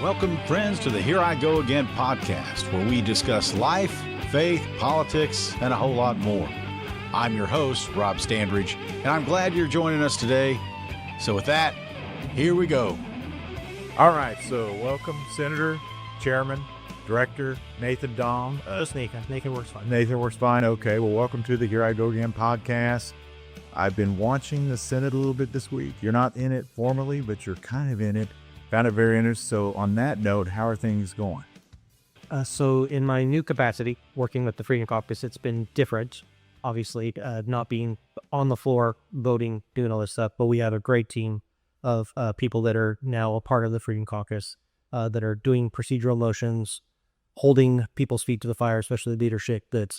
Welcome, friends, to the Here I Go Again podcast, where we discuss life, faith, politics, and a whole lot more. I'm your host, Rob Standridge, and I'm glad you're joining us today. So with that, here we go. All right, so welcome, Senator, Chairman, Director Nathan Dahm. Just Nathan. Nathan works fine. Nathan works fine. Okay, well, welcome to the Here I Go Again podcast. I've been watching the Senate a little bit this week. You're not in it formally, but you're kind of in it. Found it very interesting. So on that note, how are things going? So in my new capacity, working with the Freedom Caucus, it's been different. Obviously, not being on the floor, voting, doing all this stuff. But we have a great team of people that are now a part of the Freedom Caucus that are doing procedural motions, holding people's feet to the fire, especially leadership that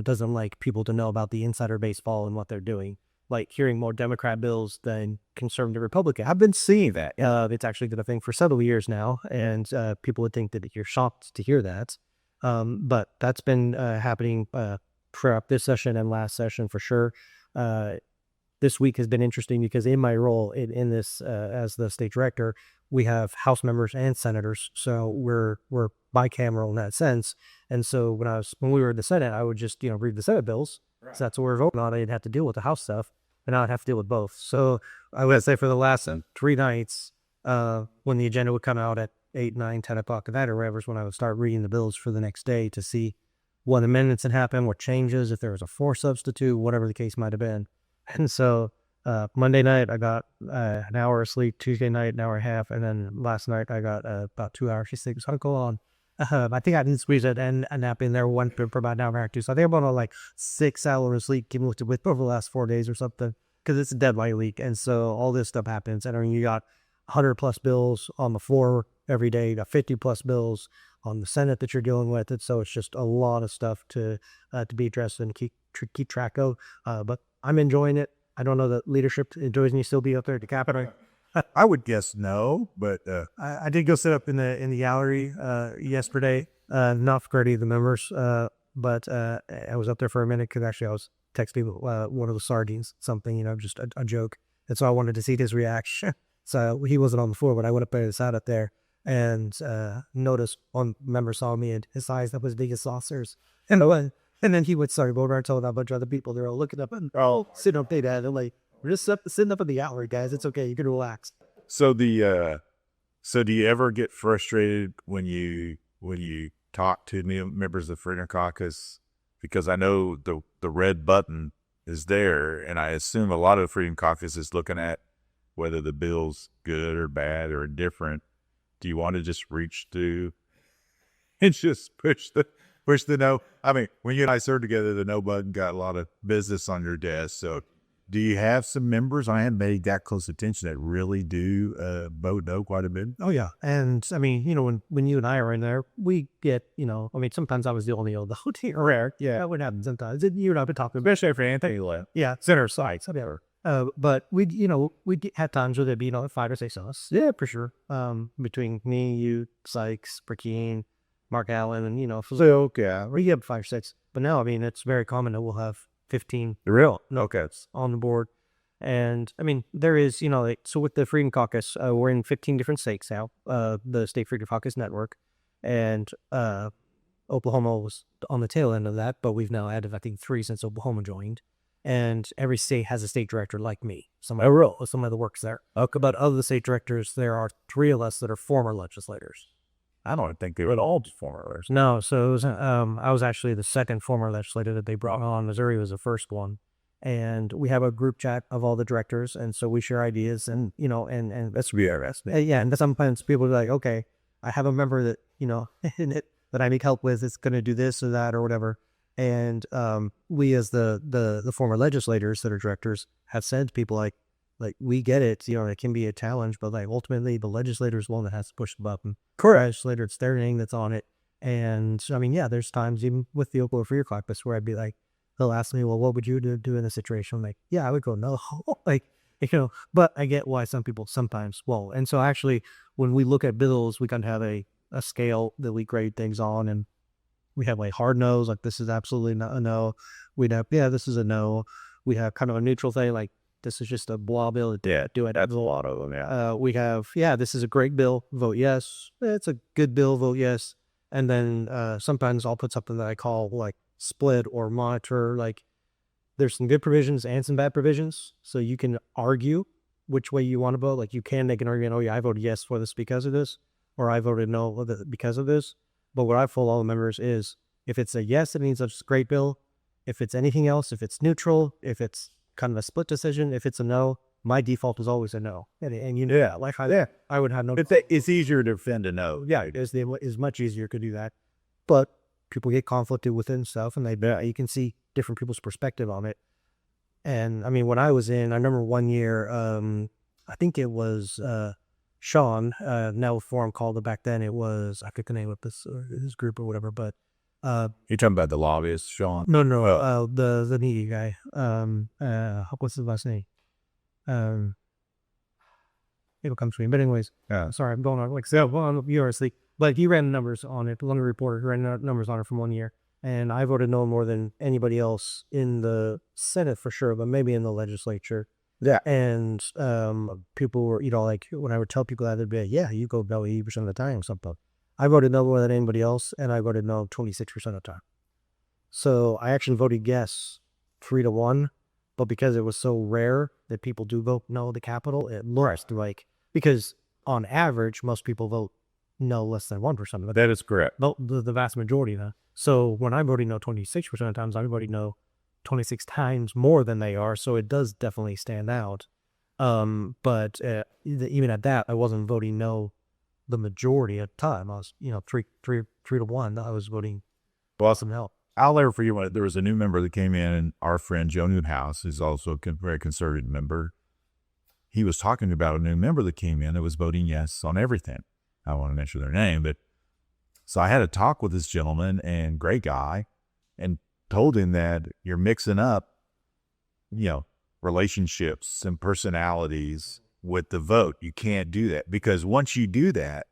doesn't like people to know about the insider baseball and what they're doing. Like hearing more Democrat bills than conservative Republican. I've been seeing that. It's actually been a thing for several years now, and people would think that you're shocked to hear that. But that's been happening throughout this session and last session for sure. This week has been interesting because in my role in this as the state director, we have House members and senators, so we're bicameral in that sense. And so when we were in the Senate, I would just read the Senate bills. Right. So that's what we're voting on. I didn't have to deal with the House stuff, and now I'd have to deal with both. So I would say for the last 3 nights, when the agenda would come out at 8, 9, 10 o'clock at night or whatever, is when I would start reading the bills for the next day to see what amendments had happened, what changes, if there was a for substitute, whatever the case might have been. And so Monday night, I got an hour of sleep. Tuesday night, an hour and a half. And then last night, I got about 2 hours of sleep. So I'll go on. I think I didn't squeeze it and a nap in there one for about an hour or two. So I think I'm on like 6 hours of sleep with over the last 4 days or something, because it's a deadline week. And so all this stuff happens. And I mean, you got 100 plus bills on the floor every day. You got 50 plus bills on the Senate that you're dealing with. And so it's just a lot of stuff to be addressed and keep track of. But I'm enjoying it. I don't know that leadership enjoys me still be up there at the Capitol. I would guess no, but I did go sit up in the gallery yesterday, not for any of the members, but I was up there for a minute because actually I was texting one of the sardines something, just a joke, and so I wanted to see his reaction. So he wasn't on the floor, but I went up there and sat up there and noticed one member saw me and his eyes that was big as saucers, and then he would start over and told a bunch of other people. They're all looking up and sitting up there, and they're like, "We're just sitting up in the gallery, guys. It's okay. You can relax." So do you ever get frustrated when you talk to members of the Freedom Caucus? Because I know the red button is there, and I assume a lot of the Freedom Caucus is looking at whether the bill's good or bad or indifferent. Do you want to just reach through and just push the no? I mean, when you and I served together, the no button got a lot of business on your desk. So do you have some members? I hadn't made that close attention that really do vote no quite a bit. Oh yeah, and I mean, when you and I are in there, we get sometimes I was the only old voting rare. Yeah, that would happen sometimes. You and I've been talking, especially for Anthony left. Yeah, center sites, whatever. But we'd had times where there'd be 5 or 6 of us. Yeah, for sure. Between me, you, Sykes, Burkeen, Mark Allen, and okay, we get 5 or 6. But now, I mean, it's very common that we'll have 15 notes on the board. And I mean, there is, so with the Freedom Caucus, we're in 15 different states now, the State Freedom Caucus network. And Oklahoma was on the tail end of that, but we've now added, I think, 3 since Oklahoma joined. And every state has a state director like me. Somebody that works there. Okay. But of the state directors, there are 3 of us that are former legislators. I don't think they were all former legislators. No, so it was, I was actually the second former legislator that they brought on. Missouri was the first one. And we have a group chat of all the directors, and so we share ideas, and and that's VRS. Yeah, and sometimes people are like, okay, I have a member that in it that I need help with. It's going to do this or that or whatever. And we, as the former legislators that are directors, have said to people like we get it, it can be a challenge, but like ultimately the legislator is one that has to push the button. Correct. The legislator, it's their name that's on it. And I mean, yeah, there's times even with the Oklahoma Freedom Caucus where I'd be like, they'll ask me, well, what would you do in a situation? I'm like, yeah, I would go no, but I get why some people sometimes won't. And so actually, when we look at bills, we kind of have a scale that we grade things on, and we have like hard no's, like this is absolutely not a no. We'd have, yeah, this is a no. We have kind of a neutral thing, like this is just a blah bill. Yeah, Do it. that's a lot of them. Yeah. We have, this is a great bill. Vote yes. It's a good bill. Vote yes. And then sometimes I'll put something that I call like split or monitor. Like there's some good provisions and some bad provisions. So you can argue which way you want to vote. Like you can make an argument, oh yeah, I voted yes for this because of this, or I voted no because of this. But what I've told all the members is if it's a yes, it means it's a great bill. If it's anything else, if it's neutral, if it's kind of a split decision, if it's a no, my default is always a no. And you know, like I would have no. It's easier to defend a no. Yeah, it is much easier to do that. But people get conflicted within stuff, and you can see different people's perspective on it. And I mean, when I was in, I remember one year, I think it was Sean, now a forum called it back then. It was, I forget the name of this group or whatever, but You're talking about the lobbyist, Sean? no, the needy guy. What's his last name? It'll come to me. But anyways, sorry, I'm going on like so on URSC. But he ran the numbers on it. The London Reporter ran the numbers on it from 1 year, and I voted no more than anybody else in the Senate for sure, but maybe in the legislature. Yeah. And people were, like when I would tell people that, they'd be like, yeah, you go no 80% of the time or something. I voted no more than anybody else, and I voted no 26% of the time. So I actually voted yes 3-1, but because it was so rare that people do vote no the Capitol, it lost because on average, most people vote no less than 1%. But That is correct. the vast majority of that. So when I'm voting no 26% of the times, I'm voting no 26 times more than they are. So it does definitely stand out. But even at that, I wasn't voting no the majority of the time. I was, 3-1. I was voting some help. I'll never forget when there was a new member that came in, and our friend Joe Newhouse is also a very conservative member. He was talking about a new member that came in that was voting yes on everything. I don't want to mention their name, but so I had a talk with this gentleman, and great guy, and told him that you're mixing up, relationships and personalities with the vote. You can't do that, because once you do that,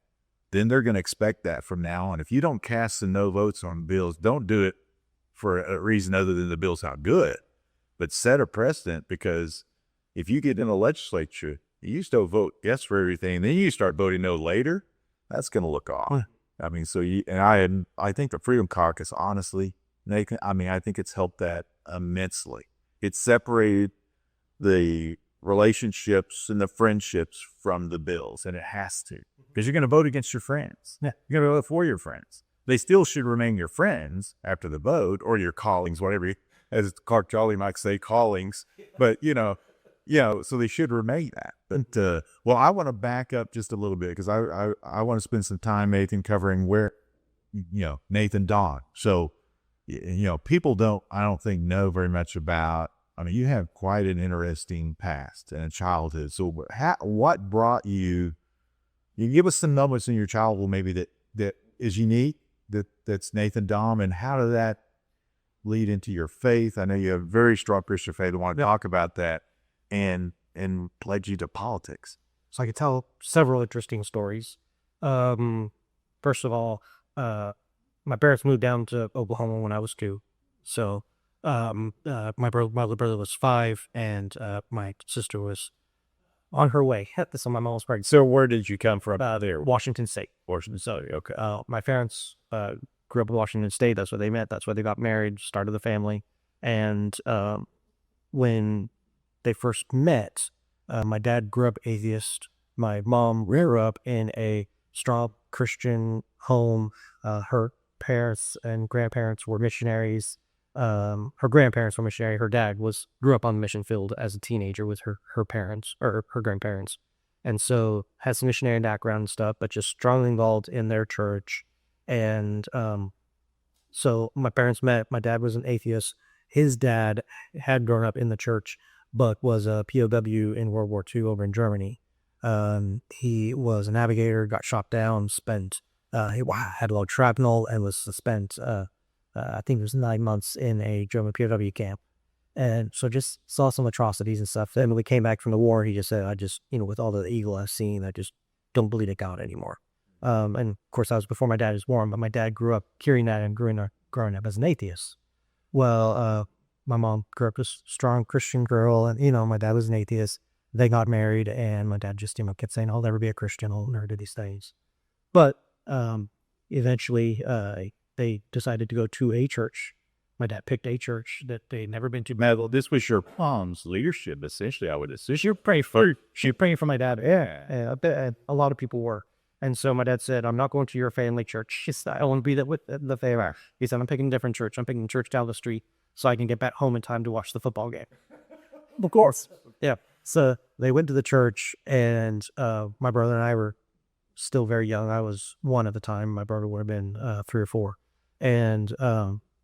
then they're going to expect that from now on. If you don't cast the no votes on bills, don't do it for a reason other than the bill sound good, but set a precedent, because if you get in the legislature, you still vote yes for everything, then you start voting no later, that's going to look off. Yeah. I mean, I think the Freedom Caucus, honestly, Nathan, I think it's helped that immensely. It's separated the relationships and the friendships from the bills, and it has to, because you're going to vote against your friends. Yeah. You're going to vote for your friends. They still should remain your friends after the vote, or your callings, whatever, as Clark Jolly might say, callings. But, so they should remain that. But, well, I want to back up just a little bit, because I want to spend some time, Nathan, covering where, Nathan Dahm. So, people I don't think know very much about, you have quite an interesting past and a childhood. So what brought you give us some moments in your childhood maybe that is unique, that's Nathan Dahm, and how did that lead into your faith? I know you have a very strong Christian faith. I want to talk about that and led you to politics. So I could tell several interesting stories. First of all, my parents moved down to Oklahoma when I was 2. So my little brother was 5, and my sister was on her way. So my mom was pregnant. So where did you come from? There, Washington State. Washington State. Okay. My parents grew up in Washington State. That's where they met. That's where they got married, started the family. And when they first met, my dad grew up atheist. My mom grew up in a strong Christian home. Her parents and grandparents were missionaries. Her grandparents were missionary. Her dad grew up on the mission field as a teenager with her parents, or her grandparents. And so has some missionary background and stuff, but just strongly involved in their church. And so my parents met. My dad was an atheist. His dad had grown up in the church, but was a POW in World War II over in Germany. He was a navigator, got shot down, he had a lot of shrapnel, and was spent, I think it was 9 months in a German POW camp. And so just saw some atrocities and stuff. And when we came back from the war, he just said, with all the evil I've seen, I just don't believe in God anymore. And of course, that was before my dad was born, but my dad grew up hearing that and growing up as an atheist. Well, my mom grew up this strong Christian girl, and my dad was an atheist. They got married, and my dad just kept saying, "I'll never be a Christian. I'll never do these things." But eventually, they decided to go to a church. My dad picked a church that they'd never been to. Well, this was your mom's leadership, essentially, I would assume. She was praying for my dad. Yeah, a lot of people were. And so my dad said, "I'm not going to your family church." He said, "I want to be with the family." He said, "I'm picking a different church. I'm picking a church down the street so I can get back home in time to watch the football game." Of course. Yeah. So they went to the church, and my brother and I were still very young. I was 1 at the time. My brother would have been 3 or 4. And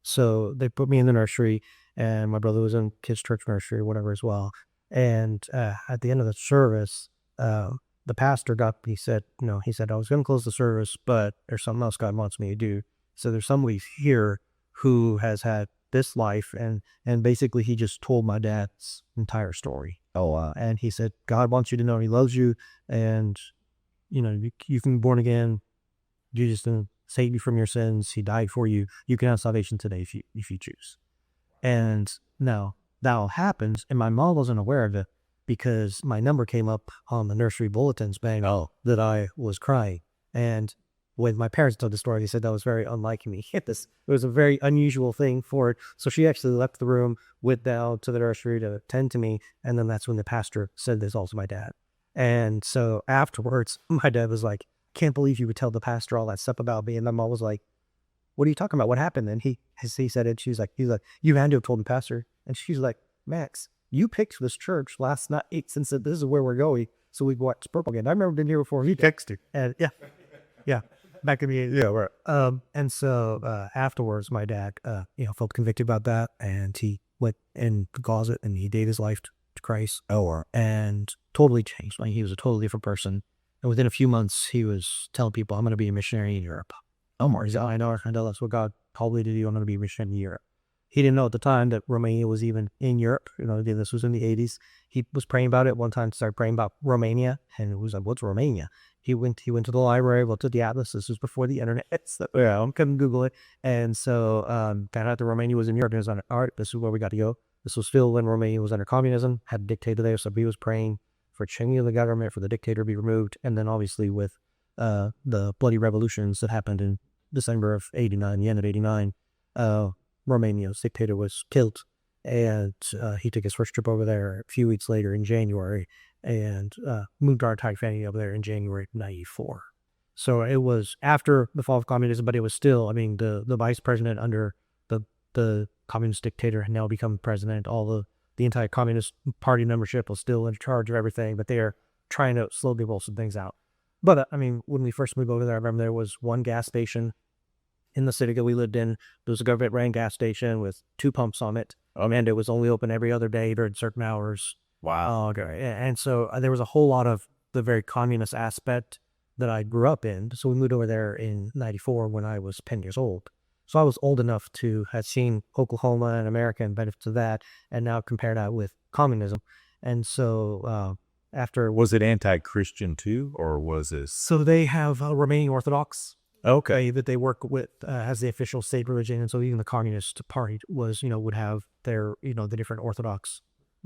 so they put me in the nursery, and my brother was in kids' church nursery or whatever as well. And at the end of the service, the pastor he said, "I was going to close the service, but there's something else God wants me to do." So there's somebody here who has had this life, and basically he just told my dad's entire story. Oh, wow. And he said, "God wants you to know he loves you, and you can be born again. Jesus can save you from your sins. He died for you. You can have salvation today if you choose." And now that all happens, and my mom wasn't aware of it because my number came up on the nursery bulletins saying that I was crying. And when my parents told the story, they said that was very unlike me. It was a very unusual thing for it. So she actually left the room, went down to the nursery to attend to me, and then that's when the pastor said this all to my dad. And so afterwards, my dad was like, "Can't believe you would tell the pastor all that stuff about me." And my mom was like, "What are you talking about? What happened?" And he said it. He's like, "You had to have told the pastor." And she's like, "Max, you picked this church last night since this is where we're going. So we watched purple again." I remember being here before he texted. And yeah, back in the 80s. Yeah, right. And so afterwards, my dad, felt convicted about that, and he went in the closet and he gave his life to Christ. And totally changed. Like, he was a totally different person. And within a few months, he was telling people, "I'm going to be a missionary in Europe." Oh, my God. I know that's what God called me to do. I'm going to be a missionary in Europe. He didn't know at the time that Romania was even in Europe. This was in the 80s. He was praying about it one time, started praying about Romania, and it was like, "What's Romania?" He went to the library, looked at the atlas. This was before the internet. So, I couldn't Google it. And so found out that Romania was in Europe. And he was like, "All right, this is where we got to go." This was still when Romania was under communism, had a dictator there. So he was praying for changing of the government, for the dictator to be removed. And then obviously with the bloody revolutions that happened in December of 89, the end of 89, Romania's dictator was killed. And he took his first trip over there a few weeks later in January, and moved our entire family over there in January 94. So it was after the fall of communism, but it was still, the vice president under the communist dictator had now become president. All the entire Communist Party membership was still in charge of everything, but they're trying to slowly roll some things out. But when we first moved over there, I remember there was one gas station in the city that we lived in. There was a government-ran gas station with 2 pumps on it, and it was only open every other day during certain hours. Wow. Okay. And so there was a whole lot of the very communist aspect that I grew up in. So we moved over there in 94 when I was 10 years old. So I was old enough to have seen Oklahoma and America and benefits of that, and now compare that with communism. And so after... Was it anti-Christian too, or was it... So they have Romanian Orthodox. Okay. That they work with as the official state religion. And so even the Communist Party was, would have their, the different Orthodox.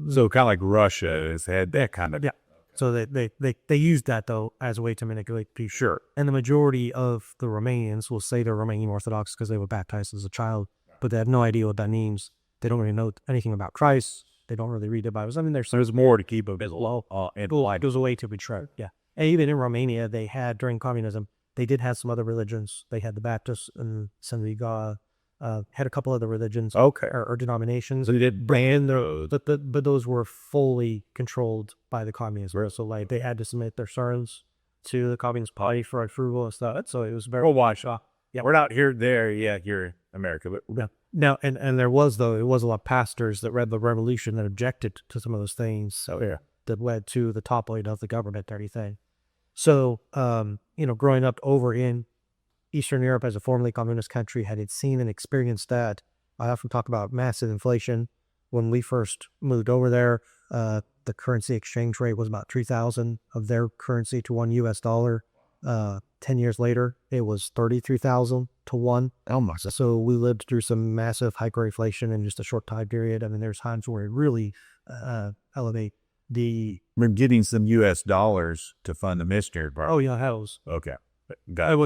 So kind of like Russia has had that kind of... Yeah. So they used that, though, as a way to manipulate people. Sure. And the majority of the Romanians will say they're Romanian Orthodox because they were baptized as a child, but they have no idea what that means. They don't really know anything about Christ. They don't really read the Bible. There's more to keep a low and light. It was a way to be true. Yeah. And even in Romania, they had, during communism, they did have some other religions. They had the Baptists and Synagogue, had a couple other religions, or denominations. So they did ban those. But those were fully controlled by the communists. So like they had to submit their sermons to the Communist Party for approval and stuff. So it was very... Well, watch. Yeah, we're not here in America, but... Yeah. Now, and there was, though, it was a lot of pastors that read the revolution that objected to some of those things. So yeah, that led to the toppling of the government and everything. So, growing up over in Eastern Europe as a formerly communist country, had seen and experienced that. I often talk about massive inflation. When we first moved over there, the currency exchange rate was about 3,000 of their currency to $1 US. 10 years later, it was 33,000 to 1. Oh my! So we lived through some massive hyperinflation in just a short time period. I mean, there's times where it really elevate the. We're getting some U.S. dollars to fund the missionary part. Oh yeah, how's Okay. it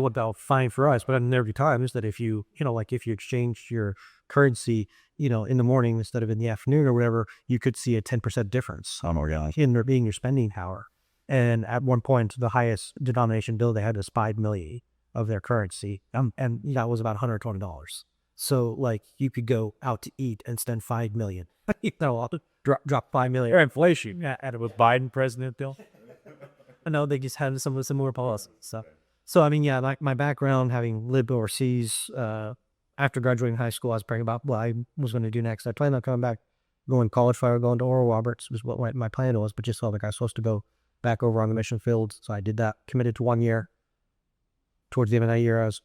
worked out fine for us, but every time is that if you like if you exchanged your currency, in the morning instead of in the afternoon or whatever, you could see a 10% difference Oh my gosh. in there being your spending power. And at one point, the highest denomination bill they had was 5 million of their currency, and that was about $120. So like you could go out to eat and spend 5 million. Drop 5 million. Or inflation. Yeah, and with Biden president though. No, they just had some similar policies. So I mean, yeah, like my background, having lived overseas, after graduating high school, I was praying about what I was going to do next. I planned on coming back, going to college fire, going to Oral Roberts was what my plan was, but just felt like I was supposed to go back over on the mission field. So I did that, committed to 1 year. Towards the end of that year, I was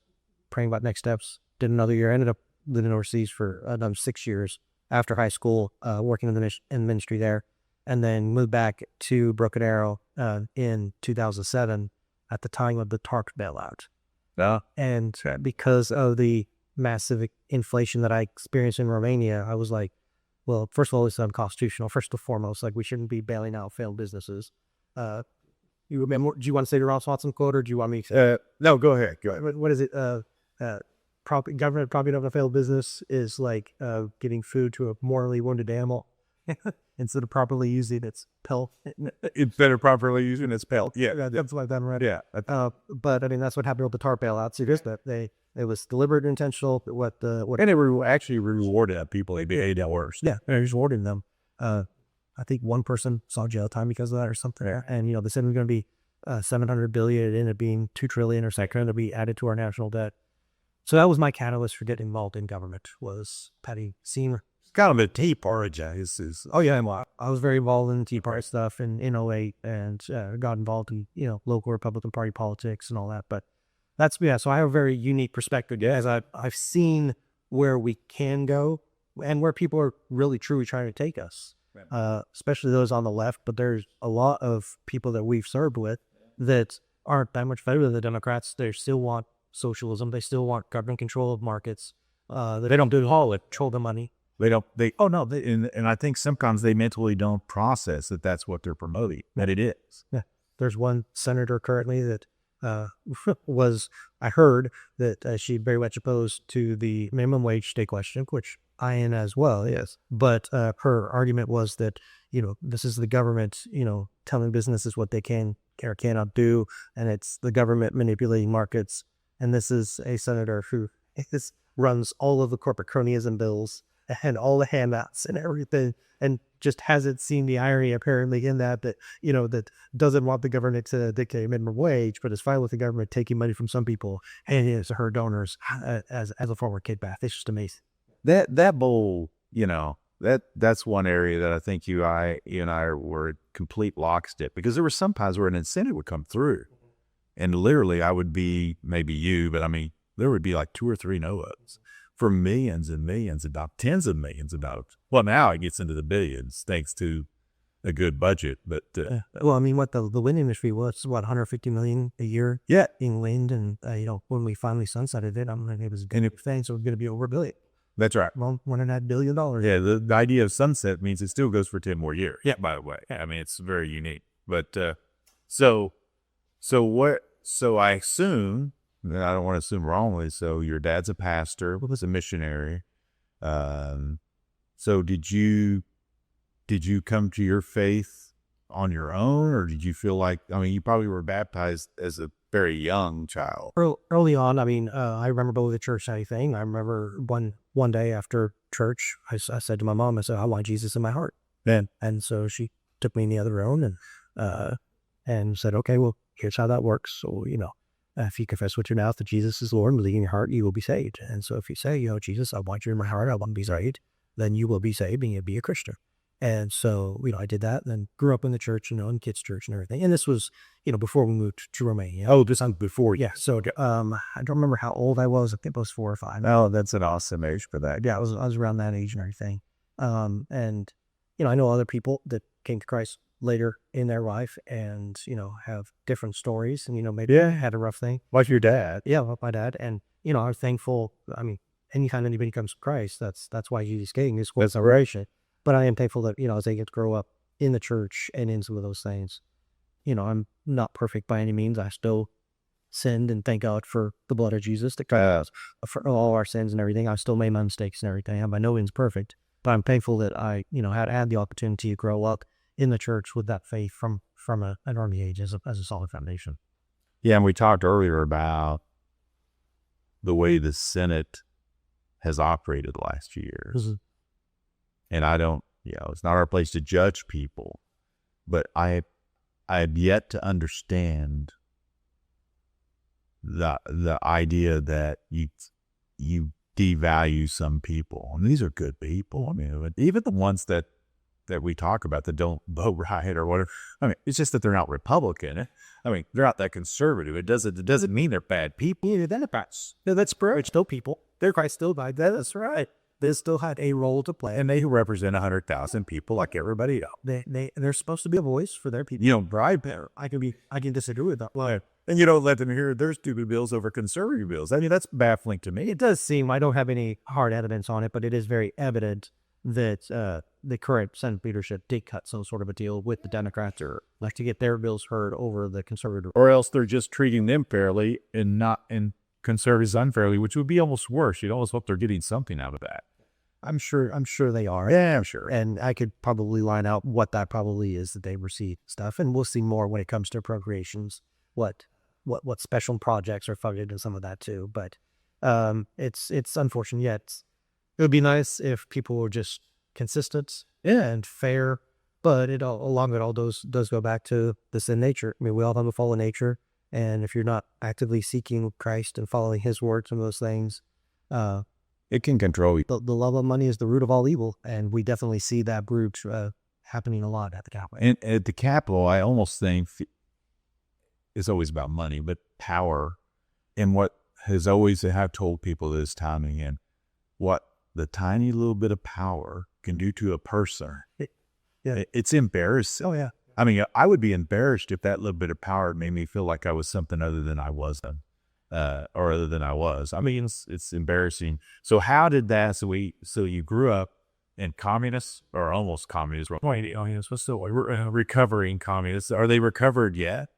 praying about next steps, did another year, ended up living overseas for another 6 years after high school, working in the ministry there, and then moved back to Broken Arrow in 2007 at the time of the TARP bailout. No. And because of the massive inflation that I experienced in Romania, I was like, well, first of all, it's unconstitutional. First and foremost, like we shouldn't be bailing out failed businesses. You remember? Do you want to say the Ross Watson quote, or do you want me? No, go ahead. Go ahead. What is it? Government property of a failed business is like giving food to a morally wounded animal instead of properly using its pill. It's better properly using its pelt. Yeah. That's like that, right? Yeah. But I mean, that's what happened with the TARP bailouts. It is that it was deliberate and intentional. And it actually rewarded people. They paid hours. Yeah, they rewarded them. I think one person saw jail time because of that or something. Yeah. And they said it was going to be 700 billion. It ended up being 2 trillion or something to be added to our national debt. So that was my catalyst for getting involved in government. Was Patty Senior. It's kind of a Tea Party. Oh yeah, I was very involved in Tea Party stuff in 08 and got involved in local Republican Party politics and all that. But so I have a very unique perspective. Yeah, as I've seen where we can go and where people are really truly trying to take us. Especially those on the left, but there's a lot of people that we've served with that aren't that much better than the Democrats. They still want socialism. They still want government control of markets. They don't do all it, control the money. And I think sometimes they mentally don't process that that's what they're promoting, that it is. Yeah. There's one senator currently that I heard that she's very much opposed to the minimum wage state question, which I am as well, yes. But her argument was that, this is the government, telling businesses what they can or cannot do, and it's the government manipulating markets. And this is a senator who runs all of the corporate cronyism bills and all the handouts and everything, and just hasn't seen the irony apparently in that doesn't want the government to dictate minimum wage, but is fine with the government taking money from some people and it is to her donors as a former kickback. It's just amazing. That bowl, that's one area that I think you and I were complete lockstep, because there were some times where an incentive would come through, and literally I would be, maybe you, but I mean, there would be like 2 or 3 no votes for millions and millions, about tens of millions, well, now it gets into the billions thanks to a good budget. But well, I mean, what the wind industry was, 150 million a year. Yeah, in wind, and when we finally sunsetted it, it was a good thing, so it was going to be over $1 billion. That's right. Well, $1.5 billion. Yeah, the idea of sunset means it still goes for 10 more years. Yeah, by the way. I mean, it's very unique. But so I assume, I don't want to assume wrongly, so your dad's a pastor, was a missionary. So did you come to your faith on your own, or did you feel like, you probably were baptized as a very young child? Early on, I remember going to the church and everything. I remember one day after church, I said to my mom, I said, I want Jesus in my heart. And so she took me in the other room and said, okay, well, here's how that works. So, if you confess with your mouth that Jesus is Lord and believe in your heart, you will be saved. And so if you say, Jesus, I want you in my heart, I want to be saved, then you will be saved and you'll be a Christian. And so, I did that, and then grew up in the church, in kids' church and everything. And this was, before we moved to Romania. Oh, this time before. Yeah. So, I don't remember how old I was. I think I was 4 or 5. Oh, that's an awesome age for that. Yeah, I was around that age and everything. And, I know other people that came to Christ later in their life and, have different stories and, maybe had a rough thing. Like your dad. Yeah, like my dad. And, I'm thankful. I mean, anytime anybody comes to Christ, that's why Jesus came, is for salvation. But I am thankful that, as they get to grow up in the church and in some of those things, I'm not perfect by any means. I still sinned, and thank God for the blood of Jesus that covers for all our sins and everything. I still made my mistakes and everything. I'm by no means perfect, but I'm thankful that I, had the opportunity to grow up in the church with that faith from an early age as a solid foundation. Yeah, and we talked earlier about the way the Senate has operated the last few years. Mm-hmm. And I don't, it's not our place to judge people, but I have yet to understand the idea that you devalue some people. And these are good people. I mean, even the ones that we talk about that don't vote right or whatever. I mean, it's just that they're not Republican. I mean, they're not that conservative. It doesn't mean they're bad people. Yeah, Democrats. That's spirit. Still people. They're Christ still died. That's right. They still had a role to play, and they represent 100,000 people like everybody else. They're supposed to be a voice for their people. You don't bribe them. I can disagree with that. Right. And you don't let them hear their stupid bills over conservative bills. I mean, that's baffling to me. It does seem, I don't have any hard evidence on it, but it is very evident that the current Senate leadership did cut some sort of a deal with the Democrats, or like to get their bills heard over the conservative. Or else they're just treating them fairly and conservatives unfairly, which would be almost worse. You'd almost hope they're getting something out of that. I'm sure they are. Yeah, I'm sure. And I could probably line out what that probably is that they receive stuff. And we'll see more when it comes to appropriations, what special projects are funded and some of that too. But it's unfortunate. Yet it would be nice if people were just consistent and fair. But along with all those does go back to the sin nature. I mean, we all have a fallen nature. And if you're not actively seeking Christ and following his words and those things, it can control you. The love of money is the root of all evil, and we definitely see that root happening a lot at the Capitol. And at the Capitol, I almost think it's always about money, but power. And what has always have told people this time and again, what the tiny little bit of power can do to a person. It's embarrassing. Oh, yeah. I mean, I would be embarrassed if that little bit of power made me feel like I was something other than I wasn't. Or other than I was. I mean, it's embarrassing. So how did that? So you grew up in communist or almost communist. What's still recovering communists? Are they recovered yet?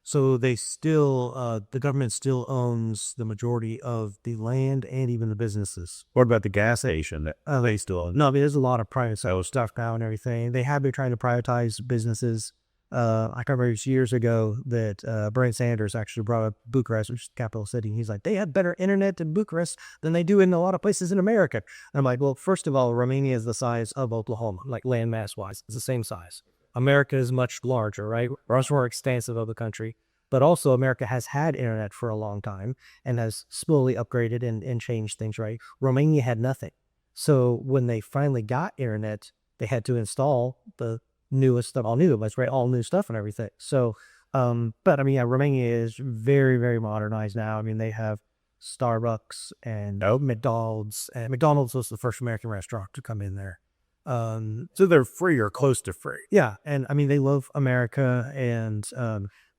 So they still, the government still owns the majority of the land and even the businesses. What about the gas station? They still own? No, I mean, there's a lot of private stuff now and everything. They have been trying to privatize businesses. I can remember it was years ago that Bernie Sanders actually brought up Bucharest, which is the capital city. He's like, they have better internet in Bucharest than they do in a lot of places in America. And I'm like, well, first of all, Romania is the size of Oklahoma, like landmass wise. It's the same size. America is much larger, right? We're much more expansive of a country. But also America has had internet for a long time and has slowly upgraded and changed things, right? Romania had nothing. So when they finally got internet, they had to install the newest stuff, all new, right? All new stuff and everything. So, but I mean, yeah, Romania is very, very modernized now. I mean, they have Starbucks and McDonald's, and McDonald's was the first American restaurant to come in there. So they're free or close to free. Yeah. And I mean, they love America, and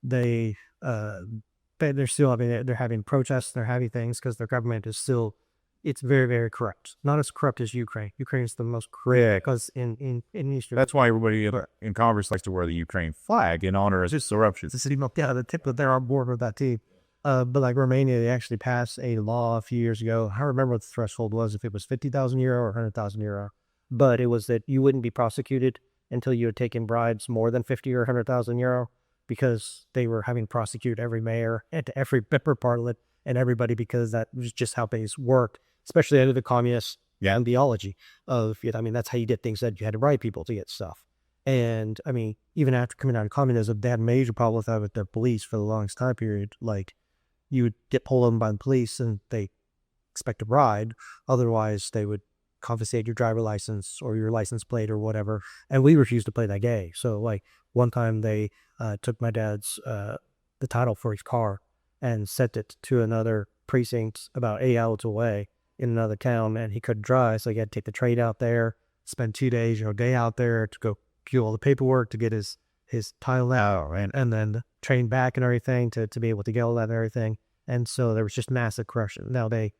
they're still, I mean, they're having protests, they're having things because their government is still, it's very, very corrupt. Not as corrupt as Ukraine. Ukraine is the most corrupt because in Eastern. That's why everybody in Congress likes to wear the Ukraine flag in honor of its eruption. Yeah, the tip that they're on board with that team. But like Romania, they actually passed a law a few years ago. I don't remember what the threshold was, if it was 50,000 euro or 100,000 euro. But it was that you wouldn't be prosecuted until you had taken bribes more than 50 or 100,000 euro, because they were having to prosecute every mayor and every member of parliament and everybody, because that was just how things worked, especially under the communist ideology of, I mean, that's how you did things, that you had to bribe people to get stuff. And I mean, even after coming out of communism, they had a major problem with that with their police for the longest time period. Like, you would get pulled over by the police and they expect a ride. Otherwise, they would confiscate your driver license or your license plate or whatever. And we refused to play that game. So like one time they took my dad's, the title for his car and sent it to another precinct about 8 hours away in another town, and he couldn't drive. So he had to take the train out there, spend 2 days, day out there to go do all the paperwork to get his his title out, and then train back and everything to be able to get all that and everything. And so there was just massive corruption. Now they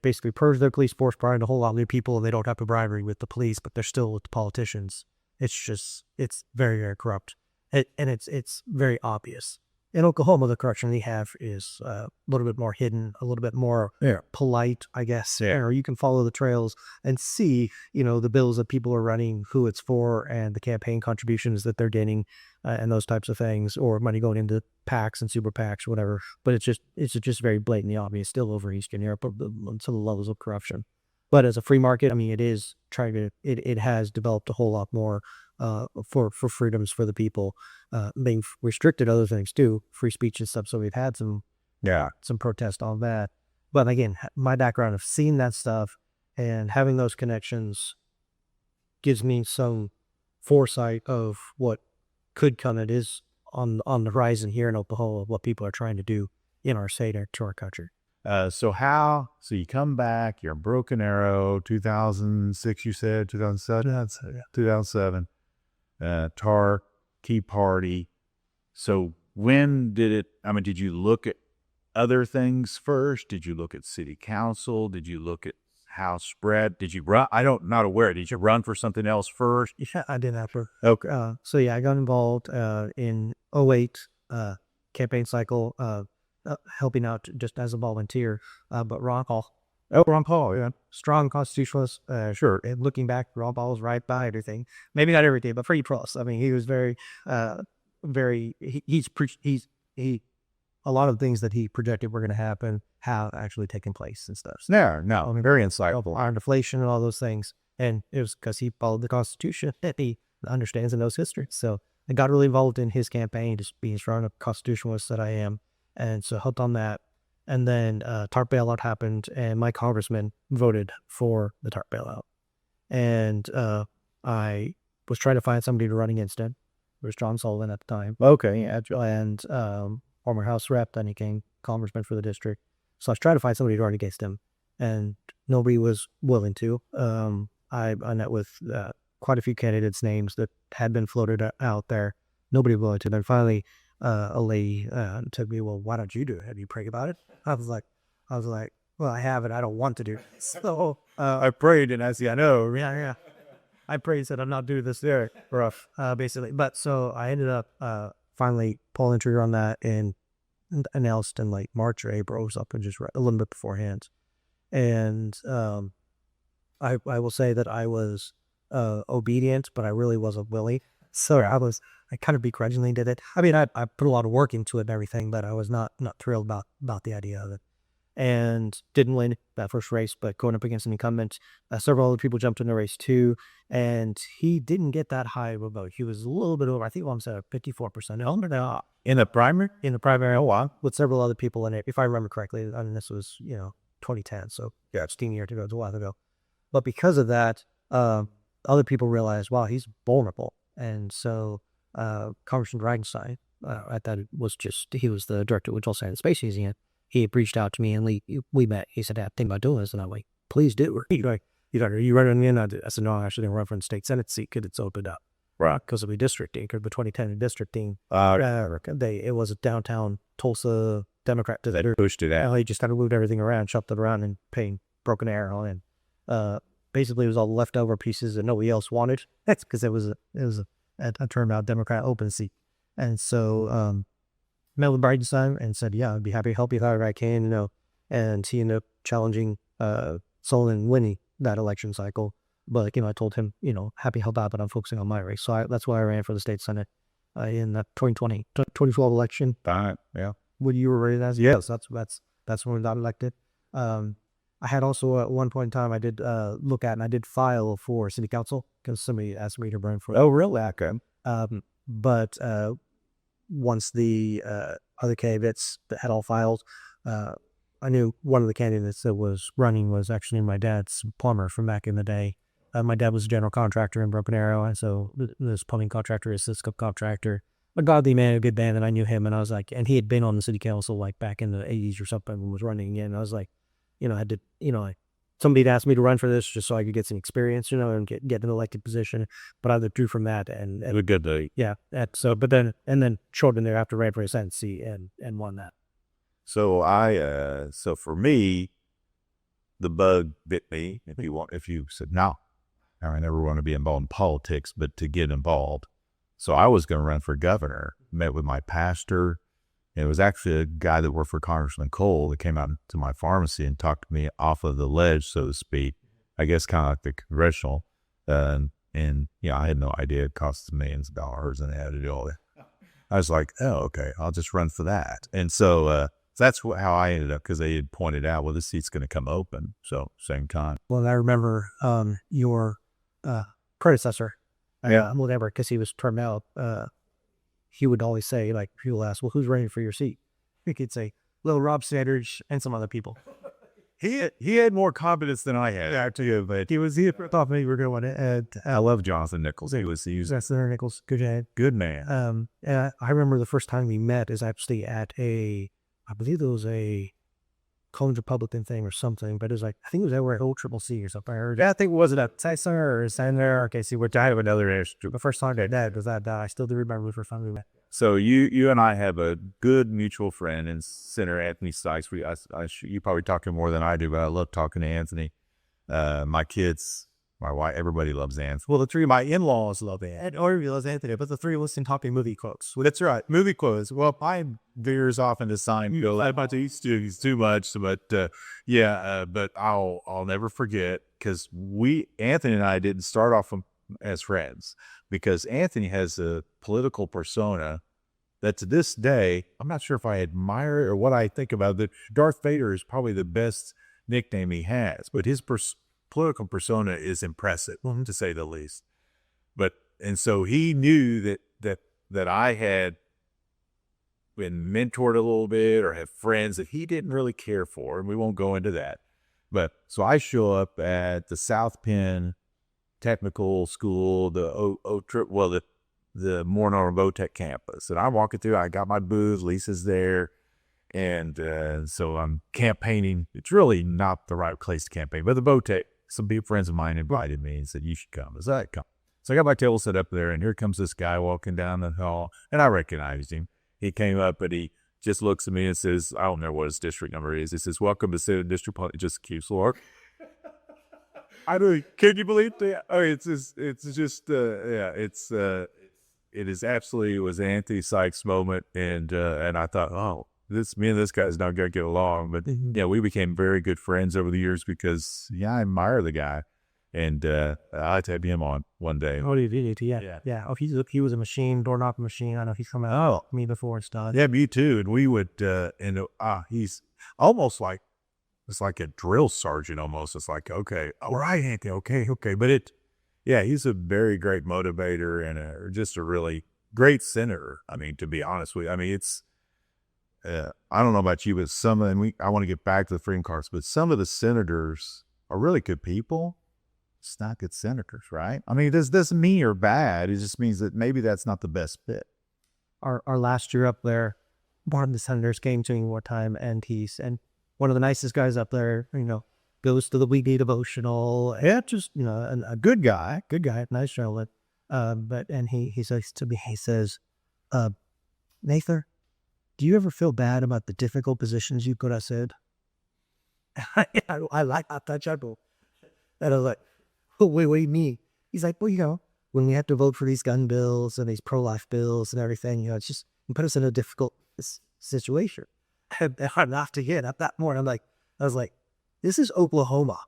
basically purged their police force, brought in a whole lot of new people, and they don't have to bribery with the police, but they're still with the politicians. It's very, very corrupt. And it's very obvious. In Oklahoma, the corruption they have is a little bit more hidden, a little bit more polite, I guess. Yeah. Or you can follow the trails and see, the bills that people are running, who it's for, and the campaign contributions that they're getting, and those types of things, or money going into PACs and super PACs, whatever. But it's just very blatantly obvious, still over Eastern Europe, on some of the levels of corruption. But as a free market, I mean, it has developed a whole lot more for freedoms for the people, being restricted other things too, free speech and stuff. So we've had some protest on that. But again, my background of seeing that stuff and having those connections gives me some foresight of what could come. It is on the horizon here in Oklahoma, what people are trying to do in our state or to our country. So you come back, you're in Broken Arrow, 2006, you said, 2007? 2007. TAR, Key Party. So when did you look at other things first? Did you look at city council? Did you look at House spread? Did you run? Not aware. Did you run for something else first? Yeah, I did after. Okay. So yeah, I got involved in 2008 campaign cycle, helping out just as a volunteer. But Ron Paul. Oh, Ron Paul, yeah. Strong constitutionalist. Sure. And looking back, Ron Paul was right by everything. Maybe not everything, but pretty close. I mean, he was very, a lot of things that he projected were going to happen have actually taken place and stuff. So, No, I mean, very insightful. Iron deflation and all those things. And it was because he followed the Constitution and he understands and knows history. So I got really involved in his campaign, just being strong a constitutionalist that I am. And so helped on that. And then TARP bailout happened, and my congressman voted for the TARP bailout. And I was trying to find somebody to run against him. It was John Sullivan at the time. Okay, yeah. And former House rep, then he became congressman for the district. So I was trying to find somebody to run against him, and nobody was willing to. I met with quite a few candidates' names that had been floated out there. Nobody was willing to. Then finally, a lady took me, well, why don't you do it? Have you prayed about it? I was like, well, I haven't. I don't want to do it. So I prayed and I said, I know. Yeah. I prayed and said, I'm not doing this there. Rough, basically. But so I ended up finally pulling the trigger on that and announced in like March or April or something, just a little bit beforehand. And I will say that I was obedient, but I really wasn't willing. So I kind of begrudgingly did it. I mean, I put a lot of work into it and everything, but I was not thrilled about the idea of it. And didn't win that first race, but going up against an incumbent, several other people jumped in the race too, and he didn't get that high of a vote. He was a little bit over, I think almost at 54%. In the primary? In the primary, with several other people in it, if I remember correctly. I mean, this was, 2010, so yeah, 16 years ago, it's a while ago. But because of that, other people realized, wow, he's vulnerable. And so Congressman Ragenstein, he was the director of Wichita Sand Space Museum. He reached out to me and we met. He said, I think about doing this. And I'm like, please do. He's like, are you running in? I said, no, I actually didn't run for the state Senate seat because it's opened up. Right. Because of the districting, because the 2010 districting, it was a downtown Tulsa Democrat. They pushed it out. He just kind of moved everything around, chopped it around and painted Broken Arrow. And basically it was all leftover pieces that nobody else wanted. That's because it was a turned out Democrat open seat. And so, met with Bridenstine and said, yeah, I'd be happy to help you however I can, and he ended up challenging Sullivan and winning that election cycle. But, I told him, happy to help out, but I'm focusing on my race. So that's why I ran for the state Senate in that 2012 election. Fine, yeah. What you were rated as? Yes. That's when we got elected. I had also at one point in time, I did look at and I did file for city council because somebody asked me to run for it. Oh, really? Okay. But once the other candidates that had all filed, I knew one of the candidates that was running was actually my dad's plumber from back in the day. My dad was a general contractor in Broken Arrow, and so this plumbing contractor is this contractor. A godly man, a good man, and I knew him, and I was like, and he had been on the city council like back in the 80s or something and was running again. I was like, I had to, somebody asked me to run for this just so I could get some experience, and get an elected position. But I withdrew from that, and It was good to yeah. But then shortly thereafter ran for a Senate seat and won that. So for me, the bug bit me. If you said no, I never want to be involved in politics, but to get involved. So I was going to run for governor. Met with my pastor. And it was actually a guy that worked for Congressman Cole that came out to my pharmacy and talked to me off of the ledge, so to speak. I guess kind of like the congressional. And I had no idea it costs millions of dollars and I had to do all that. I was like, oh, okay, I'll just run for that. And so that's how I ended up, because they had pointed out, well, this seat's going to come open. So same time. Well, I remember your predecessor, whatever, because he was termed out. He would always say, like, people ask, well, who's running for your seat? He could say, little Rob Sanders and some other people. He had more confidence than I had. Yeah, too, but he thought maybe we were going to win it. I love Jonathan Nichols. He was Senator Nichols, good man. And I remember the first time we met is actually at I believe it was a College Republican thing or something, but it was like, I think it was over at OCCC or something. I think it was a Senator or Senator. Okay, see, which I have another issue. The first time I met was that I still do remember the first time we met. So you and I have a good mutual friend in Senator Anthony Sykes. You probably talk to him more than I do, but I love talking to Anthony. My kids, my wife, everybody loves Anthony. Well, the three of my in-laws love Anthony. Or loves Anthony, but the three of us in talking movie quotes. Well, that's right, movie quotes. Well, mine veers off into Seinfeld. About to eat too much, but but I'll never forget, because Anthony and I didn't start off as friends, because Anthony has a political persona that to this day, I'm not sure if I admire it or what I think about it. Darth Vader is probably the best nickname he has, but his political persona is impressive, to say the least. And so he knew that I had been mentored a little bit or have friends that he didn't really care for, and we won't go into that. But so I show up at the South Penn Technical School, the Morinara Votech campus, and I'm walking through. I got my booth, Lisa's there, and so I'm campaigning. It's really not the right place to campaign, but the Votech, some friends of mine invited me and said, you should come. I said, I come. So I got my table set up there, and here comes this guy walking down the hall, and I recognized him. He came up, but he just looks at me and says, I don't know what his district number is. He says, welcome to Senate District, just keeps Lord. I don't. Can you believe that? Oh, it is absolutely. It was an Anthony Sykes moment, and I thought, oh, me and this guy's not gonna get along. But we became very good friends over the years, because I admire the guy, and I had him on one day. Oh, he did, yeah. Oh, he was a machine, door knocker machine. I know he's come out with me before and stuff. Yeah, me too. And we would, he's almost like. It's like a drill sergeant almost. It's like, okay, all right, Anthony, okay. But he's a very great motivator and just a really great senator. I mean, to be honest with you, I mean, it's, I don't know about you, but I want to get back to the Freedom Caucus, but some of the senators are really good people. It's not good senators, right? I mean, this doesn't mean you're bad. It just means that maybe that's not the best fit. Our last year up there, one of the senators came to me one time, and one of the nicest guys up there, goes to the weekly devotional. Yeah, just, a good guy, nice gentleman. And he says to me, Nathan, do you ever feel bad about the difficult positions you could have said? I like that chuckle. And I was like, oh, wait, me. He's like, well, when we have to vote for these gun bills and these pro-life bills and everything, it's just, you put us in a difficult situation. And I laughed again at that morning. I was like, this is Oklahoma.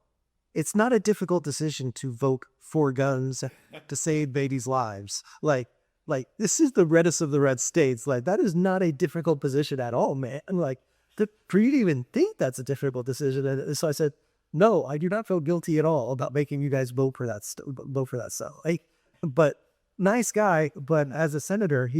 It's not a difficult decision to vote for guns to save babies' lives. Like this is the reddest of the red states. Like, that is not a difficult position at all, man. Like, for you to even think that's a difficult decision. And so I said, no, I do not feel guilty at all about making you guys vote for that stuff. But nice guy. But as a senator,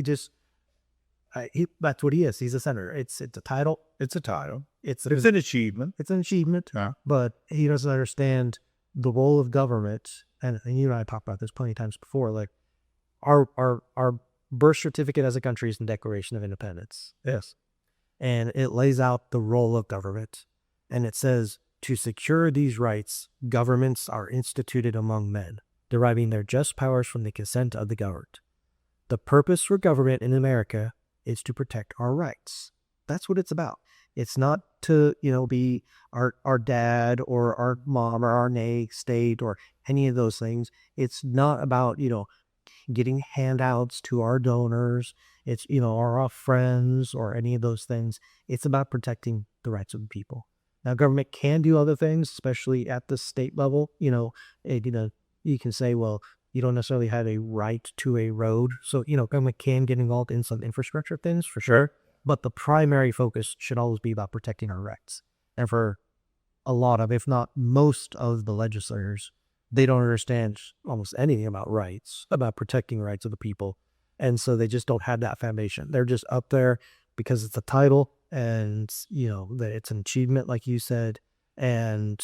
that's what he is. He's a senator. It's a title. It's a title. It's an achievement. It's an achievement. Yeah. But he doesn't understand the role of government. And you and I talked about this plenty of times before. Like, our birth certificate as a country is the Declaration of Independence. Yes. And it lays out the role of government. And it says To secure these rights, governments are instituted among men, deriving their just powers from the consent of the governed. The purpose for government in America is to protect our rights. That's what it's about. It's not to, be our dad or our mom or our state or any of those things. It's not about, getting handouts to our donors. It's, or our friends or any of those things. It's about protecting the rights of the people. Now, government can do other things, especially at the state level. You can say, well, you don't necessarily have a right to a road. So, government can get involved in some infrastructure things for sure. But the primary focus should always be about protecting our rights. And for a lot of, if not most of the legislators, they don't understand almost anything about rights, about protecting rights of the people. And so they just don't have that foundation. They're just up there because it's a title and, that it's an achievement, like you said. And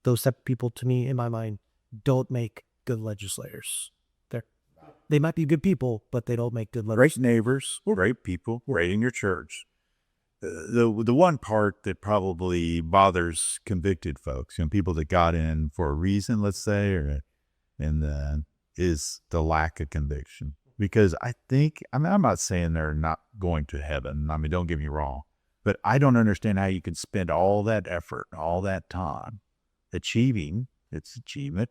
those type of people, to me, in my mind, don't make good legislators. They might be good people, but they don't make good legislators. Great neighbors, great people, great in your church. The one part that probably bothers convicted folks, people that got in for a reason, let's say, is the lack of conviction. Because I'm not saying they're not going to heaven. Don't get me wrong. But I don't understand how you can spend all that effort, all that time achieving its achievement,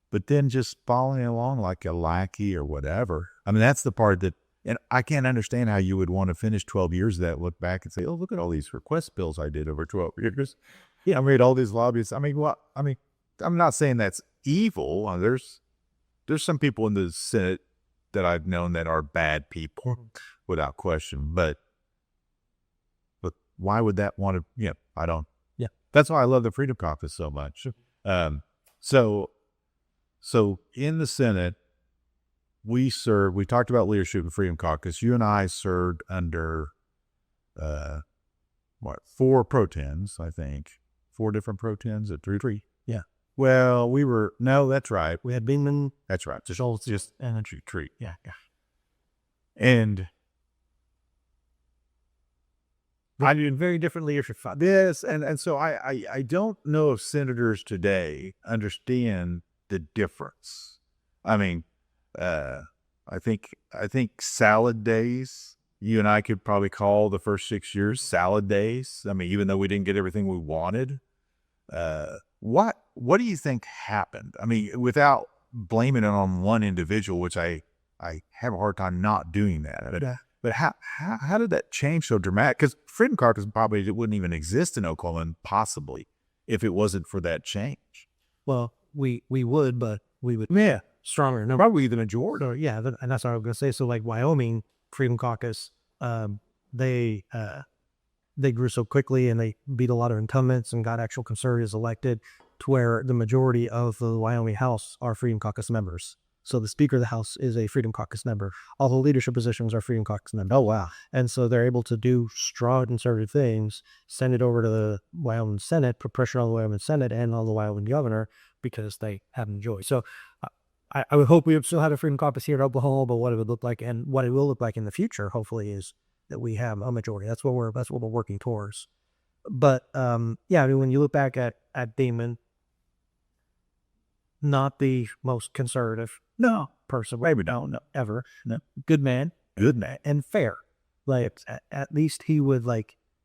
but then just following along like a lackey or whatever. That's the part that, and I can't understand how you would want to finish 12 years of that, look back and say, oh, look at all these request bills I did over 12 years. Yeah, I made all these lobbyists. I'm not saying that's evil. There's some people in the Senate that I've known that are bad people, without question. But why would that want to, I don't. Yeah. That's why I love the Freedom Caucus so much. So in the Senate, we talked about leadership in Freedom Caucus. You and I served under, 4 pro-tens, I think. 4 different pro-tens at 3. Yeah. Well, no, that's right. We had Beeman. That's right. Schultz. Just and a tree. Yeah. And I did very different leadership. Yes, and so I don't know if senators today understand the difference. I think salad days, you and I could probably call the first 6 years salad days. Even though we didn't get everything we wanted. What do you think happened? Without blaming it on one individual, which I have a hard time not doing that. But how did that change so dramatic? Because Freedom Caucus probably wouldn't even exist in Oklahoma, possibly, if it wasn't for that change. Well, we would, but we would stronger number. Probably the majority. So, yeah, and that's what I was going to say. So like Wyoming Freedom Caucus, they grew so quickly and they beat a lot of incumbents and got actual conservatives elected to where the majority of the Wyoming House are Freedom Caucus members. So the Speaker of the House is a Freedom Caucus member. All the leadership positions are Freedom Caucus members. Oh, wow. And so they're able to do strong conservative things, send it over to the Wyoming Senate, put pressure on the Wyoming Senate and on the Wyoming governor because they have enjoyed. So I would hope we would still have a Freedom Caucus here in Oklahoma, but what it would look like and what it will look like in the future, hopefully, is that we have a majority. That's what we're working towards. But when you look back at Damon, not the most conservative person, maybe no, ever. No. Good man, and fair. Like at least he would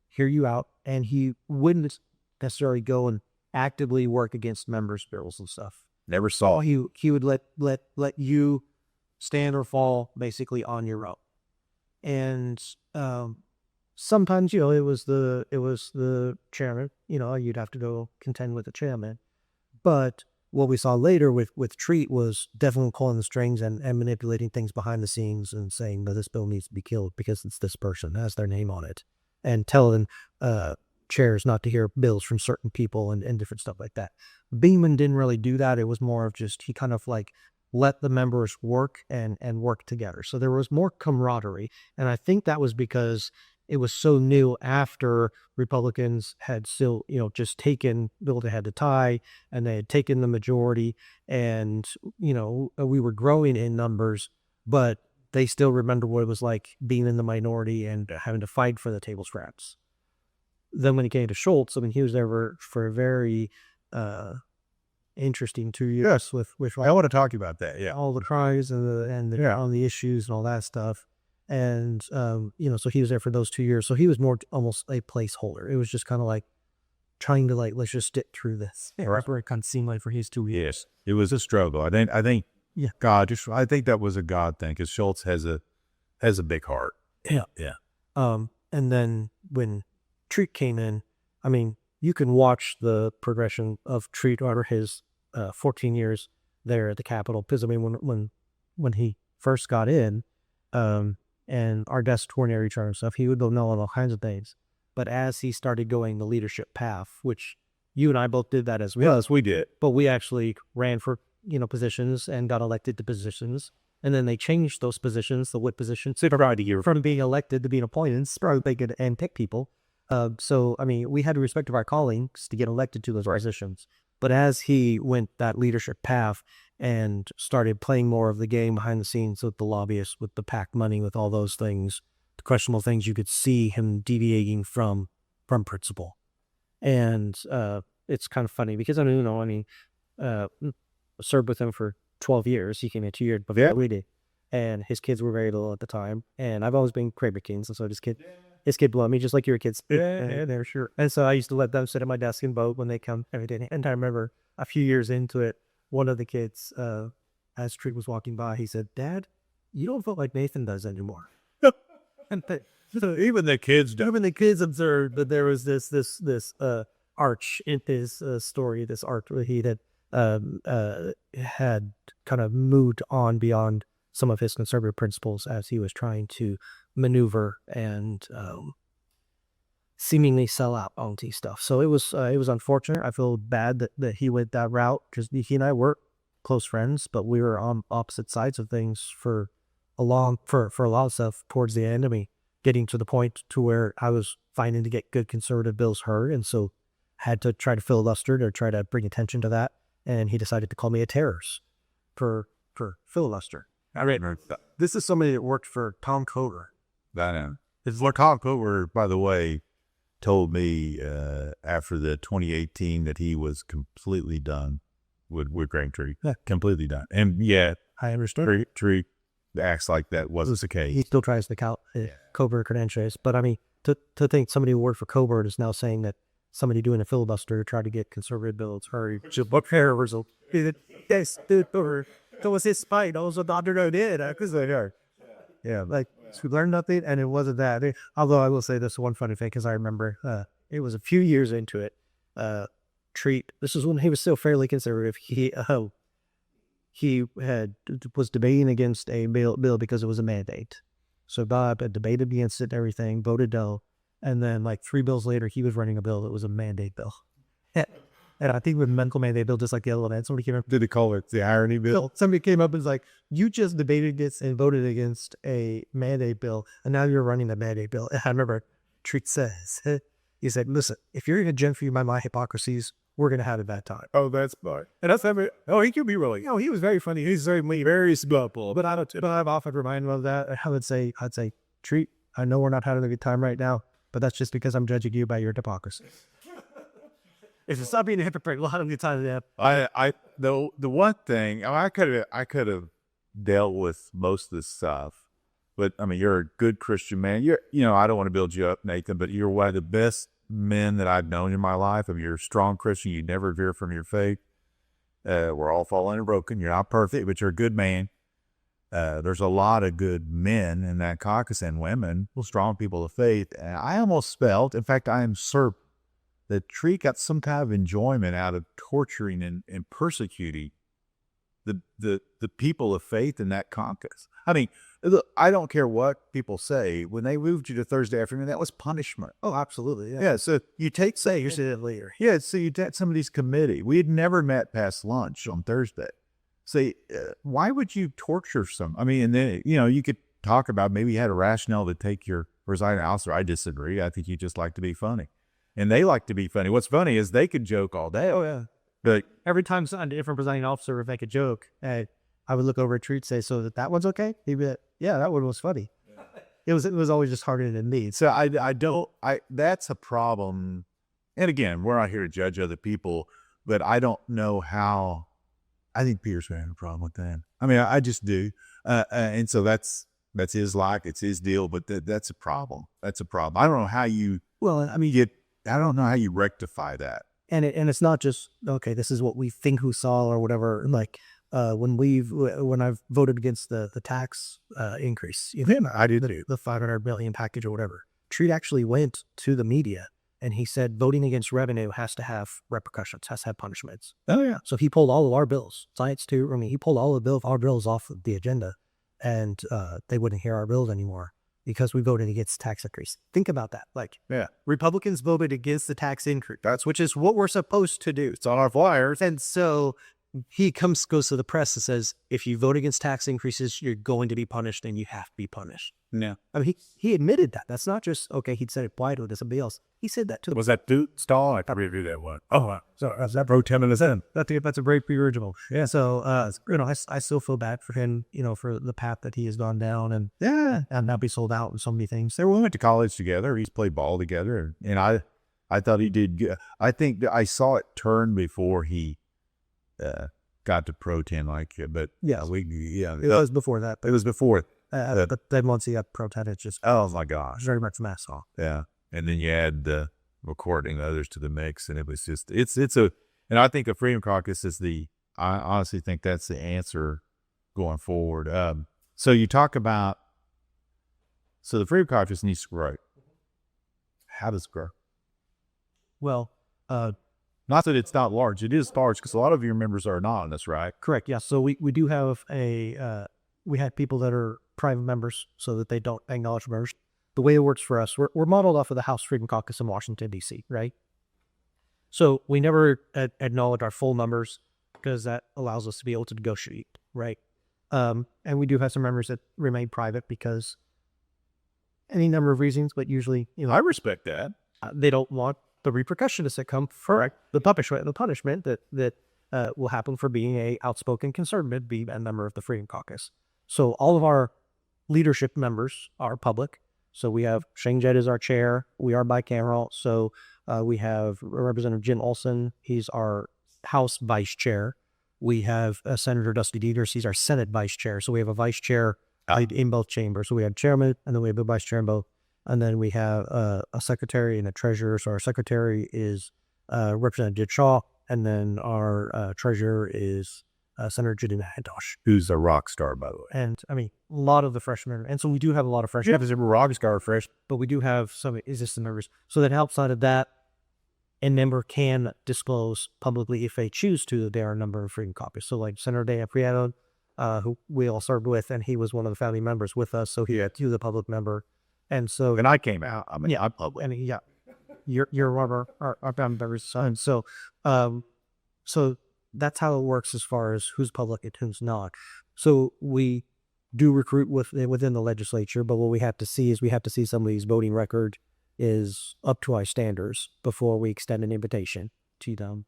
hear you out, and he wouldn't necessarily go and actively work against members' bills and stuff. Never saw. He would let you stand or fall basically on your own. And sometimes it was the chairman. You'd have to go contend with the chairman, but what we saw later with Treat was definitely pulling the strings and manipulating things behind the scenes and saying that this bill needs to be killed because it's this person, has their name on it, and telling chairs not to hear bills from certain people and different stuff like that. Beeman didn't really do that. It was more of just, he kind of let the members work and work together. So there was more camaraderie. And I think that was because it was so new after Republicans had still, just taken bill they had to tie, and they had taken the majority, and, we were growing in numbers, but they still remember what it was like being in the minority and having to fight for the table scraps. then when he came to Schultz, I mean, he was there for a very interesting 2 years with I want to talk about that. Yeah. all the crimes and on the issues and all that stuff. And, so he was there for those 2 years. So he was more almost a placeholder. It was just kind of like trying to let's just stick through this. Yeah, that's where it kind of seemed like for his 2 years. Yes. It was a struggle. I think Yeah. I think that was a God thing because Schultz has a big heart. Yeah. Yeah. And then when Treat came in, I mean, you can watch the progression of Treat over his 14 years there at the Capitol. Because I mean, when he first got in, and our desks were near each other and stuff, he would know all kinds of things. But as he started going the leadership path, which you and I both did that as well. Yes, we did. But we actually ran for positions and got elected to positions. And then they changed those positions, the whip positions, from being elected to being appointed, so they could and pick people. So, I mean, we had to respect our callings to get elected to those positions. But as he went that leadership path and started playing more of the game behind the scenes with the lobbyists, with the PAC money, with all those things, the questionable things, you could see him deviating from principle. And it's kind of funny because, I served with him for 12 years. He came in 2 years before we did. And his kids were very little at the time. And I've always been Kramer Kings. And so his kid blew me just like your kids. Yeah, they're sure. And so I used to let them sit at my desk and vote when they come every day. And I remember a few years into it, one of the kids, as Treat was walking by, he said, "Dad, you don't vote like Nathan does anymore." And So even the kids don't. even the kids observed that there was this arch in his story, this arch where he had kind of moved on beyond some of his conservative principles as he was trying to maneuver and seemingly sell out onto stuff. So it was unfortunate. I feel bad that he went that route because he and I were close friends, but we were on opposite sides of things for a lot of stuff towards the end. I mean, getting to the point to where I was finding to get good conservative bills heard, and so had to try to filibuster to try to bring attention to that. And he decided to call me a terrorist for filibuster. I read This is somebody that worked for Tom Cover. I know. It's what Tom Cover, by the way, told me after the 2018 that he was completely done with Graintree. Yeah. Completely done. And yet, I understood. Tree acts like that wasn't the case. He still tries to count Covert credentials. But I mean, to think somebody who worked for Covert is now saying that somebody doing a filibuster tried to get conservative bills hurry. Yes, dude, that was his spite. That was what the underdog did. Because they are. Yeah, like, we learned nothing, and it wasn't that. Although I will say this one funny thing, because I remember it was a few years into it. Treat, this was when he was still fairly conservative. He was debating against a bill because it was a mandate. So Bob had debated against it and everything, voted no. And then like 3 bills later, he was running a bill that was a mandate bill. And I think with medical mandate bill, just like the other one, somebody came up. Did they call it the irony bill? Somebody came up and was like, "You just debated against and voted against a mandate bill, and now you're running a mandate bill." And I remember Treat says, he said, "Listen, if you're going to gentrify my hypocrisies, we're going to have a bad time." Oh, that's smart. And that's he could be really. He was very funny. He's very smart. But I've often reminded him of that. I'd say, Treat, I know we're not having a good time right now, but that's just because I'm judging you by your hypocrisy. If it's not being a hypocrite, we'll have a good time. Yeah. The one thing I could have dealt with most of this stuff, but I mean, you're a good Christian man. I don't want to build you up, Nathan, but you're one of the best men that I've known in my life. I mean, you're a strong Christian. You never veer from your faith. We're all fallen and broken. You're not perfect, but you're a good man. There's a lot of good men in that caucus and women, strong people of faith. And I almost felt, in fact, I am certain that Treat got some kind of enjoyment out of torturing and persecuting the people of faith in that caucus. I mean, look, I don't care what people say. When they moved you to Thursday afternoon, that was punishment. Oh, absolutely. Yeah. Yeah, so you take, Say you're sitting later. yeah, so you take somebody's committee. We had never met past lunch on Thursday. Say, why would you torture some? I mean, and then, you could talk about maybe you had a rationale to take your presiding officer. I disagree. I think you just like to be funny. And they like to be funny. What's funny is they could joke all day. Oh, yeah. But Every time a different presiding officer would make a joke, I would look over at Treat and say, "So that one's okay?" He'd be like, "Yeah, that one was funny." it was always just harder than me. So that's a problem. And again, we're not here to judge other people, but I don't know how. I think Peter's going to have a problem with that. I mean, I just do. And so that's his life. It's his deal, but that's a problem. That's a problem. I don't know how you, I don't know how you rectify that. And it's not just, okay, this is what we think we saw or whatever. Like, when I've voted against the tax increase, I did too. The $500 billion package or whatever, Treat actually went to the media and he said voting against revenue has to have repercussions, has to have punishments. Oh yeah. So he pulled all of our bills, science too. I mean, he pulled all of our bills off of the agenda, and they wouldn't hear our bills anymore because we voted against tax increase. Think about that. Like, Republicans voted against the tax increase, which is what we're supposed to do. It's on our flyers. And so he goes to the press and says, if you vote against tax increases, you're going to be punished and you have to be punished. Yeah. I mean, he admitted that. That's not just, okay, he'd said it quietly to somebody else. He said that to Was that Stall? I probably reviewed that one. Oh, so that wrote 10 minutes in. That's a great pre-original. Yeah. So, I still feel bad for him, for the path that he has gone down and now be sold out and so many things. We went to college together. He's played ball together. And I thought he did good. I think I saw it turn before he got to Pro 10 but it was before that. It was before. But then once he got Pro 10, it's just, oh my gosh, very much mass off. Yeah. And then you add the recording others to the mix, and it was just, and I think the Freedom Caucus I honestly think that's the answer going forward. So you talk about, the Freedom Caucus needs to grow. How does it grow? Well, not that it's not large. It is large because a lot of your members are anonymous, right? Correct. Yeah. So we do have we have people that are private members so that they don't acknowledge members. The way it works for us, we're modeled off of the House Freedom Caucus in Washington, D.C., right? So we never acknowledge our full members because that allows us to be able to negotiate, right? And we do have some members that remain private because any number of reasons, but usually, I respect that. They don't want the repercussions that come for the punishment that will happen for being a outspoken conservative, be a member of the Freedom Caucus. So all of our leadership members are public. So we have Shane Jett as our chair. We are bicameral. So we have Representative Jim Olson. He's our House vice chair. We have Senator Dusty Dieters. He's our Senate vice chair. So we have a vice chair in both chambers. So we have chairman, and then we have a vice chair in both. And then we have a secretary and a treasurer. So our secretary is Representative Shaw, and then our treasurer is Senator Judy McIntosh, who's a rock star, by the way. And I mean, a lot of the freshmen, and so we do have a lot of freshmen. Yeah, there's a rock star fresh, but we do have some existing members. So that outside of that, a member can disclose publicly if they choose to that they are a member of Freedom Caucus. So like Senator Dan Prieto, who we all served with, and he was one of the founding members with us. So he was a public member. And so, and I came out. I mean, I'm public. And you're one of our founding members' sons. So, so that's how it works as far as who's public and who's not. So we do recruit within the legislature, but what we have to see is somebody's voting record is up to our standards before we extend an invitation to them.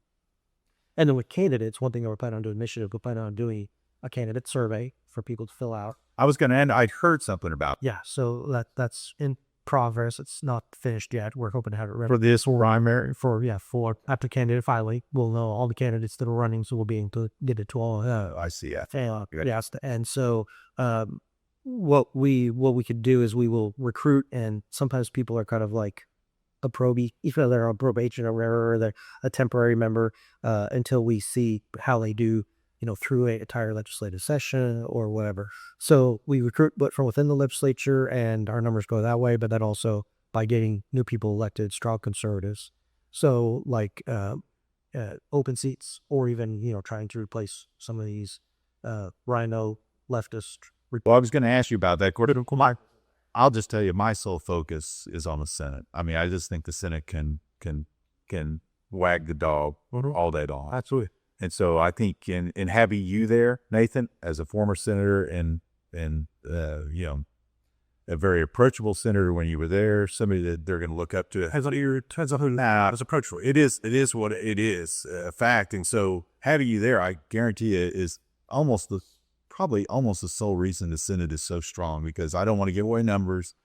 And then with candidates, one thing that we're planning on doing initiative, we're planning on doing a candidate survey for people to fill out. I was going to end. I'd heard something about. Yeah, so that's in progress. It's not finished yet. We're hoping to have it ready for this primary. For after candidate filing, we'll know all the candidates that are running, so we'll be able to get it to all. I see. Yes, and so what we could do is we will recruit, and sometimes people are kind of like a probie, even though they're on probation or whatever, or they're a temporary member, until we see how they do, through an entire legislative session or whatever. So we recruit, but from within the legislature, and our numbers go that way, but then also by getting new people elected, strong conservatives. So like open seats, or even, trying to replace some of these rhino leftist. Well, I was going to ask you about that. I'll just tell you, my sole focus is on the Senate. I mean, I just think the Senate can wag the dog all day long. Absolutely. And so I think in having you there, Nathan, as a former senator and a very approachable senator when you were there, somebody that they're going to look up to. Depends on who is approachable. It is what it is, a fact. And so having you there, I guarantee you, is probably almost the sole reason the Senate is so strong, because I don't want to give away numbers,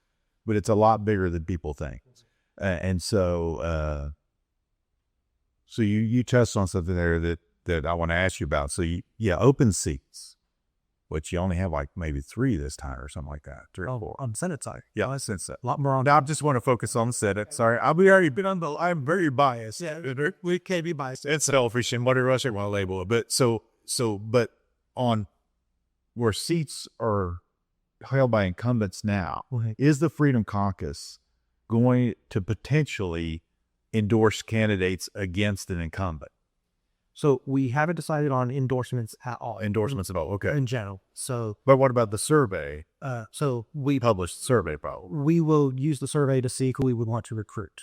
but it's a lot bigger than people think. And so you touched on something there that I want to ask you about. So open seats, which you only have like maybe 3 this time or something like that. 3 or 4 on the Senate side. Yeah, on Senate. A lot more on. Now I just want to focus on Senate. Sorry, I've already been on the. I'm very biased. Yeah, we can't be biased. It's selfish and whatever else you want to label it. But but on where seats are held by incumbents now, is the Freedom Caucus going to potentially endorse candidates against an incumbent? So we haven't decided on endorsements at all. Endorsements at all, okay. In general. So, But what about the survey? so we Published survey, probably. we will use the survey to see who we would want to recruit.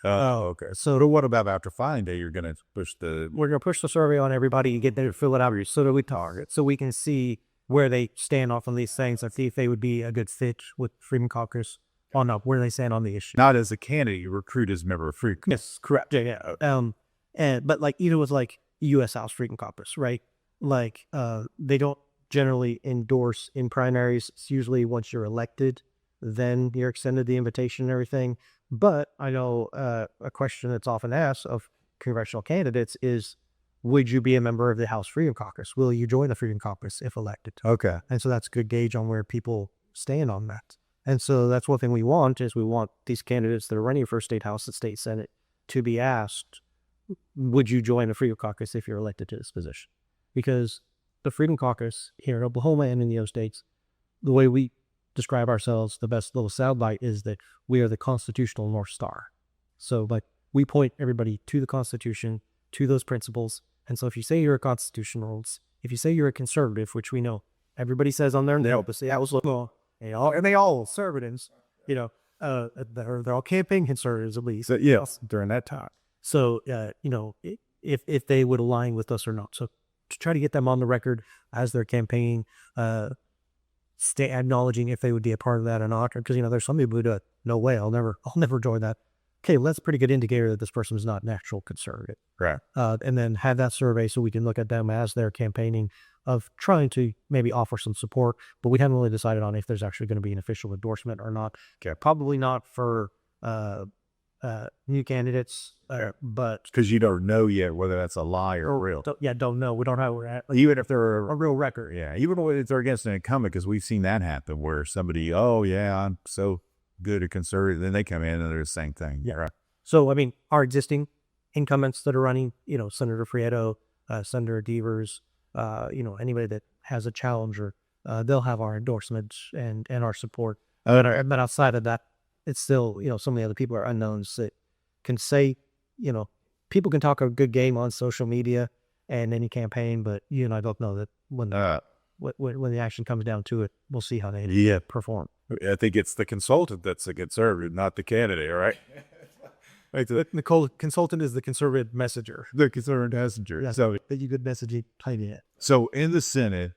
Okay. So what about after filing day? You're going to push the. We're going to push the survey on everybody and get them to fill it out so that we target, so we can see where they stand off on these things and see if they would be a good fit with Freedom Caucus or not, where they stand on the issue. Not as a candidate, you recruit as a member of Freedom Caucus. Yes, correct. Yeah. But like even with like U.S. House Freedom Caucus, right? Like they don't generally endorse in primaries. It's usually once you're elected, then you're extended the invitation and everything. But I know a question that's often asked of congressional candidates is, would you be a member of the House Freedom Caucus? Will you join the Freedom Caucus if elected? Okay. And so that's a good gauge on where people stand on that. And so that's one thing we want these candidates that are running for state House and state Senate to be asked, would you join the Freedom Caucus if you're elected to this position? Because the Freedom Caucus here in Oklahoma and in the other states, the way we describe ourselves, the best little soundbite is that we are the constitutional North Star. So like we point everybody to the Constitution, to those principles. And so if you say you're a constitutionalist, if you say you're a conservative, which we know everybody says on there, and they opposite, that was and they all conservatives, they're all campaign conservatives at least. So, yes, during that time. So, if they would align with us or not. So to try to get them on the record as they're campaigning, stay acknowledging if they would be a part of that or not. Because, there's some people who do it. No way, I'll never join that. Okay, well, that's a pretty good indicator that this person is not an actual conservative. Right. And then have that survey so we can look at them as they're campaigning of trying to maybe offer some support, but we haven't really decided on if there's actually going to be an official endorsement or not. Okay. Probably not for new candidates, but Because you don't know yet whether that's a lie or real. Don't know. We don't know where we're at. Even if they're A real record. Yeah, even if they're against an incumbent, because we've seen that happen where somebody, oh yeah, I'm so good at conservative, then they come in and they're the same thing. Yeah. Right. So, our existing incumbents that are running, Senator Prieto, Senator Devers, anybody that has a challenger, they'll have our endorsement and our support. But outside of that, it's still, some of the other people are unknowns that can say, people can talk a good game on social media and any campaign, but you and I both know that when the action comes down to it, we'll see how they perform. I think it's the consultant that's a conservative, not the candidate, right? Like the consultant is the conservative messenger. The conservative messenger. Yeah, So that you good messaging. So in the Senate,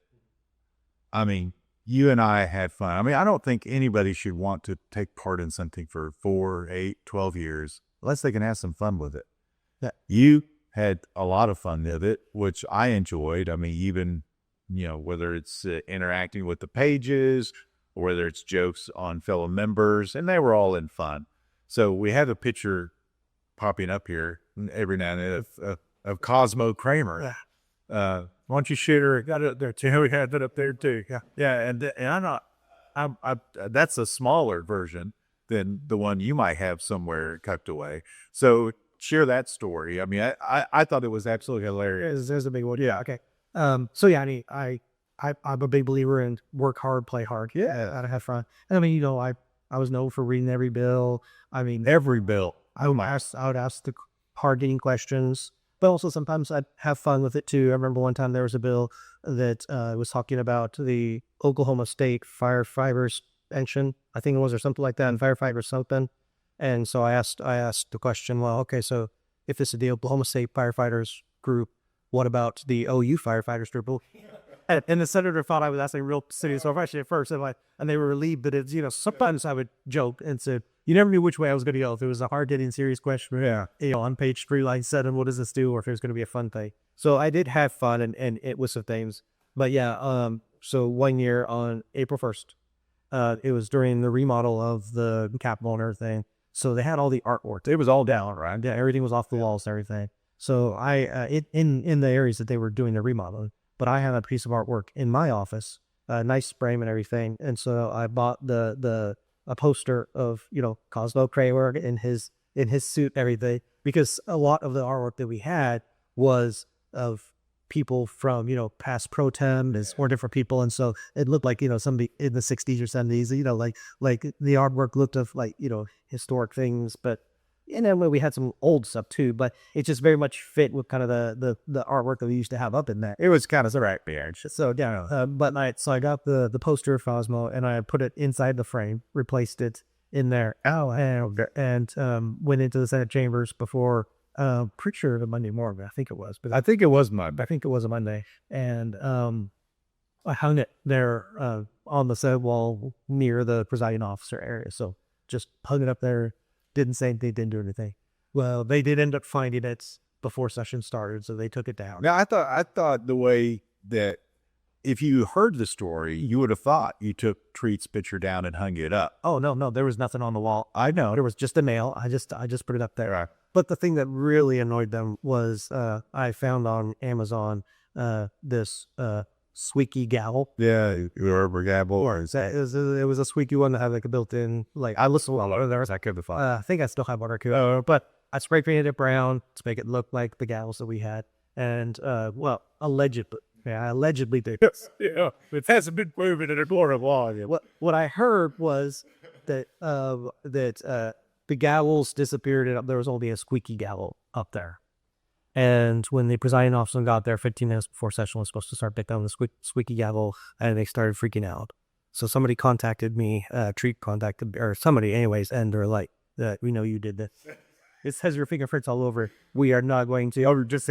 you and I had fun. I don't think anybody should want to take part in something for 4, 8, 12 years unless they can have some fun with it. Yeah. You had a lot of fun with it, which I enjoyed. Even, whether it's interacting with the pages or whether it's jokes on fellow members, and they were all in fun. So we have a picture popping up here every now and then of Cosmo Kramer. Why don't you shoot her? Got it up there too. We had that up there too. Yeah. And I'm not. That's a smaller version than the one you might have somewhere tucked away. So share that story. I thought it was absolutely hilarious. There's a big one. Yeah. Okay. I'm a big believer in work hard, play hard. Yeah. I have fun. And I was known for reading every bill. Every bill. I would ask the hard-hitting questions, but also sometimes I'd have fun with it too. I remember one time there was a bill that was talking about the Oklahoma State firefighters pension, I think it was, or something like that, and firefighters something. And so I asked the question, well, okay, so if this is the Oklahoma State firefighters group, what about the OU firefighters group? And the senator thought I was asking real serious question at first, and they were relieved. But it's, sometimes I would joke and said, you never knew which way I was going to go. If it was a hard-hitting, serious question, on page 3, line 7, what does this do? Or if it was going to be a fun thing. So I did have fun and it was some things. But so one year on April 1st, It was during the remodel of the Capitol and everything. So they had all the artwork. It was all down, right? Yeah, everything was off the walls and everything. So in the areas that they were doing the remodeling, but I had a piece of artwork in my office, nice frame and everything. And so I bought a poster of, Cosmo Kramer in his suit and everything, because a lot of the artwork that we had was of people from, past pro tem or different people. And so it looked like, somebody in the 60s or 70s, like the artwork looked of like, historic things, but and then we had some old stuff too, but it just very much fit with kind of the artwork that we used to have up in there. It was kind of right there. So yeah, so I got the poster of Cosmo and I put it inside the frame, replaced it in there. And went into the Senate chambers before. Pretty sure the Monday morning. I think it was, but I think it was a Monday, and I hung it there on the Senate wall near the presiding officer area. So just hung it up there. Didn't say anything, didn't do anything. Well, they did end up finding it before session started, so they took it down. Now, I thought the way that if you heard the story, you would have thought you took Treat's picture down and hung it up. Oh no, there was nothing on the wall. I know there was just a nail. I just put it up there. Right. But the thing that really annoyed them was I found on Amazon this squeaky gavel. Yeah, rubber gavel. Or it was a squeaky one that had like a built-in, like I listened to a lot of theirs. I think I still have one or two, but I spray painted it brown to make it look like the gavels that we had. And allegedly they Yeah, it hasn't been proven in a court of law. what I heard was that the gavels disappeared and there was only a squeaky gavel up there. And when the presiding officer got there 15 minutes before session was supposed to start, picking on the squeaky gavel, and they started freaking out. So somebody contacted me, Treat contacted, or somebody anyways, and they're like, we know you did this. It says your fingerprints all over. We are not going to just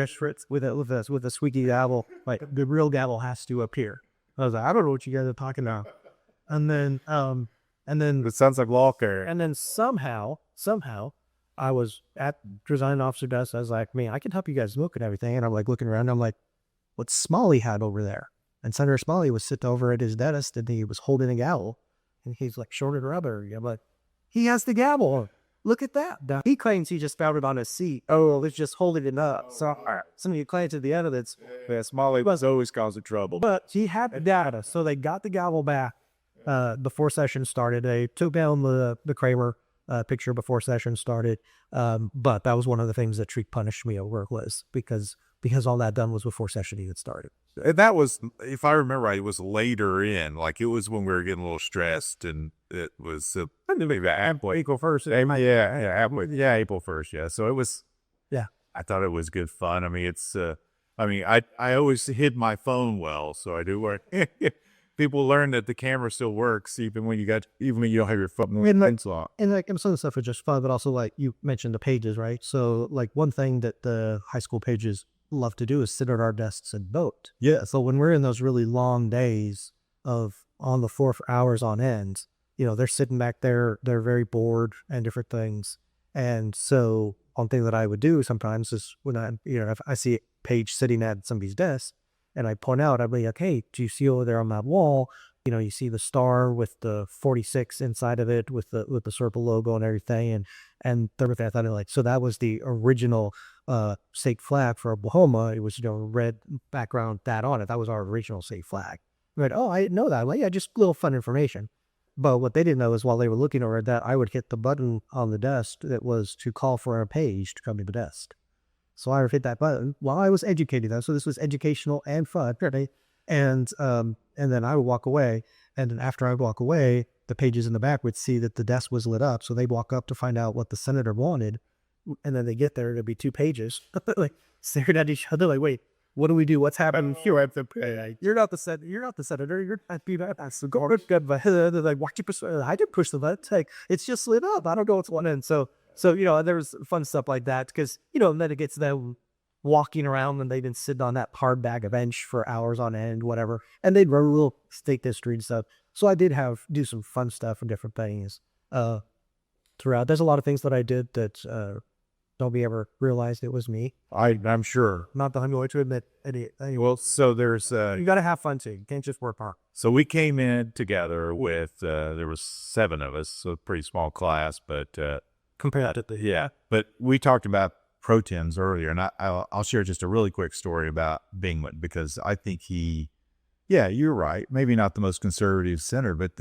with a squeaky gavel. Like the real gavel has to appear. I was like, I don't know what you guys are talking about. And then It sounds like Walker. and then somehow I was at presiding officer desk. I was like, man, I can help you guys look at everything. And I'm like looking around. And I'm like, what's Smalley had over there? And Senator Smalley was sitting over at his desk and he was holding a gavel. And he's like, shorted rubber. I'm like, he has the gavel. Look at that. Now, he claims he just found it on his seat. Oh, it's just holding it up. So some of you claims at the end of it. Yeah, Smalley was always causing trouble. But he had the data. So they got the gavel back before session started. They took down the Kramer picture before session started. But that was one of the things that Treat punished me over was because all that done was before session even started. And that was, if I remember right, it was later in. Like it was when we were getting a little stressed, and it was maybe April 1st. Yeah, April 1st. Yeah, so it was. Yeah, I thought it was good fun. I mean, it's. I always hid my phone well, so I do work. People learn that the camera still works even when you don't have your phone. And some of the stuff was just fun, but also like you mentioned the pages, right? So like one thing that the high school pages love to do is sit at our desks and vote. Yeah. So when we're in those really long days of on the floor for hours on end, they're sitting back there, they're very bored and different things. And so one thing that I would do sometimes is when if I see a page sitting at somebody's desk and I point out, I'd be like, hey, do you see over there on that wall? You see the star with the 46 inside of it with the circle logo and everything. And everything. I thought like, so that was the original state flag for Oklahoma. It was, red background that on it. That was our original state flag. Right. Oh, I didn't know that. Well, yeah, just little fun information. But what they didn't know is while they were looking over at that, I would hit the button on the desk that was to call for a page to come to the desk. So I would hit that button while I was educating them. So this was educational and fun. Right? And then I would walk away. And then after I would walk away, the pages in the back would see that the desk was lit up. So they'd walk up to find out what the senator wanted. And then they get there, it'd be 2 pages, like staring at each other, like, wait, what do we do? What's happening here? You're not the senator. You're that's the guard. They're like, why'd you push? I didn't push the button. It's like, it's just lit up. I don't know what's going on. So there was fun stuff like that because and then it gets them walking around and they've been sitting on that hard bag of bench for hours on end, whatever, and they'd run a little state history and stuff. So I did do some fun stuff and different things throughout. There's a lot of things that I did that nobody ever realized it was me. I'm sure. Not that I'm going to admit any. Well, so there's you got to have fun too. You can't just work hard. So we came in together with, there was 7 of us, so a pretty small class, but, Compared to the yeah, but we talked about pro tems earlier, and I'll share just a really quick story about Bingman, because I think yeah, you're right. Maybe not the most conservative center, but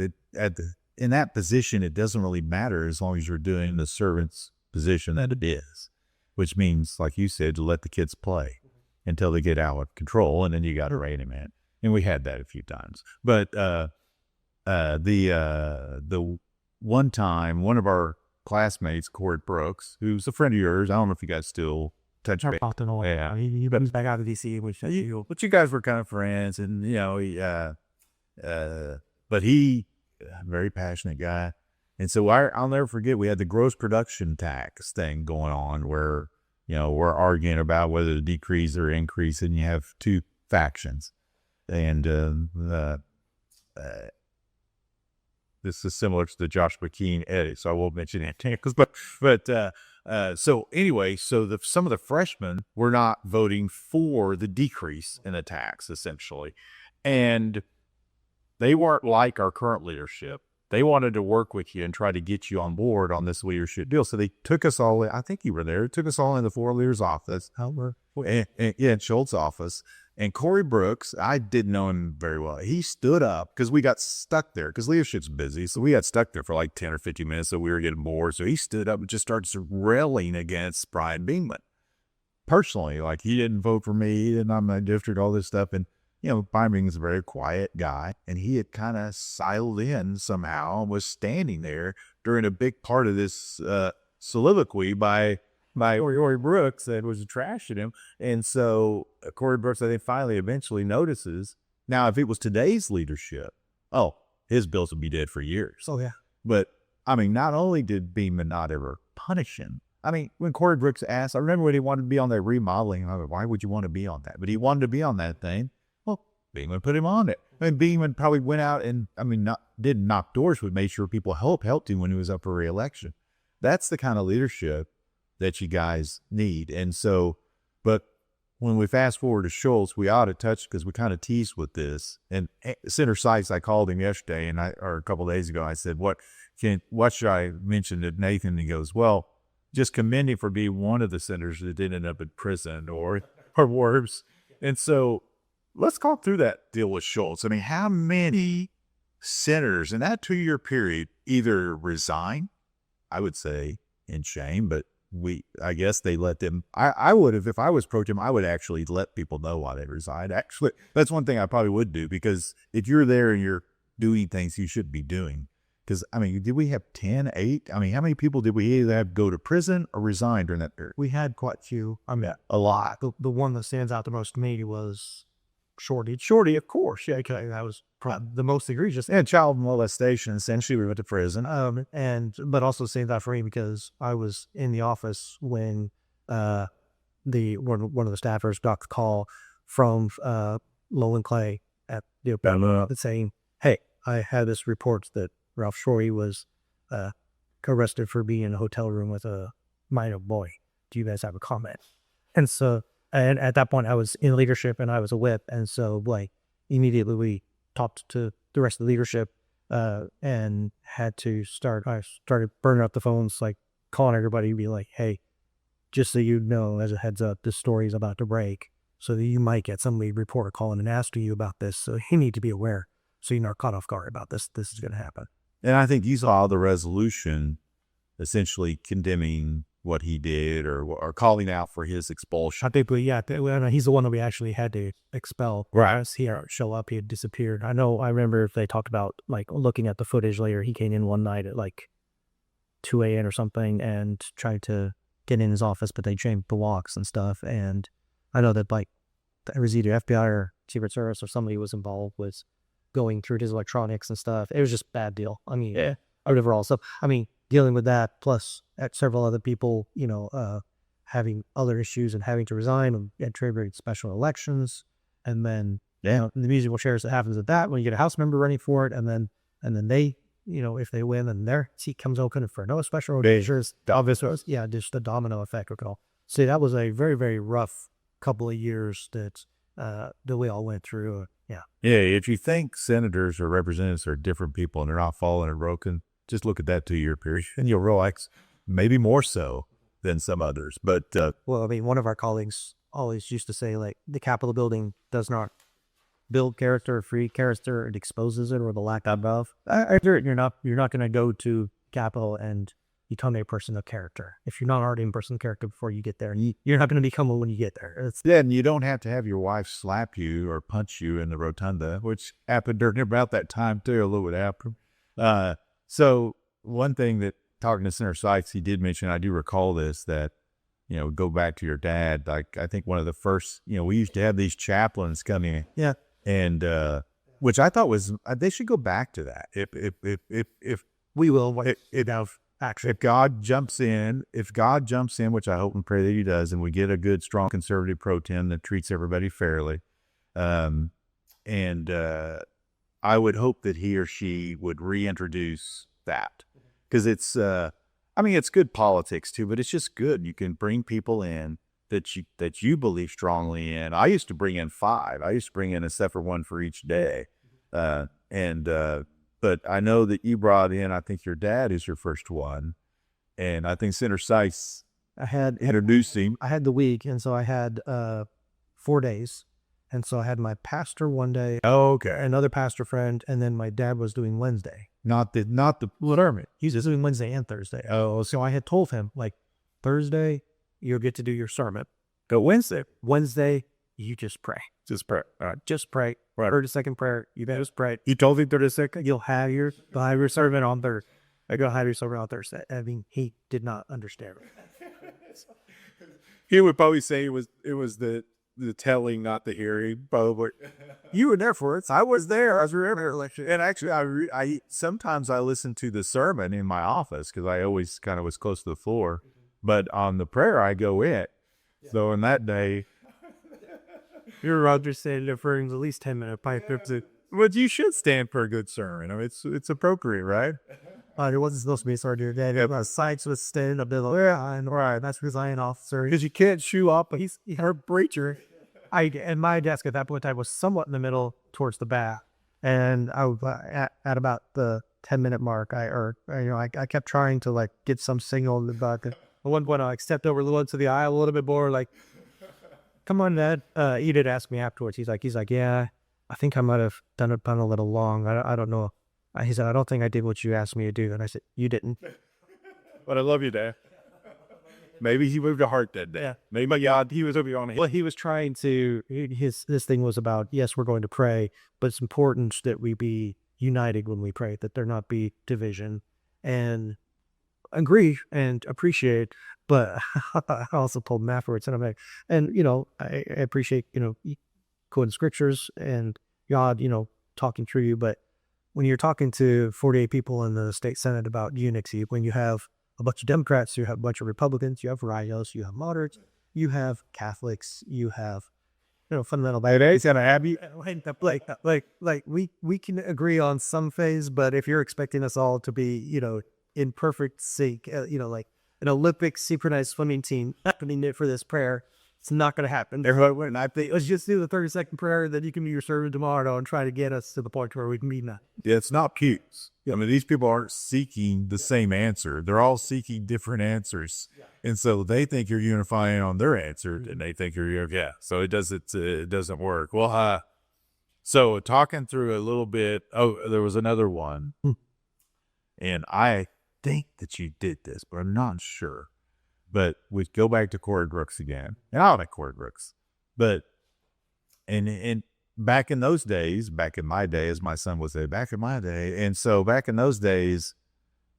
in that position, it doesn't really matter as long as you're doing the servant's position that it is, which means, like you said, to let the kids play until they get out of control, and then you got to rein them in. And we had that a few times. But the one time, one of our classmates, Corey Brooks, who's a friend of yours, I don't know if you guys still touch base. Yeah, he moved back out of DC, But you guys were kind of friends, and but he, very passionate guy, and so I'll never forget, we had the gross production tax thing going on, where we're arguing about whether to decrease or increase, and you have 2 factions, and this is similar to the Josh McKean edit, so I won't mention it. So anyway, so some of the freshmen were not voting for the decrease in the tax, essentially. And they weren't like our current leadership. They wanted to work with you and try to get you on board on this leadership deal. So they took us all, I think you were there, took us all in the 4 leader's office. In Schultz's office. And Corey Brooks, I didn't know him very well. He stood up because we got stuck there because leadership's busy. So we got stuck there for like 10 or 15 minutes. So we were getting bored. So he stood up and just started railing against Brian Bingman. Personally, like, he didn't vote for me, and I'm a district, all this stuff. And, Brian Bingman's a very quiet guy. And he had kind of siled in somehow and was standing there during a big part of this soliloquy by Corey Brooks that was trashing him. And so Corey Brooks, I think, eventually notices. Now, if it was today's leadership, his bills would be dead for years. Oh, yeah. But, not only did Beeman not ever punish him, when Corey Brooks asked, I remember when he wanted to be on that remodeling, I was like, why would you want to be on that? But he wanted to be on that thing. Well, Beeman put him on it. Beeman probably went out and, didn't knock doors, but made sure people helped him when he was up for re-election. That's the kind of leadership that you guys need. And so, but when we fast forward to Schultz, we ought to touch, because we kind of teased with this. And Senator Sykes, I called him yesterday, or a couple of days ago. I said, what should I mention to Nathan? And he goes, well, just commend him for being one of the senators that didn't end up in prison or worse. And so let's talk through that deal with Schultz. How many senators in that 2-year period either resign, I would say in shame, but I guess they let them. I would have, if I was pro tem, I would actually let people know why they resigned. Actually, that's one thing I probably would do, because if you're there and you're doing things you should be doing, because, did we have 10, 8? How many people did we either have go to prison or resign during that period? We had quite a few. A lot. The one that stands out the most to me was Shorty, of course. Yeah, that was probably the most egregious. And child molestation, essentially, we went to prison. But also stands out for me because I was in the office when one of the staffers got the call from Lowland Clay at saying, "Hey, I had this report that Ralph Shorey was arrested for being in a hotel room with a minor boy. Do you guys have a comment?" And so, and at that point, I was in leadership and I was a whip. And so, immediately we talked to the rest of the leadership and I started burning up the phones, calling everybody to be like, hey, just so you know, as a heads up, this story is about to break. So that you might get somebody reporter calling and asking you about this. So you need to be aware. So you're not caught off guard about this. This is going to happen. And I think you saw the resolution essentially condemning what he did or calling out for his expulsion. I think, he's the one that we actually had to expel. Right. He didn't show up. He had disappeared. I remember they talked about looking at the footage later. He came in one night at 2 a.m. or something and tried to get in his office, but they changed the locks and stuff. And I know that it was either FBI or Secret Service or somebody was involved with going through his electronics and stuff. It was just a bad deal. Overall. So, dealing with that, plus at several other people, having other issues and having to resign and triggering special elections. And then, the musical chairs that happens at that, when you get a House member running for it, and then they, if they win, and their seat comes open for no special measures. Just the domino effect of it all. So that was a very, very rough couple of years that we all went through. Yeah, if you think senators or representatives are different people and they're not fallen and broken, just look at that 2-year period and you'll realize maybe more so than some others. But Well, I mean, one of our colleagues always used to say, like, the Capitol building does not build character or free character; it exposes it or the lack thereof. I agree. You're not going to go to Capitol and become a person of character. If you're not already a person of character before you get there, you're not going to become one when you get there. yeah, and you don't have to have your wife slap you or punch you in the rotunda, which happened during about that time too, a little bit after. So one thing that talking to Senator Sykes, he did mention, I do recall this, that, go back to your dad. Like, I think one of the first, we used to have these chaplains come in. Yeah. And, which I thought was, they should go back to that. If We will. if God jumps in, which I hope and pray that he does, and we get a good, strong conservative pro tem that treats everybody fairly, and I would hope that he or she would reintroduce that, because it's, it's good politics too, but it's just good. You can bring people in that you believe strongly in. I used to bring in 5. I used to bring in a separate one for each day, but I know that you brought in, I think your dad is your first one. And I think Senator Sykes introduced him. I had the week, and so I had 4 days. And so I had my pastor one day, another pastor friend, and then my dad was doing Wednesday. Not the sermon. He was doing Wednesday and Thursday. Oh, so I had told him, like, Thursday, you'll get to do your sermon. But Wednesday, you just pray. Just pray. All right. Just pray. Right. 32nd prayer. You just pray. You told him 32nd? You'll have your sermon on Thursday. You'll have your sermon on Thursday. I mean, he did not understand. He would probably say it was the telling, not the hearing. Probably. You were there for it. I was there. I was remember. And actually, I sometimes I listened to the sermon in my office because I always kind of was close to the floor. But on the prayer, I go in. So on that day, Your Roger said it for at least 10-minute pipe trips. But you should stand for a good sermon. I mean, it's appropriate, right? It wasn't supposed to be so dude. That Sykes was standing up there like, right, that's because I ain't officer. Because you can't shoe up. He's her preacher. And my desk at that point in time was somewhat in the middle towards the back. And I was at about the 10-minute mark. I kept trying to like get some signal about it. At one point, I stepped over a little into the aisle a little bit more, like, come on, Dad. He did ask me afterwards. He's like, yeah, I think I might have done it a little long. I don't know. He said, I don't think I did what you asked me to do. And I said, you didn't. But I love you, Dad. Maybe he moved a heart that day. Yeah. Maybe God, he was over on him. Well, he was trying to, this thing was about, yes, we're going to pray, but it's important that we be united when we pray, that there not be division. And agree and appreciate, but I also told him afterwards, and I'm like, and I appreciate quoting scriptures and God talking through you, but when you're talking to 48 people in the state senate about unity, when you have a bunch of Democrats, you have a bunch of Republicans, you have rhinos, you have moderates, you have Catholics, you have fundamental It's gonna have you. like we can agree on some phase, but if you're expecting us all to be in perfect sync, like an Olympic synchronized swimming team happening for this prayer, it's not going to happen. And I think Let's just do the 32nd prayer, then you can be your servant tomorrow and try to get us to the point where we can meet that. yeah, it's not pews. I mean, these people aren't seeking the same answer. They're all seeking different answers. And so they think you're unifying on their answer, and they think so it doesn't work. Well, so talking through a little bit, there was another one. And I think that you did this, but I'm not sure. But we go back to Corey Brooks again. And I like Corey Brooks. But, and back in those days, back in my day, as my son would say, back in my day. And so back in those days,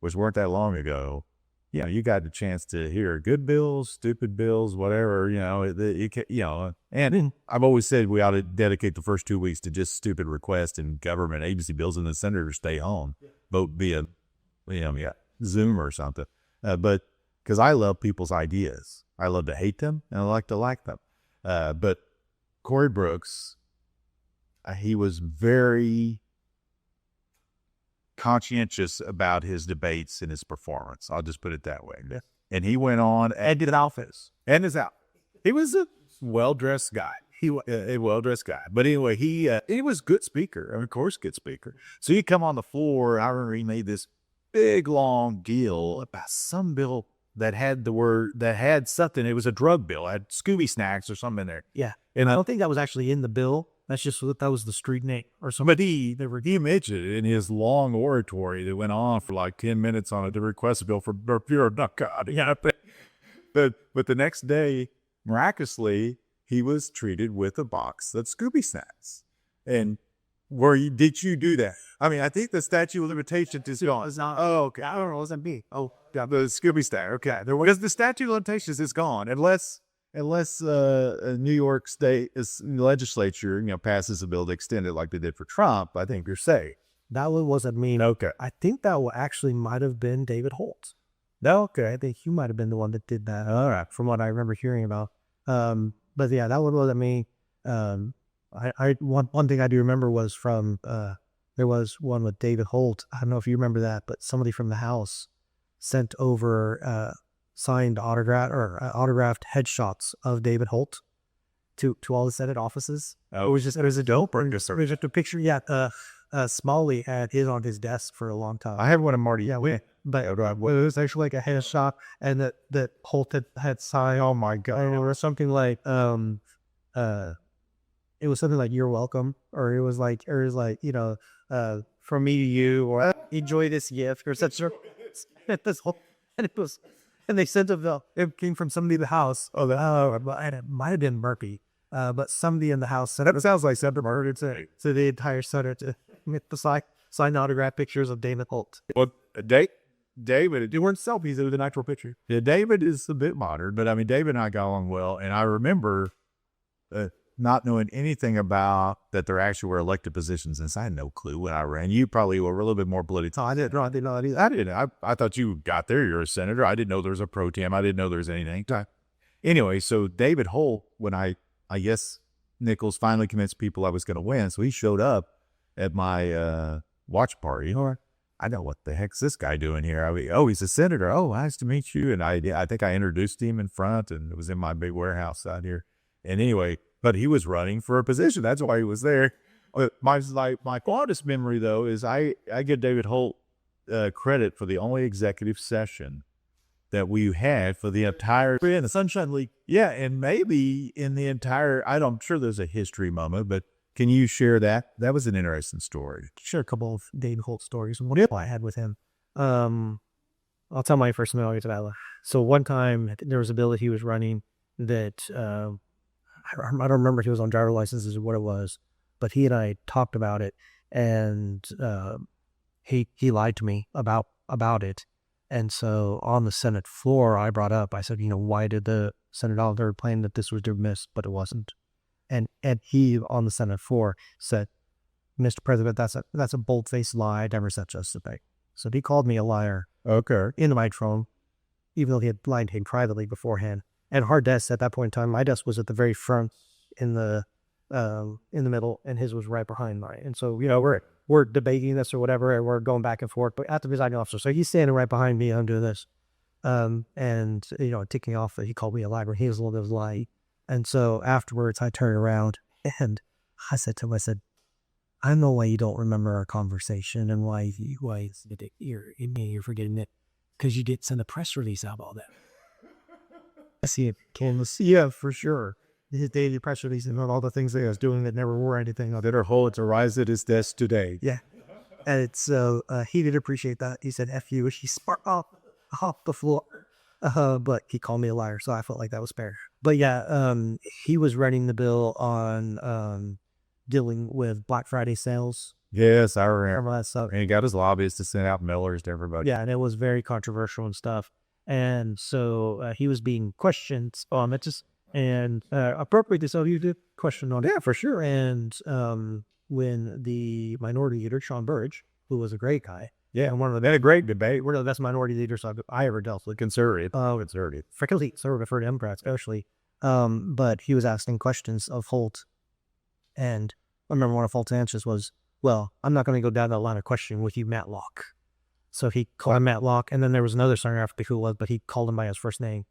which weren't that long ago, you got the chance to hear good bills, stupid bills, whatever, and I've always said we ought to dedicate the first 2 weeks to just stupid requests and government agency bills, and the senators stay home, vote via, Zoom or something. But because I love people's ideas, I love to hate them and I like to like them. But Corey Brooks, he was very conscientious about his debates and his performance. I'll just put it that way. And he went on And did an office. and his out. He was a well-dressed guy. He was a well-dressed guy. But anyway, he was a good speaker. I mean, of course, good speaker. So he'd come on the floor. I remember he made this big, long deal about some bill that had something. It was a drug bill. It had Scooby Snacks or something in there. Yeah. And I don't think that was actually in the bill. That's just that was the street name or something. But he mentioned it in his long oratory that went on for like 10 minutes on to request a bill for pure narcotic. Yeah. But the next day, miraculously, he was treated with a box of Scooby Snacks. And did you do that? I mean, I think the statute of limitations is gone. It's not. Oh, okay. I don't know. What does that mean? Oh, Yeah, the Scooby Snack. Okay. Because the statute of limitations is gone unless a New York State legislature, passes a bill to extend it like they did for Trump. I think you're safe. that one wasn't me. Okay. I think that actually might have been David Holt. Okay. I think you might have been the one that did that. All right. From what I remember hearing about. But yeah, that one wasn't me. One thing I do remember was from there was one with David Holt. I don't know if you remember that, but somebody from the House sent over signed autographed headshots of David Holt to all the Senate offices. Oh. It was a dope. It Yes, sir. was just a picture. Yeah. Smalley had his on his desk for a long time. I have one of Marty. Yeah, but it was actually like a headshot, and that Holt had signed. Oh my God. Or something like it was something like "You're welcome," or it was like from me to you, or enjoy this gift, or such. This whole, and they sent it came from somebody in the House. And it might have been Murphy, but somebody in the House sent it. That sounds like Senator Murphy. So the entire Senate to sign autograph pictures of David Holt. Well, David, it weren't selfies. It was an actual picture. Yeah, David is a bit modern, but I mean, David and I got along well. And I remember not knowing anything about that there actually were elected positions. And so I had no clue when I ran. You probably were a little bit more political. I didn't know that either. I didn't. I thought you got there. You're a senator. I didn't know there was a pro tem. I didn't know there was anything. Anyway, so David Holt, when I guess Nichols finally convinced people I was going to win. So he showed up at my watch party. Or I know what the heck's this guy doing here. He's a senator. Oh, nice to meet you. And I think I introduced him in front, and it was in my big warehouse out here. And anyway, but he was running for a position. That's why he was there. My fondest memory, though, is I give David Holt credit for the only executive session that we had for the entire in the Sunshine League. Yeah, and maybe in the entire. I'm sure there's a history moment, but can you share that? That was an interesting story. Share a couple of David Holt stories. One I had with him. I'll tell my first memory to that. So one time there was a bill that he was running that I don't remember if he was on driver licenses or what it was, but he and I talked about it, and he lied to me about it. And so on the Senate floor, I brought up, I said, why did the Senate auditor claim that this was dismissed, but it wasn't? And he on the Senate floor said, Mr. President, that's a bold-faced lie. I never said such a thing. So he called me a liar. Okay. In the microphone, even though he had lied to him privately beforehand. And our desk at that point in time, my desk was at the very front in the middle, and his was right behind mine. And so, we're debating this or whatever, and we're going back and forth, but at the presiding officer. So he's standing right behind me. I'm doing this. And ticking off that he called me a liar. He was a little bit lying. And so afterwards, I turned around and I said to him, I know why you don't remember our conversation and why you're forgetting it, because you didn't send a press release out about that. I see it. Yeah, for sure. His daily press release and all the things that he was doing that never were anything. That are Holt to rise at his desk today. Yeah. And it's so he did appreciate that. He said, F you. He sparked off the floor. But he called me a liar, so I felt like that was fair. But yeah, he was running the bill on dealing with Black Friday sales. Yes, I remember that stuff. And he got his lobbyists to send out mailers to everybody. Yeah, and it was very controversial and stuff. And so he was being questioned on it, appropriately so. You did question on it. Yeah, for sure. And when the minority leader, Sean Burridge, who was a great guy, and they had a great debate. One of the best minority leaders I ever dealt with. Conservative. Frequently conservative for Democrats, especially. But he was asking questions of Holt. And I remember one of Holt's answers was, well, I'm not going to go down that line of questioning with you, Matlock. So he called him Matlock. And then there was another senator after who was, but he called him by his first name.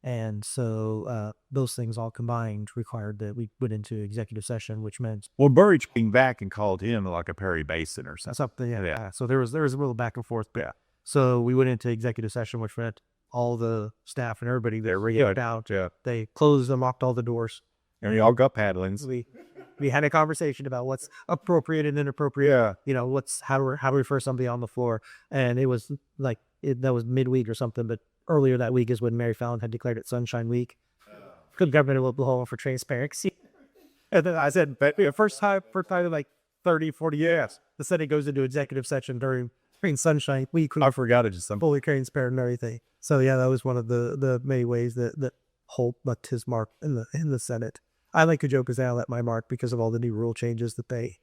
And so those things all combined required that we went into executive session, which meant Well, Burridge came back and called him like a Perry Mason or something. something. Yeah. So there was a little back and forth. Yeah. So we went into executive session, which meant all the staff and everybody there reached out. Yeah. They closed and locked all the doors. And we all got paddlings. We had a conversation about what's appropriate and inappropriate. Yeah. You know, how to refer somebody on the floor. And it was like, that was midweek or something, but earlier that week is when Mary Fallon had declared it Sunshine Week. Good government of Oklahoma for transparency. And then I said, but first time in like 30, 40 years, the Senate goes into executive session during Sunshine Week. I forgot it, just fully transparent and everything. So yeah, that was one of the many ways that Holt left his mark in the Senate. I like to joke because I left my mark because of all the new rule changes that they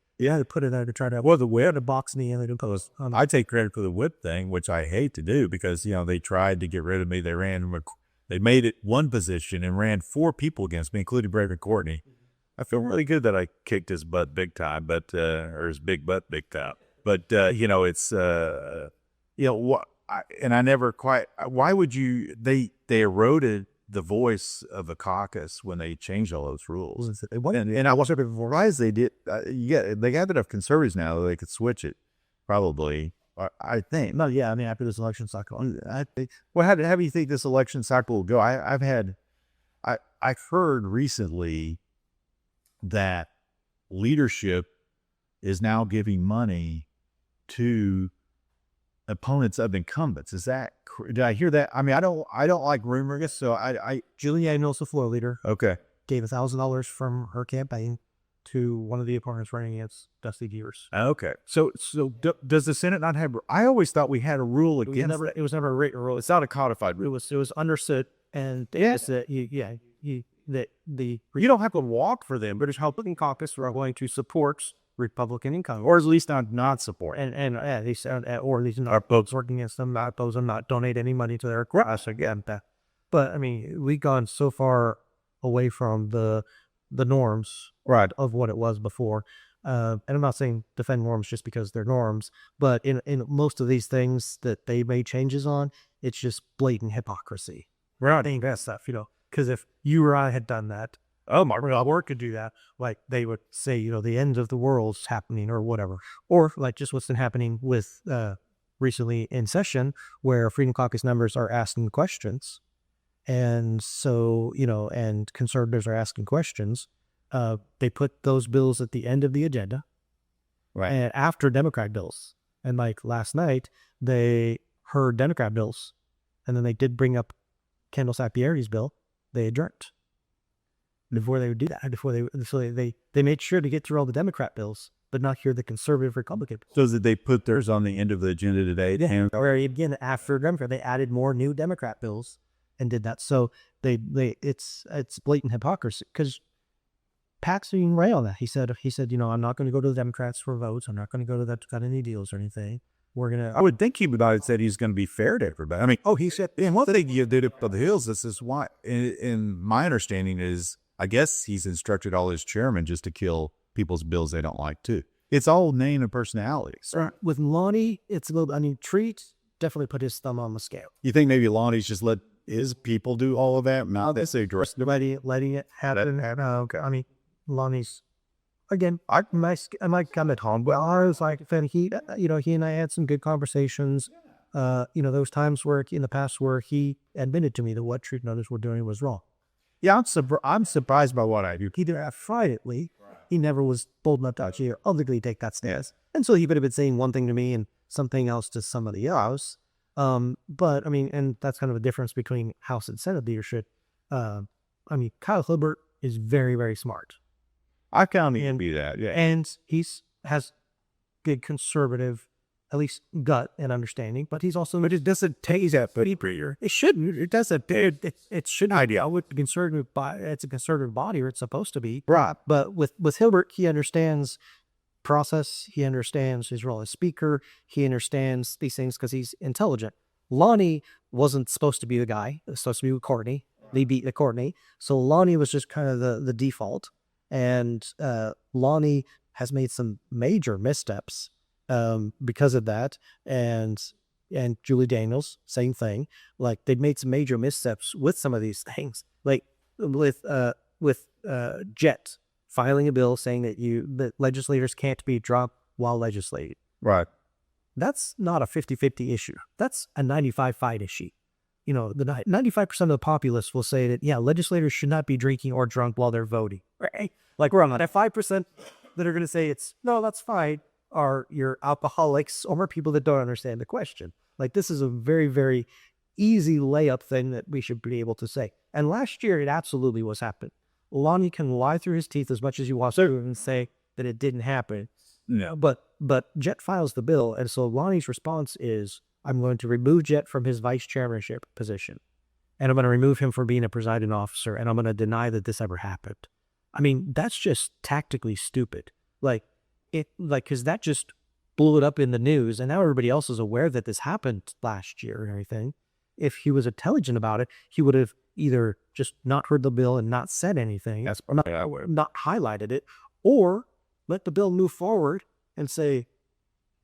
put in there to try to the whip. to box me and they impose. I take credit for the whip thing, which I hate to do because, they tried to get rid of me. They made it one position and ran 4 people against me, including Brayden Courtney. I feel really good that I kicked his butt big time, or his big butt big time. But, it's, and I never quite, why would they eroded the voice of the caucus when they changed all those rules. And I wasn't surprised they did. They have enough conservatives now that they could switch it, probably. I think. No, yeah, I mean, after this election cycle. Well, how do you think this election cycle will go? I've heard recently that leadership is now giving money to opponents of incumbents. Did I hear that? I mean, I don't like rumors, so Julianne Mills, the floor leader, okay, gave $1,000 from her campaign to one of the opponents running against Dusty Gevers. Okay. So does the Senate not have, I always thought we had a rule against it was never a written rule. It's not a codified rule. It was understood, and you don't have to walk for them, but British Republican Caucus are going to support Republican income, or at least not support, and they said, or at least not working against them, not oppose them, not donate any money to their cause again. But I mean, we've gone so far away from the norms, right, of what it was before. And I'm not saying defend norms just because they're norms, but in most of these things that they made changes on, it's just blatant hypocrisy. Right, I think that stuff, because if you or I had done that, my work could do that. Like they would say, the end of the world's happening or whatever, or like just what's been happening with recently in session where Freedom Caucus members are asking questions, and so and conservatives are asking questions. They put those bills at the end of the agenda, right, and after Democrat bills. And like last night, they heard Democrat bills, and then they did bring up Kendall Sapieri's bill. They adjourned. Before they would do that, they made sure to get through all the Democrat bills, but not hear the conservative Republican bills. So did they put theirs on the end of the agenda today? Yeah. Or again, after Democrat, they added more new Democrat bills and did that. So it's blatant hypocrisy because Pat's being right on that. He said, I'm not going to go to the Democrats for votes. I'm not going to go to that to cut any deals or anything. I would think he would have said he's going to be fair to everybody. I mean, he said, and one thing you did up on the Hills, this is why, in my understanding is, I guess he's instructed all his chairmen just to kill people's bills they don't like too. It's all name and personalities. Right. With Lonnie, it's a little, Treat definitely put his thumb on the scale. You think maybe Lonnie's just let his people do all of that? Not that they direct letting it happen. Lonnie's, again, I might come at home. Well, I was like, he and I had some good conversations. Those times where in the past where he admitted to me that what Treat and others were doing was wrong. Yeah, I'm surprised by what I do. He did privately. He never was bold enough to actually publicly take that stance. And so he could have been saying one thing to me and something else to somebody else. But and that's kind of a difference between House and Senate leadership. Kyle Hilbert is very, very smart. I can't even be that. Yeah. And has good conservative, at least gut and understanding, but he's also. But it doesn't take that, but it shouldn't. It doesn't. It shouldn't. Idea with conservative body. It's a conservative body, or it's supposed to be. Right. But with Hilbert, he understands process. He understands his role as speaker. He understands these things because he's intelligent. Lonnie wasn't supposed to be the guy. It was supposed to be with Courtney. They beat the Courtney, so Lonnie was just kind of the default. And Lonnie has made some major missteps because of that. And and Julie Daniels, same thing. Like they'd made some major missteps with some of these things, like with Jet filing a bill saying that legislators can't be drunk while legislating. Right. That's not a 50-50 issue. That's a 95-5 issue. The 95% of the populace will say that, yeah, legislators should not be drinking or drunk while they're voting. Right? Like we're on that 5% that are going to say no, that's fine, are your alcoholics or people that don't understand the question. Like this is a very, very easy layup thing that we should be able to say. And last year it absolutely was happening. Lonnie can lie through his teeth as much as he wants to and say that it didn't happen. No. But Jet files the bill, and so Lonnie's response is, I'm going to remove Jet from his vice chairmanship position, and I'm going to remove him from being a presiding officer, and I'm going to deny that this ever happened. I mean, that's just tactically stupid. Because that just blew it up in the news, and now everybody else is aware that this happened last year and everything. If he was intelligent about it, he would have either just not heard the bill and not said anything, or not highlighted it, or let the bill move forward and say,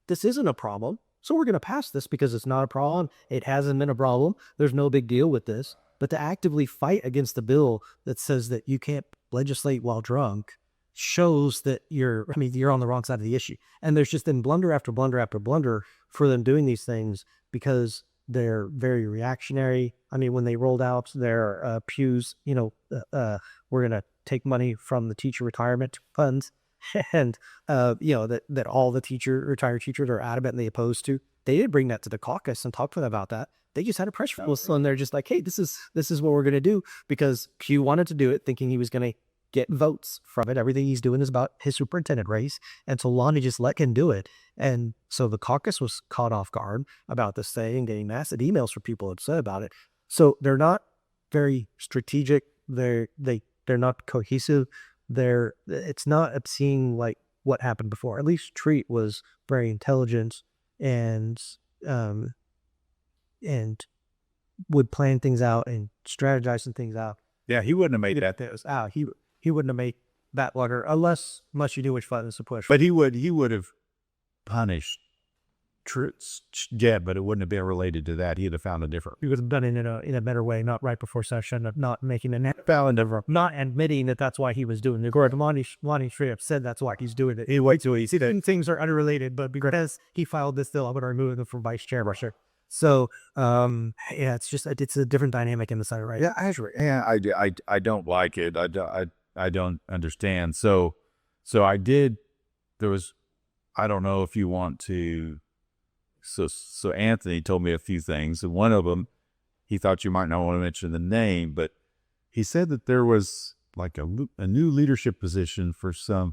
this isn't a problem, so we're going to pass this because it's not a problem. It hasn't been a problem. There's no big deal with this. But to actively fight against the bill that says that you can't legislate while drunk shows that you're on the wrong side of the issue. And there's just been blunder after blunder after blunder for them doing these things because they're very reactionary. I mean, when they rolled out their pews, we're going to take money from the teacher retirement funds. And, that all the retired teachers are adamantly opposed to. They didn't bring that to the caucus and talk to them about that. They just had a press release and they're just like, hey, this is what we're going to do, because Q wanted to do it thinking he was going to get votes from it. Everything he's doing is about his superintendent race. And so Lonnie just let him do it. And so the caucus was caught off guard about this thing, getting massive emails from people that said about it. So they're not very strategic. They're not cohesive. It's not obscene like what happened before. At least Treat was very intelligent and would plan things out and strategize some things out. Yeah, he wouldn't have made that. He wouldn't have made that lugger unless you knew which buttons to push. But he would have punished Jed, but it wouldn't have been related to that. He'd have found a different. He would have done it in a better way, not right before session, not making an not admitting that that's why he was doing it. Gordon Lonnie straight up said that's why he's doing it. He wait till he see that things are unrelated, but because he filed this bill, I'm going to remove him from vice chair. Sure. So, it's a different dynamic in the Senate, right? Yeah, actually, I don't like it. I don't understand. So I did. There was, I don't know if you want to. So Anthony told me a few things, and one of them, he thought you might not want to mention the name, but he said that there was like a new leadership position for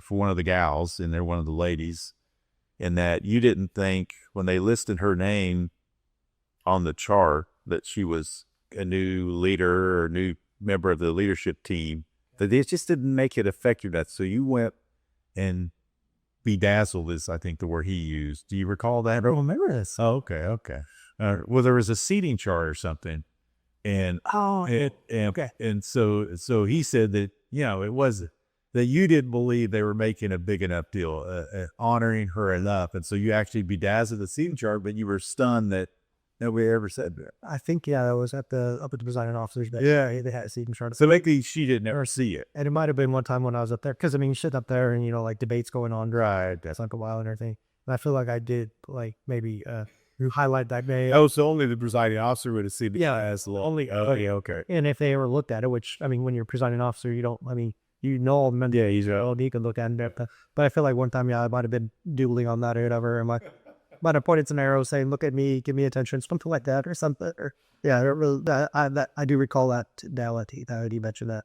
one of the gals, and they're one of the ladies, and that you didn't think when they listed her name on the chart that she was a new leader or new member of the leadership team, that it just didn't make it effective. That so you went and bedazzled is, I think, the word he used. Do you recall that? I don't remember this. Oh, okay. Well, there was a seating chart or something, and and so he said that it was that you didn't believe they were making a big enough deal, honoring her enough, and so you actually bedazzled the seating chart, but you were stunned that nobody ever said that. I think, I was up at the presiding officers. Yeah, they had a seating chart. So maybe she didn't ever see it. And it might have been one time when I was up there, because you sit up there and like debates going on. Right. That's like a while and everything. And I feel like I did maybe highlight that day. Oh, so only the presiding officer would have seen it as long. Only. Okay. And if they ever looked at it, which when you're presiding officer, you don't. All the men. Yeah, he's you can look at it. But I feel like one time, I might have been doodling on that or whatever, and might have pointed some arrows saying, "Look at me, give me attention," something like that, or something. Or I do recall that now that he mentioned that.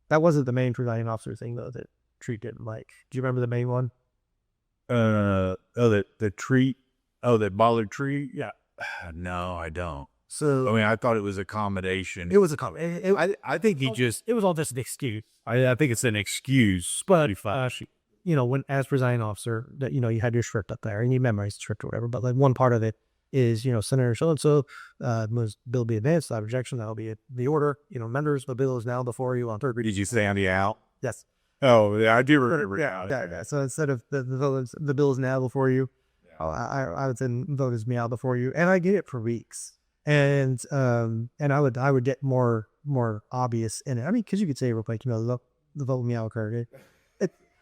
That wasn't the main presiding officer thing though that Treat didn't like. Do you remember the main one? The Treat. Oh, that bothered Treat. Yeah. No, I don't. So I thought it was accommodation. It was a I think he just. It was all just an excuse. I think it's an excuse. But when as presiding officer, that you had your script up there and you memorized the script or whatever. But one part of it is Senator so and so must bill be advanced without objection. That'll be the order. Members, the bill is now before you on third reading. Did you say on the out? Yes. Oh, yeah, I do remember. Yeah. So instead of the bill is now before you, I would then vote as meow before you, and I get it for weeks, and I would get more obvious in it. I mean, because you could say real quick, the vote will meow occur,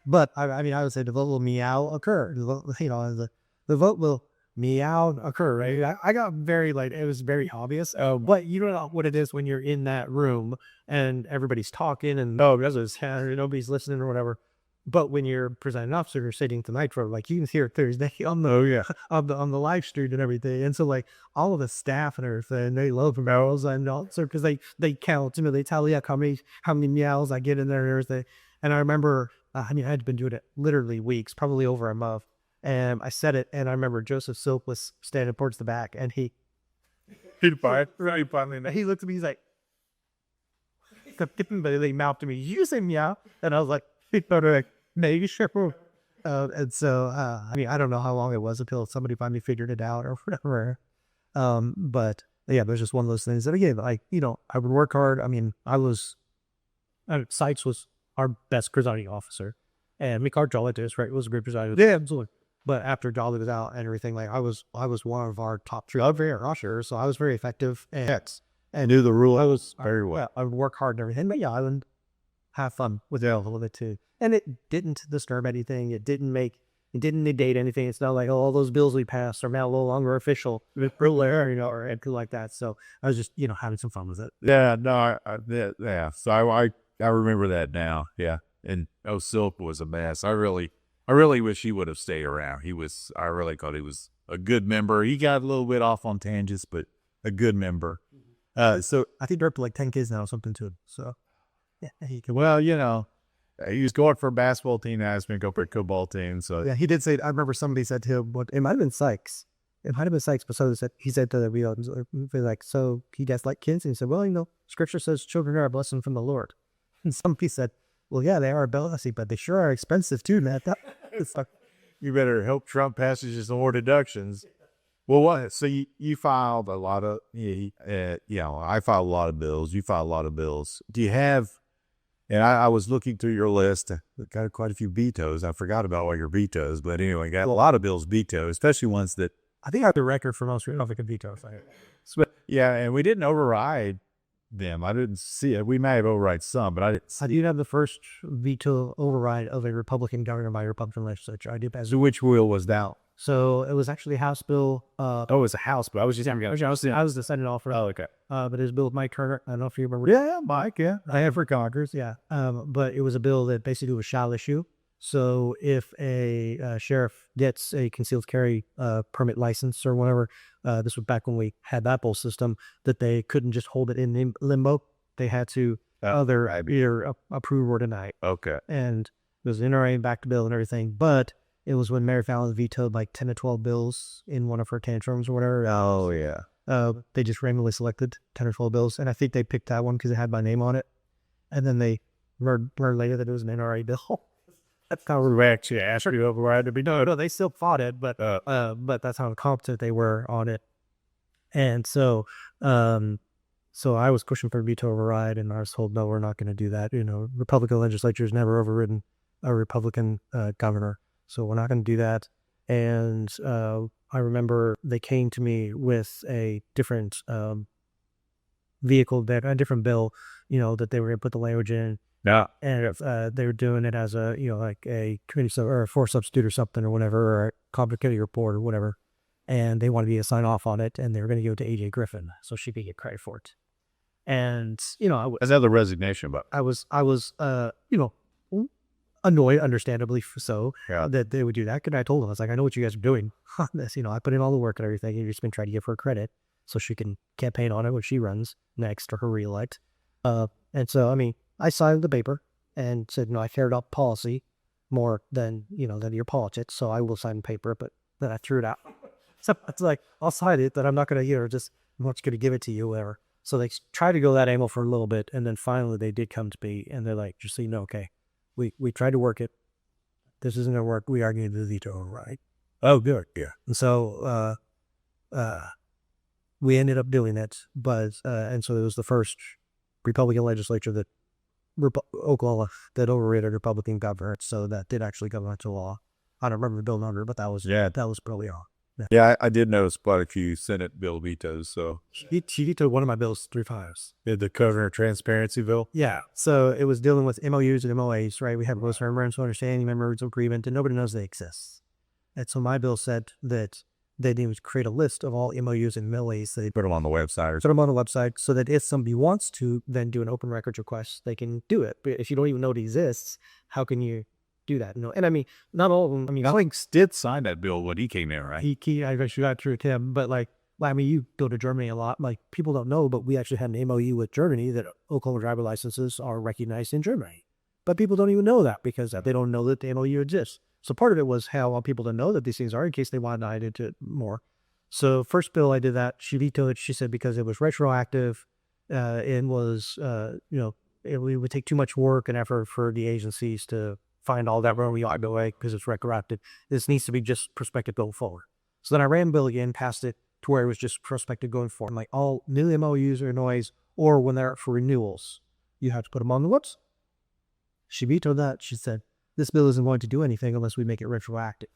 but I mean, I would say the vote will meow occur. The vote will meow occur, right? I got very it was very obvious, but you don't know what it is when you're in that room and everybody's talking and nobody's listening or whatever. But when you're presiding officer, you're sitting tonight for you can hear it Thursday on the on the live stream and everything, and so all of the staff and everything, they love meows and also because they count, they tally up how many meows I get in there and everything. And I remember, I had been doing it literally weeks, probably over a month, and I said it, and I remember Joseph Silk was standing towards the back, and he looked at me, he's like, they mouthed to me, "You say meow?" And I was like, maybe sure. And so, I don't know how long it was until somebody finally figured it out or whatever. But yeah, there's just one of those things that again, I would work hard. I mean, Sykes was our best presiding officer, and Mikar Jolitis, right, was a great presiding. Yeah, absolutely. But after Jolly was out and everything, I was one of our top 3 ushers, so I was very effective and knew the rule. I was very well. I would work hard and everything, but yeah, I would have fun with it a little bit too. And it didn't disturb anything. It didn't negate anything. It's not like, all those bills we passed are now no longer official, or anything like that. So I was just, having some fun with it. Yeah, no, yeah. So I remember that now. Yeah, and Silk was a mess. I really wish he would have stayed around. I really thought he was a good member. He got a little bit off on tangents, but a good member. So I think they're up to 10 kids now or something too. So yeah, he was going for a basketball team. Now he's going to go for a football team. So yeah, he did say. I remember somebody said to him, "What it might have been Sykes. It might have been Sykes." But he said to the so he does like kids, and he said, "Well, Scripture says children are a blessing from the Lord." And somebody said, "Well, yeah, they are a blessing, but they sure are expensive too, man." You better help Trump pass his more deductions. Well, what? So you filed a lot of, I filed a lot of bills. You filed a lot of bills. Do you have? And I was looking through your list. Got quite a few vetoes. I forgot about all your vetoes, but anyway, got a lot of bills vetoed, especially ones that I think I have the record for most Republican vetoes. Yeah, and we didn't override them. I didn't see it. We may have override some, but I didn't. I do have the first veto override of a Republican governor by a Republican legislature. I do pass. So which wheel was that? So it was actually House bill. It was a House bill. I was just I was the Senate offer. Oh, okay. But it was Bill Mike Turner. I don't know if you remember. Yeah, Mike. Yeah, I have for Congress. Yeah. But it was a bill that basically was shall issue. So if a sheriff gets a concealed carry permit license or whatever, this was back when we had that whole system, that they couldn't just hold it in limbo. They had to either approve or deny. Okay. And it was an NRA backed bill and everything, but it was when Mary Fallon vetoed 10 to 12 bills in one of her tantrums or whatever. Oh, yeah. They just randomly selected 10 or 12 bills, and I think they picked that one because it had my name on it. And then they learned later that it was an NRA bill. That's how we actually asked you override to be done. No, they still fought it, but that's how competent they were on it. And so I was pushing for veto override, and I was told, no, we're not going to do that. Republican legislature's never overridden a Republican governor, so we're not going to do that. And I remember they came to me with a different vehicle, a different bill, that they were going to put the language in. Yeah. And they were doing it as a, a community or a force substitute or something or whatever, or a complicated report or whatever. And they wanted me to sign off on it, and they were going to give it to AJ Griffin so she could get credit for it. And, another resignation, but I was, annoyed, understandably so, that they would do that. And I told them, I was like, I know what you guys are doing on this. I put in all the work and everything. You've just been trying to give her credit so she can campaign on it when she runs next or her reelect. And so, I signed the paper and said, I care about policy more than your politics. So I will sign the paper, but then I threw it out. So it's like, I'll sign it, but I'm not going to, I'm just going to give it to you, whatever. So they tried to go that angle for a little bit. And then finally they did come to me and they're like, just so you know, okay, we tried to work it. This isn't going to work. We are going to do the veto override. Oh, good. Yeah. And so, we ended up doing it, but, and so it was the first Republican legislature Oklahoma that overridden a Republican governor. So that did actually go into law. I don't remember the bill number, but that was early on. Yeah, I did notice quite a few Senate bill vetoes. So She vetoed one of my bills 3 times. the Governor Transparency bill. Yeah. So it was dealing with MOUs and MOAs, right? We have those memorandums of understanding, memorandums of agreement, and nobody knows they exist. And so my bill said that they need to create a list of all MOUs and MOAs. They Put them on the website or put them on the website so that if somebody wants to then do an open records request, they can do it. But if you don't even know it exists, how can you do that? And I mean, not all of them. I mean, Alex did sign that bill when he came in, right? I actually got through to him, but like, I mean, you go to Germany a lot. Like, people don't know, but we actually had an MOU with Germany that Oklahoma driver licenses are recognized in Germany. But people don't even know that because they don't know that the MOU exists. So part of it was how I want people to know that these things are in case they want to dive into it more. So first bill I did that, she vetoed it. She said because it was retroactive, and was, it would take too much work and effort for the agencies to find all that where we ought to go away because it's retroactive. This needs to be just prospective going forward. So then I ran the bill again, passed it to where it was just prospective going forward. Like all new MOUs or noise, or when they're up for renewals, you have to put them on the whoops. She vetoed that. She said, this bill isn't going to do anything unless we make it retroactive.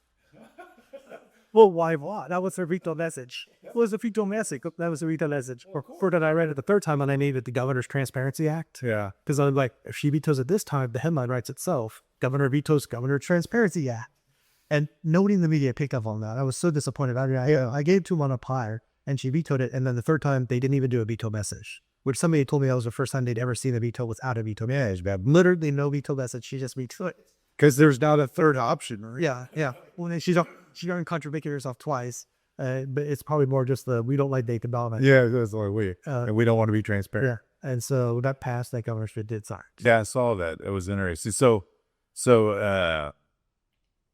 Well, why not? That was her veto message. It was a veto message. That was a veto message. For that, I read it the third time and I named it the Governor's Transparency Act. Yeah. Because I'm like, if she vetoes it this time, the headline writes itself. Governor vetoes Governor Transparency Act. And nobody in the media picked up on that. I was so disappointed. I gave it to him on a pyre and she vetoed it. And then the third time, they didn't even do a veto message, which somebody told me that was the first time they'd ever seen a veto without a veto message. Literally no veto message. She just vetoed it. Because there's not a third option, right? Yeah. Well, she already contradicted herself twice. But it's probably more just we don't like Nathan Dahm. Yeah, that's like we. And we don't want to be transparent. Yeah. And so that passed, that governorship did sign. Yeah, I saw that. It was interesting. So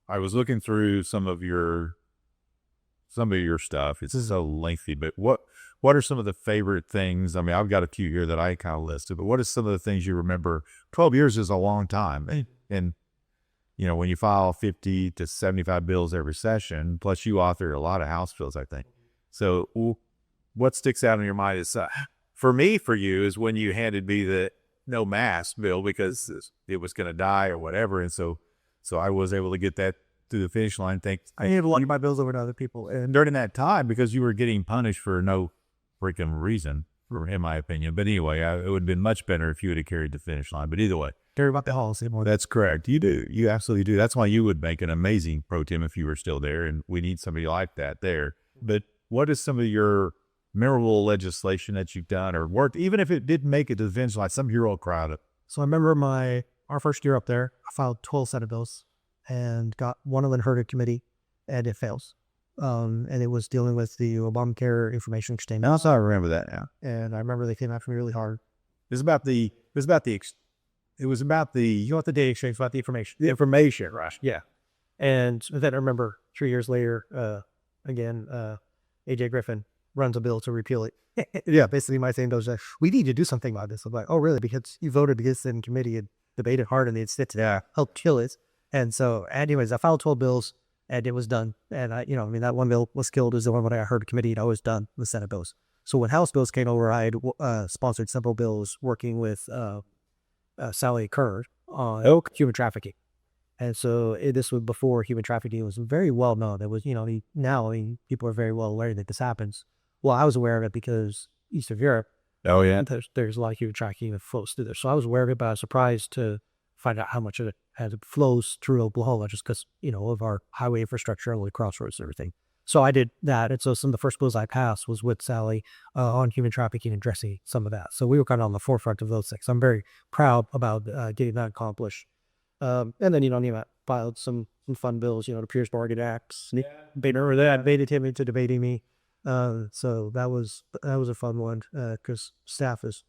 I was looking through some of your stuff. It's so lengthy, but what are some of the favorite things? I mean, I've got a few here that I kind of listed, but what are some of the things you remember? 12 years is a long time. And when you file 50 to 75 bills every session, plus you author a lot of House bills, I think. So what sticks out in your mind is, for you, is when you handed me the no mask bill because it was going to die or whatever. And so I was able to get that to the finish line. I handed a lot of my bills over to other people. And during that time, because you were getting punished for no freaking reason, in my opinion. But anyway, it would have been much better if you would have carried the finish line. But either way. Care about the policy more. That's correct. You do. You absolutely do. That's why you would make an amazing pro tem if you were still there. And we need somebody like that there. But what is some of your memorable legislation that you've done or worked, even if it didn't make it to the finish line, some hero crowd? So I remember our first year up there, I filed 12 Senate bills and got one of them heard at committee, and it fails. And it was dealing with the Obamacare information exchange. Also, I remember that now. And I remember they came after me really hard. It was about the You want the data exchange, about the information. The information, right? Yeah. And then I remember 3 years later, again, AJ Griffin runs a bill to repeal it. Yeah, basically my thing goes, we need to do something about this. I'm like, oh, really? Because you voted against it in committee and debated hard and they helped kill it. And so, anyways, I filed 12 bills and it was done. And that one bill was killed is the one that I heard committee and I was done with Senate bills. So when House bills came over, I had sponsored several bills working with Sally Kerr on human trafficking. And so this was before human trafficking was very well known. It was, now people are very well aware that this happens. Well, I was aware of it because East of Europe. Oh, yeah. There's a lot of human trafficking that flows through there. So I was aware of it, but I was surprised to find out how much of it flows through Oklahoma just because, of our highway infrastructure and the crossroads and everything. So I did that. And so some of the first bills I passed was with Sally on human trafficking and addressing some of that. So we were kind of on the forefront of those things. I'm very proud about getting that accomplished. And then, I filed some fun bills, the Pierce Morgan Acts. Yeah. Baited him into debating me. So that was a fun one because staff is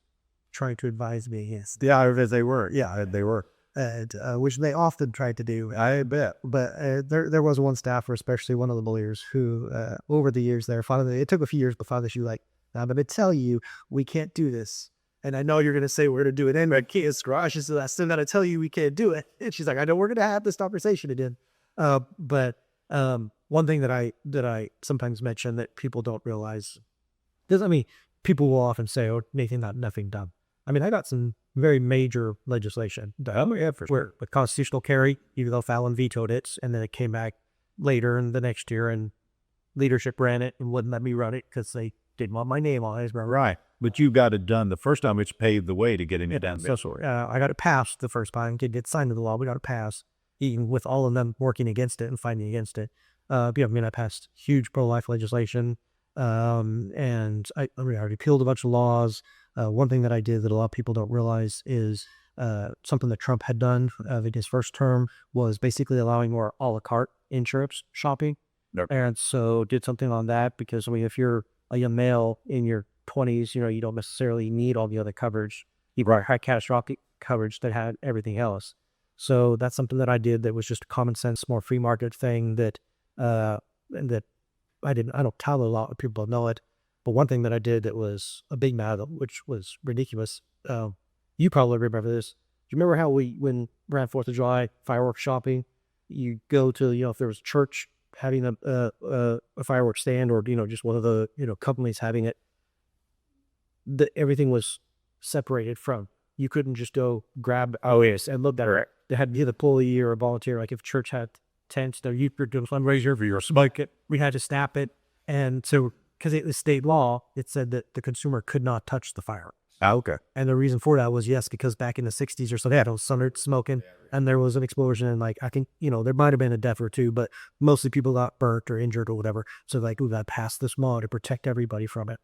trying to advise me. Yes. Yeah, as they were. Yeah, they were. And which they often tried to do. I bet. But there was one staffer, especially one of the lawyers, who over the years there, finally, it took a few years, but finally she was like, I'm going to tell you, we can't do this. And I know you're going to say we're going to do it anyway. I can't, Scratch. She said, I still got to tell you we can't do it. And she's like, I know we're going to have this conversation again. But one thing that I sometimes mention that people don't realize, people will often say, oh, Nathan got nothing done. I got some very major legislation. Where with constitutional carry, even though Fallon vetoed it, and then it came back later in the next year, and leadership ran it and wouldn't let me run it because they didn't want my name on it. Right. But you got it done the first time, which paved the way to getting it done. So I got it passed the first time. Didn't get signed into law. We got it passed, even with all of them working against it and fighting against it. I passed huge pro-life legislation, and I repealed a bunch of laws. One thing that I did that a lot of people don't realize is something that Trump had done in his first term was basically allowing more a la carte insurance shopping. Yep. And so did something on that because, if you're a young male in your 20s, you don't necessarily need all the other coverage. You had catastrophic coverage that had everything else. So that's something that I did that was just a common sense, more free market thing that that I don't tell a lot of people know it. But one thing that I did that was a big matter, which was ridiculous. You probably remember this. Do you remember how when around 4th of July, fireworks shopping, you go to, if there was a church having a fireworks stand or, just one of the, companies having it, everything was separated from. You couldn't just go grab and look at it. They had to be the employee or a volunteer. Like if church had tents, you're doing a fundraiser for your smoke it, we had to snap it. And so, because it was state law, it said that the consumer could not touch the fireworks. Okay. And the reason for that was, because back in the 60s or so, they had started smoking, and there was an explosion, and I think, there might have been a death or two, but mostly people got burnt or injured or whatever. So we got to pass this law to protect everybody from it.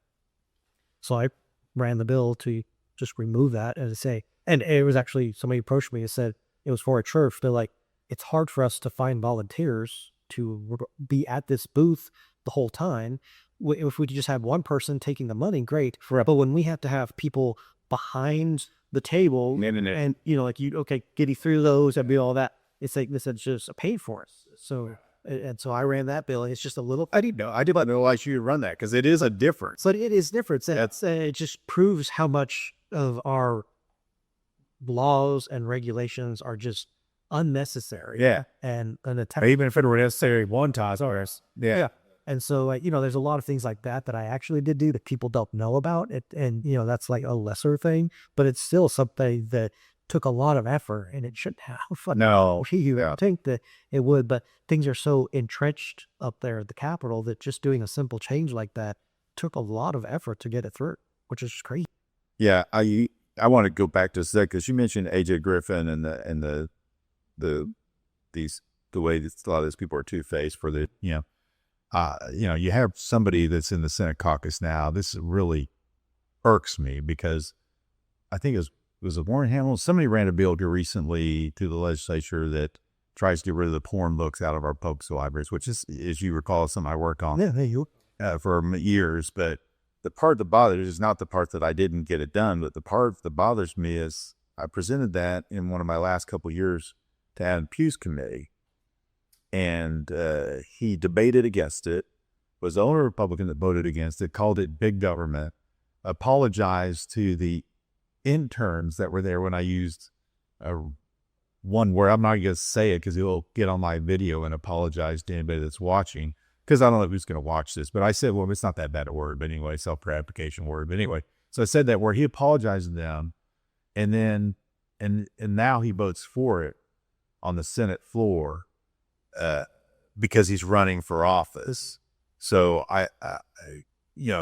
So I ran the bill to just remove that, as I say. And it was actually, somebody approached me and said it was for a church. They're like, it's hard for us to find volunteers to be at this booth the whole time. If we could just have one person taking the money, great. But when we have to have people behind the table and, getting through those and be all that, it's like, this is just a paid for us. So, and so I ran that bill. It's just a little. I didn't know. I did not realize you run that because it is a difference. But it is different. It just proves how much of our laws and regulations are just unnecessary. Yeah. And even if it were necessary one time. Yeah. And so, there's a lot of things like that I actually did do that people don't know about. And that's like a lesser thing, but it's still something that took a lot of effort, and it shouldn't have. No. You think that it would, but things are so entrenched up there at the Capitol that just doing a simple change like that took a lot of effort to get it through, which is crazy. Yeah. I want to go back to a sec because you mentioned AJ Griffin and the way that a lot of these people are two-faced for the, you have somebody that's in the Senate caucus now. This really irks me because I think it was Warren Hamilton. Somebody ran a bill here recently to the legislature that tries to get rid of the porn books out of our public libraries, which is, as you recall, something I worked on for years. But the part that bothers is not the part that I didn't get it done, but the part that bothers me is I presented that in one of my last couple of years to Adam Pugh's committee. And he debated against it, was the only Republican that voted against it, called it big government, apologized to the interns that were there when I used one word. I'm not going to say it because he'll get on my video and apologize to anybody that's watching because I don't know who's going to watch this. But I said, well, it's not that bad a word, but anyway, self-gratification word. But anyway, so I said that where he apologized to them, and then and now he votes for it on the Senate floor. Because he's running for office. So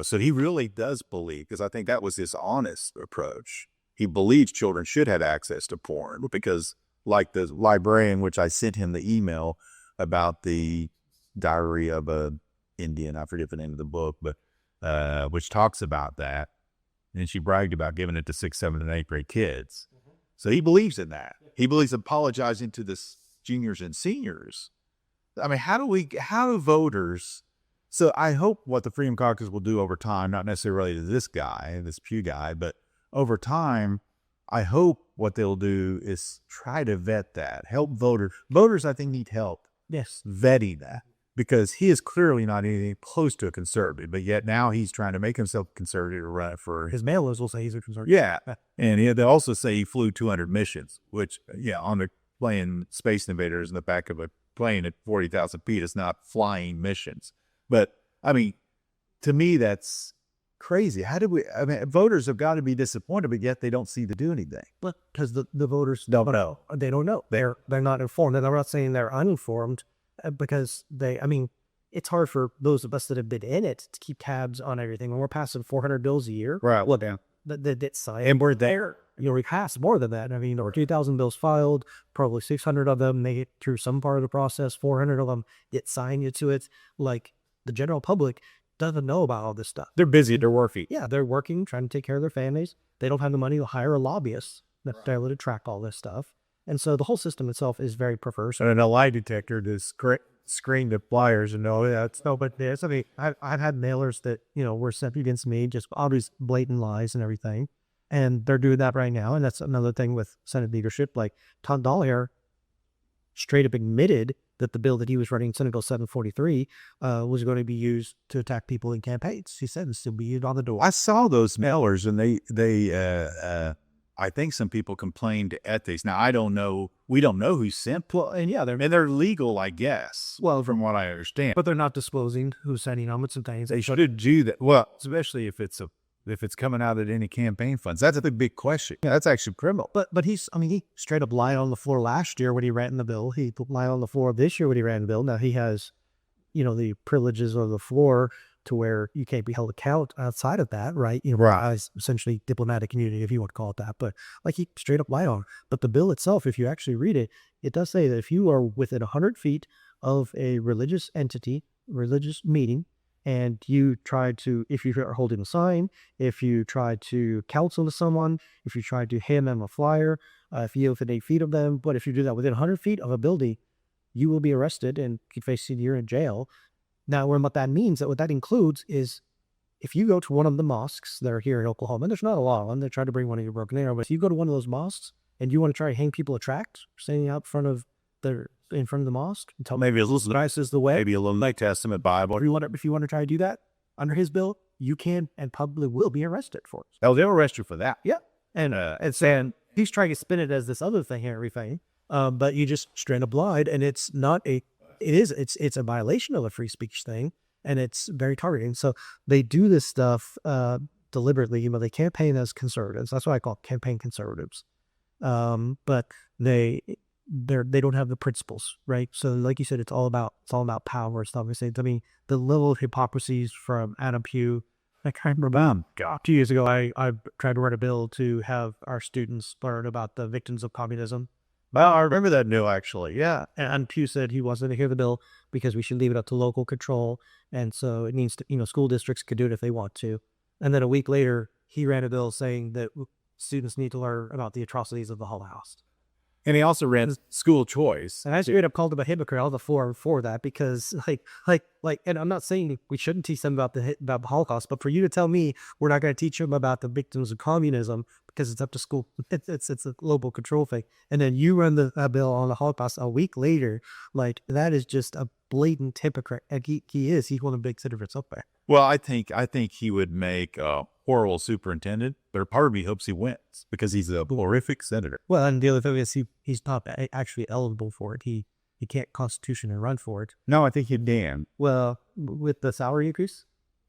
so he really does believe, because I think that was his honest approach. He believes children should have access to porn because, like the librarian, which I sent him the email about the diary of a Indian, I forget the name of the book, but which talks about that. And she bragged about giving it to 6th, 7th, and 8th grade kids. So he believes in that. He believes apologizing to the juniors and seniors. I mean, how do voters, so I hope what the Freedom Caucus will do over time, not necessarily to this Pugh guy, but over time, I hope what they'll do is try to vet that, help voters. Voters, I think, need help vetting that because he is clearly not anything close to a conservative, but yet now he's trying to make himself conservative to run for. His mailers will say he's a conservative. Yeah. And they also say he flew 200 missions, which, on the playing Space Invaders in the back of a plane at 40,000 feet is not flying missions. But I mean, to me, that's crazy. How did we? I mean, voters have got to be disappointed, but yet they don't seem to do anything. But because the voters don't know. They don't know. They're not informed. And I'm not saying they're uninformed because I mean, it's hard for those of us that have been in it to keep tabs on everything. When we're passing 400 bills a year, Right. Well, down. That signed. And we're there. You know, we passed more than that. I mean, there were 2,000 bills filed, probably 600 of them make it through some part of the process, 400 of them get signed into it. Like, the general public doesn't know about all this stuff. They're busy. They're working. Yeah, they're working, trying to take care of their families. They don't have the money to hire a lobbyist necessarily to track all this stuff. And so the whole system itself is very perverse. And a lie detector to screen the flyers and know that's No, but there's, I mean, I've had mailers that, you know, were sent against me, just all these blatant lies and everything. And they're doing that right now. And that's another thing with Senate leadership. Like, Tom Dollier straight up admitted that the bill that he was running, Senate Bill 743, was going to be used to attack people in campaigns. He said it's to be used on the door. I saw those mailers, and I think some people complained to ethics. Now, I don't know. We don't know who sent. Well, and yeah, they're legal, I guess. Well, from what I understand, but they're not disclosing who's sending them and some things. they should do that. Well, especially if it's coming out of any campaign funds. That's a big question. Yeah, that's actually criminal. But he straight up lied on the floor last year when he ran the bill. He lied on the floor this year when he ran the bill. Now he has, you know, the privileges of the floor to where you can't be held account outside of that, right? You know, Right. as essentially diplomatic immunity, if you want to call it that. But like, he straight up lied on it. But the bill itself, if you actually read it, it does say that if you are within 100 feet of a religious entity, religious meeting, and you try to, if you are holding a sign, if you try to counsel to someone, if you try to hand them a flyer, if you're within 8 feet of them, but if you do that within 100 feet of a building, you will be arrested and could face a year in jail. Now, what that means, what that includes is, if you go to one of the mosques that are here in Oklahoma, and there's not a lot of them, they try to bring one of your Broken Arrow, but if you go to one of those mosques and you want to try to hang people a tract, standing out in front of the mosque, and tell Maybe a little Christ is the way. Maybe a little New Testament Bible. If you want to try to do that under his bill, you can and probably will be arrested for it. Oh, they'll arrest you for that. Yeah, and he's trying to spin it as this other thing and everything, but you just straight up lied, and it's not a. It's a violation of a free speech thing, and it's very targeting. So they do this stuff deliberately. You know, they campaign as conservatives. That's what I call campaign conservatives. But they don't have the principles, right? So like you said, it's all about power stuff. I mean, the level of hypocrisies from Adam Pugh. I can't remember. 2 years ago, I tried to write a bill to have our students learn about the victims of communism. Well, I remember that bill, actually. Yeah. And Pugh said he wasn't to hear the bill because we should leave it up to local control. And so it needs to, you know, school districts could do it if they want to. And then a week later, he ran a bill saying that students need to learn about the atrocities of the Holocaust. And he also ran school choice. And I straight up called him a hypocrite all the for that, because like, and I'm not saying we shouldn't teach them about the Holocaust, but for you to tell me we're not going to teach them about the victims of communism because it's up to school, it's a global control thing, and then you run the bill on the Holocaust a week later, like, that is just a blatant hypocrite. And he's one of the big hypocrites up there. Well, I think he would make a horrible superintendent, but part of me hopes he wins because he's a horrific senator. Well, and the other thing is he's not actually eligible for it. He can't constitutionally run for it. No, I think he can. Well, with the salary increase?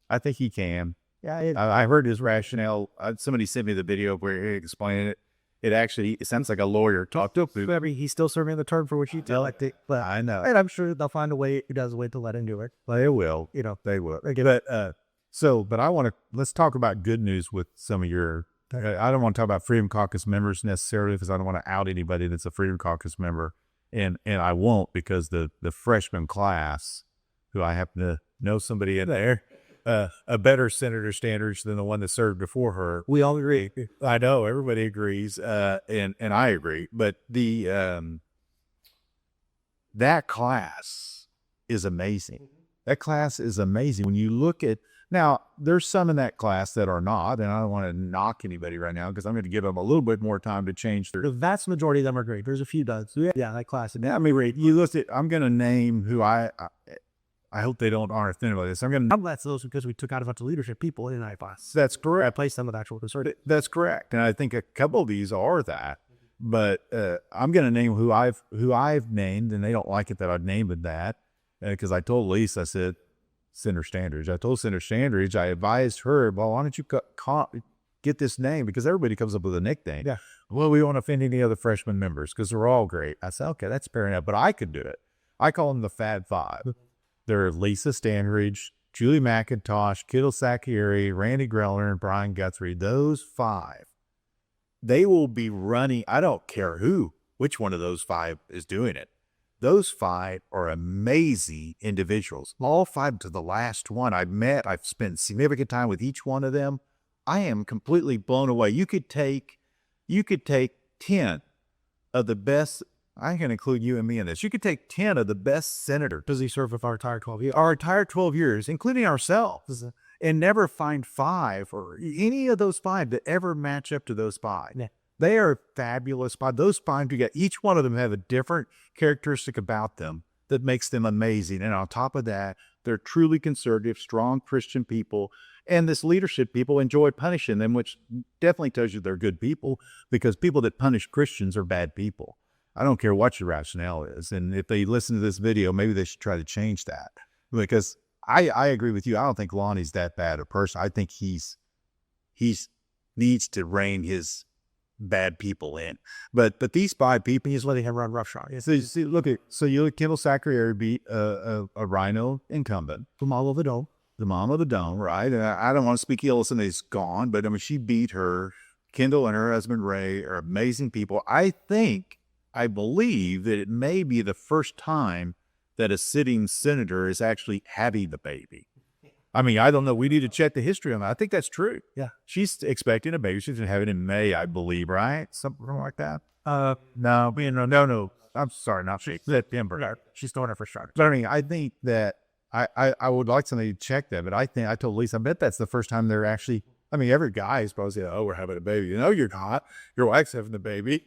I think he can. Yeah. I heard his rationale. Somebody sent me the video where he explained it. It sounds like a lawyer talked to him. Remember, he's still serving the term for which he did. But I know. And I'm sure they'll find a way to let him do it. They will. You know, They will. Okay. But let's talk about good news with some of your, I don't want to talk about Freedom Caucus members necessarily because I don't want to out anybody that's a Freedom Caucus member. And I won't, because the freshman class, who I happen to know somebody in there, a better Senator Standridge than the one that served before her. We all agree. I know everybody agrees, and I agree. But that class is amazing. That class is amazing. When you look at, now, there's some in that class that are not, and I don't want to knock anybody right now because I'm going to give them a little bit more time to change their. The vast majority of them are great. There's a few does. Yeah, that class. Now, I mean, Reed, you look at. I'm going to name who I hope they aren't offended by this. I'm glad those because we took out a bunch of leleadership people in that class. That's I correct. placed them with actual conservative. That's correct, and I think a couple of these are that. But I'm going to name who I've named, and they don't like it that I've named it that, because I told Lisa, I said, Senator Standridge. I told Senator Standridge, I advised her, well, why don't you get this name? Because everybody comes up with a nickname. Yeah. Well, we won't offend any other freshman members because they're all great. I said, okay, that's fair enough, but I could do it. I call them the Fab Five. They're Lisa Standridge, Julie McIntosh, Kittle Sacchieri, Randy Grellner, and Brian Guthrie. Those five, they will be running. I don't care which one of those five is doing it. Those five are amazing individuals. All five to the last one I've met. I've spent significant time with each one of them. I am completely blown away. You could take 10 of the best. I can include you and me in this. You could take 10 of the best senators. Does he serve with our entire 12 years? Our entire 12 years, including ourselves, and never find five or any of those five that ever match up to those five. Yeah. They are fabulous. By those five together, each one of them have a different characteristic about them that makes them amazing. And on top of that, they're truly conservative, strong Christian people. And this leadership people enjoy punishing them, which definitely tells you they're good people, because people that punish Christians are bad people. I don't care what your rationale is. And if they listen to this video, maybe they should try to change that. Because I agree with you. I don't think Lonnie's that bad a person. I think he's needs to rein his bad people in. But these five people, He's letting him run roughshod. so you look at Kendall Sacchieri beat a Rhino incumbent. The model of the dome. The mom of the dome, right? And I don't want to speak ill of somebody who's gone, but I mean, she beat her. Kendall and her husband Ray are amazing people. I believe that it may be the first time that a sitting senator is actually having the baby. I mean, I don't know. We need to check the history on that. I think that's true. Yeah. She's expecting a baby. She's going to have it in May, I believe, right? Something like that. No. I'm sorry, not she. September. No, she's throwing her first shot. But I mean, I think that I would like somebody to check that, but I told Lisa, I bet that's the first time they're actually, I mean, every guy is probably saying, oh, we're having a baby. You know, you're not. Your wife's having a baby.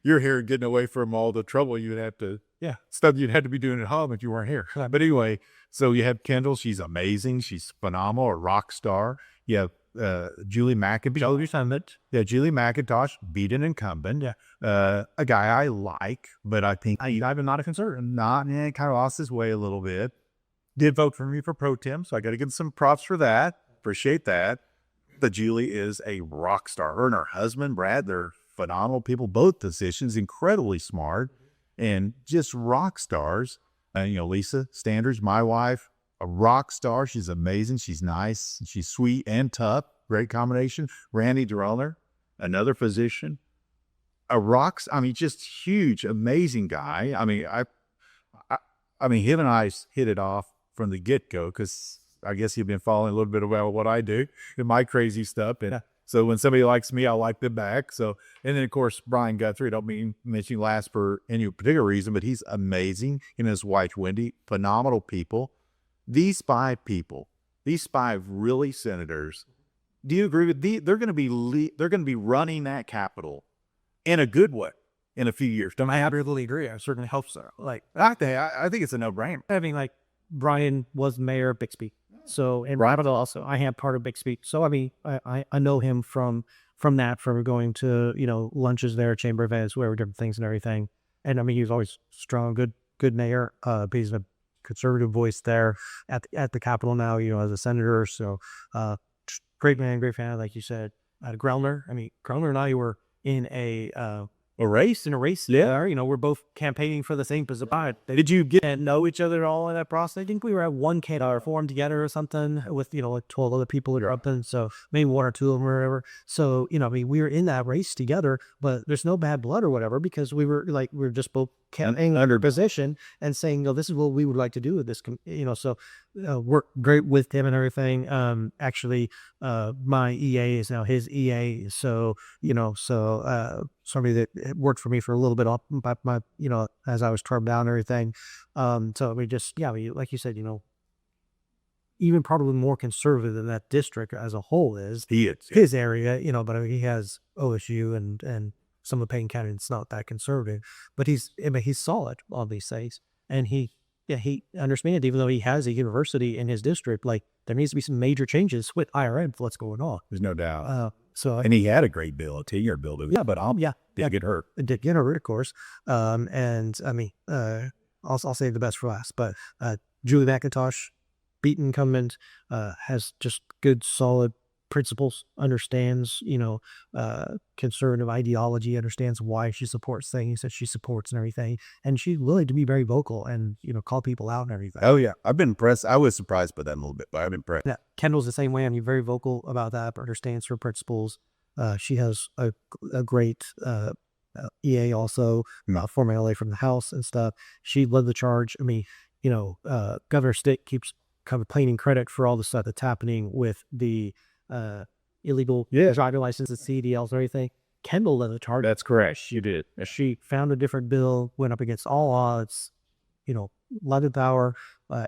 You're here getting away from all the trouble you'd have to, stuff you'd have to be doing at home if you weren't here. But anyway, so you have Kendall. She's amazing. She's phenomenal, a rock star. You have Julie McIntosh. Julie McIntosh beat an incumbent. A guy I like, but I think I'm not a conservative. Kind of lost his way a little bit. Did vote for me for pro tem, so I got to give him some props for that. Appreciate that. But Julie is a rock star. Her and her husband, Brad, they're phenomenal people, both positions, incredibly smart, and just rock stars. Lisa Standridge, my wife, a rock star. She's amazing. She's nice. She's sweet and tough. Great combination. Randy Grellner, another physician. Just huge, amazing guy. I mean, him and I hit it off from the get-go because I guess he'd been following a little bit about what I do and my crazy stuff. And so when somebody likes me, I like them back. So, and then of course, Brian Guthrie, don't mean mentioning last for any particular reason, but he's amazing. And his wife, Wendy, phenomenal people. These five people, these five really senators, do you agree with they're going to be running that Capitol in a good way in a few years? Don't I absolutely agree. I certainly hope so. Like, I think it's a no-brainer. I mean, like, Brian was mayor of Bixby. So, and Robert also, I am part of Bixby. So, I mean, I know him from going to, lunches there, chamber events, whatever, different things and everything. And I mean, he's always strong, good mayor. He's a conservative voice there at the Capitol now, as a senator. So, great man, great fan, like you said. Grellner. I mean, Grellner and I were in a race. Yeah. We're both campaigning for the same position. Did you get to know each other at all in that process? I think we were at one forum together or something with, like 12 other people that are up in. So maybe one or two of them or whatever. So, we were in that race together, but there's no bad blood or whatever, because we were just both campaigning under position and saying, this is what we would like to do with this, so worked great with him and everything. Actually, my EA is now his EA. So, somebody that worked for me for a little bit off my, as I was termed down and everything. So we just, like you said, even probably more conservative than that district as a whole is. He is. His area, but I mean, he has OSU and some of the Payne County, it's not that conservative, but he's solid on these things. And he understands, even though he has a university in his district, like there needs to be some major changes with IRM for what's going on. There's no doubt. And he had a great bill, a 10-year bill. But did get hurt. It did get hurt, of course. And I mean, I'll save the best for last. But Julie McIntosh, beaten incumbent, has just good, solid principles, understands, conservative ideology, understands why she supports things that she supports and everything. And she's willing to be very vocal and, call people out and everything. Oh yeah, I've been impressed. I was surprised by that a little bit, but I've been impressed. Yeah, Kendall's the same way. I mean, very vocal about that, but understands her principles. She has a great EA also, former LA from the House and stuff. She led the charge. I mean, Governor Stitt keeps kind of claiming credit for all the stuff that's happening with the illegal driving licenses, CDLs, and everything. Kendall led the charge. That's correct. She did. She found a different bill, went up against all odds, 11th hour,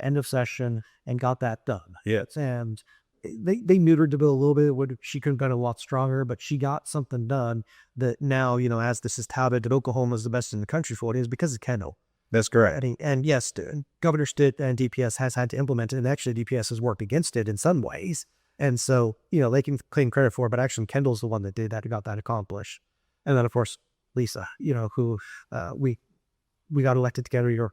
end of session, and got that done. Yes. And they neutered the bill a little bit. She could have been a lot stronger, but she got something done that now, as this is touted, that Oklahoma is the best in the country for it is because of Kendall. That's correct. And yes, Governor Stitt and DPS has had to implement it, and actually DPS has worked against it in some ways. And so, they can claim credit for it, but actually Kendall's the one that did that, who got that accomplished. And then, of course, Lisa, who we got elected together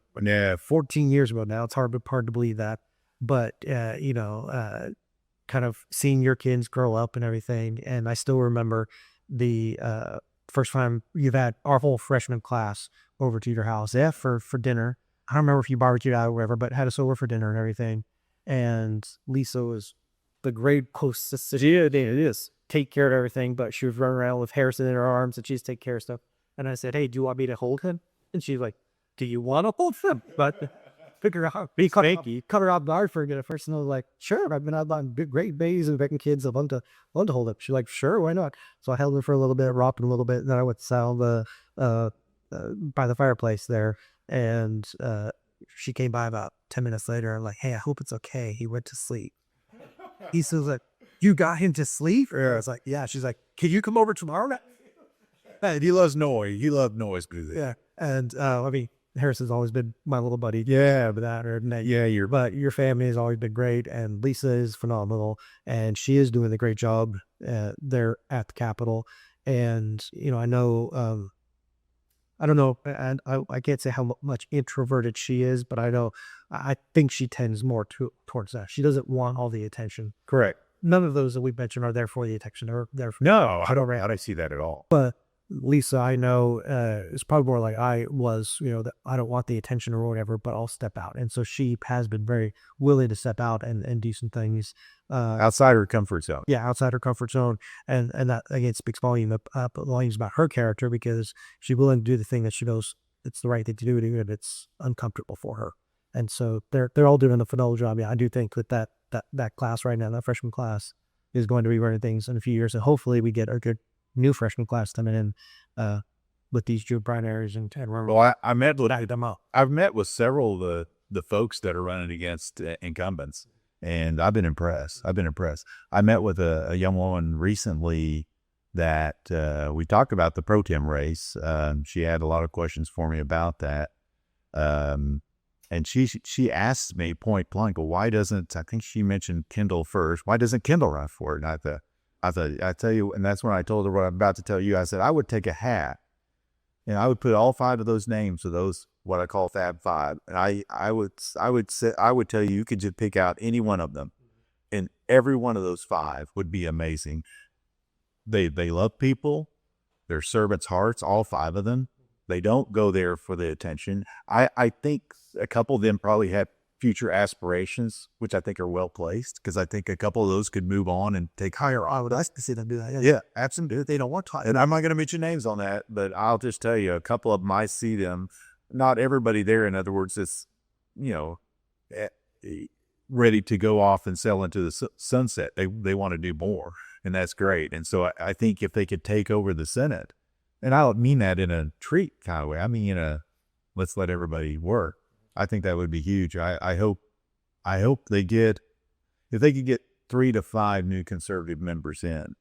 14 years ago now. It's hard to believe that. But, kind of seeing your kids grow up and everything. And I still remember the first time you've had our whole freshman class over to your house for dinner. I don't remember if you barbecued out or whatever, but had us over for dinner and everything. And Lisa was the great hostess. She is take care of everything, but she was running around with Harrison in her arms and she's take care of stuff. And I said, "Hey, do you want me to hold him?" And she's like, "Do you want to hold him?" But figure out, cut her off guard for a first, and I was like, "Sure, I've been out on great babies and making kids. I want to hold him." She's like, "Sure, why not?" So I held him for a little bit, rocked him a little bit, and then I went to sound by the fireplace there, and she came by about 10 minutes later. I'm like, "Hey, I hope it's okay. He went to sleep." He says like, "You got him to sleep?" Or I was like, "Yeah." She's like, "Can you come over tomorrow night?" And he loves noise. He loves noise music. Yeah. And I mean, Harrison's always been my little buddy. Yeah. But that or Nate. Yeah. But your family has always been great, and Lisa is phenomenal, and she is doing a great job there at the Capitol. And I know, I don't know, and I can't say how much introverted she is, but I think she tends more towards that. She doesn't want all the attention. Correct. None of those that we mentioned are there for the attention. They're there for No, I don't see that at all. But Lisa, I know, is probably more like I was, that I don't want the attention or whatever, but I'll step out. And so she has been very willing to step out and do some things. Outside her comfort zone. Yeah, outside her comfort zone. And that, again, speaks volumes about her character, because she's willing to do the thing that she knows it's the right thing to do, and it's uncomfortable for her. And so they're all doing a phenomenal job. Yeah, I do think that class right now, that freshman class, is going to be running things in a few years. And hopefully we get a good new freshman class coming in with these June primaries and well, I've met with several of the folks that are running against incumbents, and I've been impressed. I met with a young woman recently that we talked about the pro tem race. She had a lot of questions for me about that. And she asked me point blank, "Well, why doesn't," I think she mentioned Kendall first, "why doesn't Kendall run for it?" And I thought, I tell you, and that's when I told her what I'm about to tell you. I said, I would take a hat and I would put all 5 of those names of those, what I call Fab 5. And I would tell you could just pick out any one of them, and every one of those 5 would be amazing. They love people. They're servants' hearts, all 5 of them. They don't go there for the attention. I think a couple of them probably have future aspirations, which I think are well placed, because I think a couple of those could move on and take higher. I would like to see them do that. Yeah, absolutely. They don't want to. And I'm not going to mention names on that, but I'll just tell you, a couple of them, I see them. Not everybody there, in other words, is, ready to go off and sell into the sunset. They want to do more, and that's great. And so I think if they could take over the Senate, and I don't mean that in a treat kind of way, I mean in a let's let everybody work. I think that would be huge. I hope if they could get 3 to 5 new conservative members in,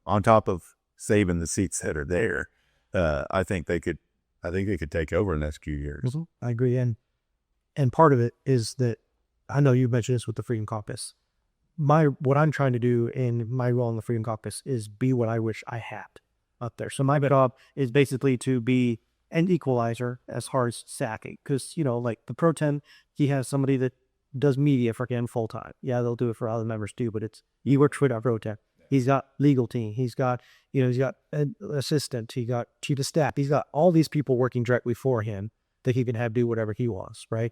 on top of saving the seats that are there, I think they could take over in the next few years. Mm-hmm. I agree. And part of it is that, I know you mentioned this with the Freedom Caucus. What I'm trying to do in my role in the Freedom Caucus is be what I wish I had up there. So my job is basically to be an equalizer as far as sacking, because like the pro tem, he has somebody that does media for him full time. Yeah, they'll do it for other members too, but he works for that pro temp. He's got legal team. He's got an assistant. He got chief of staff. He's got all these people working directly for him that he can have do whatever he wants, right?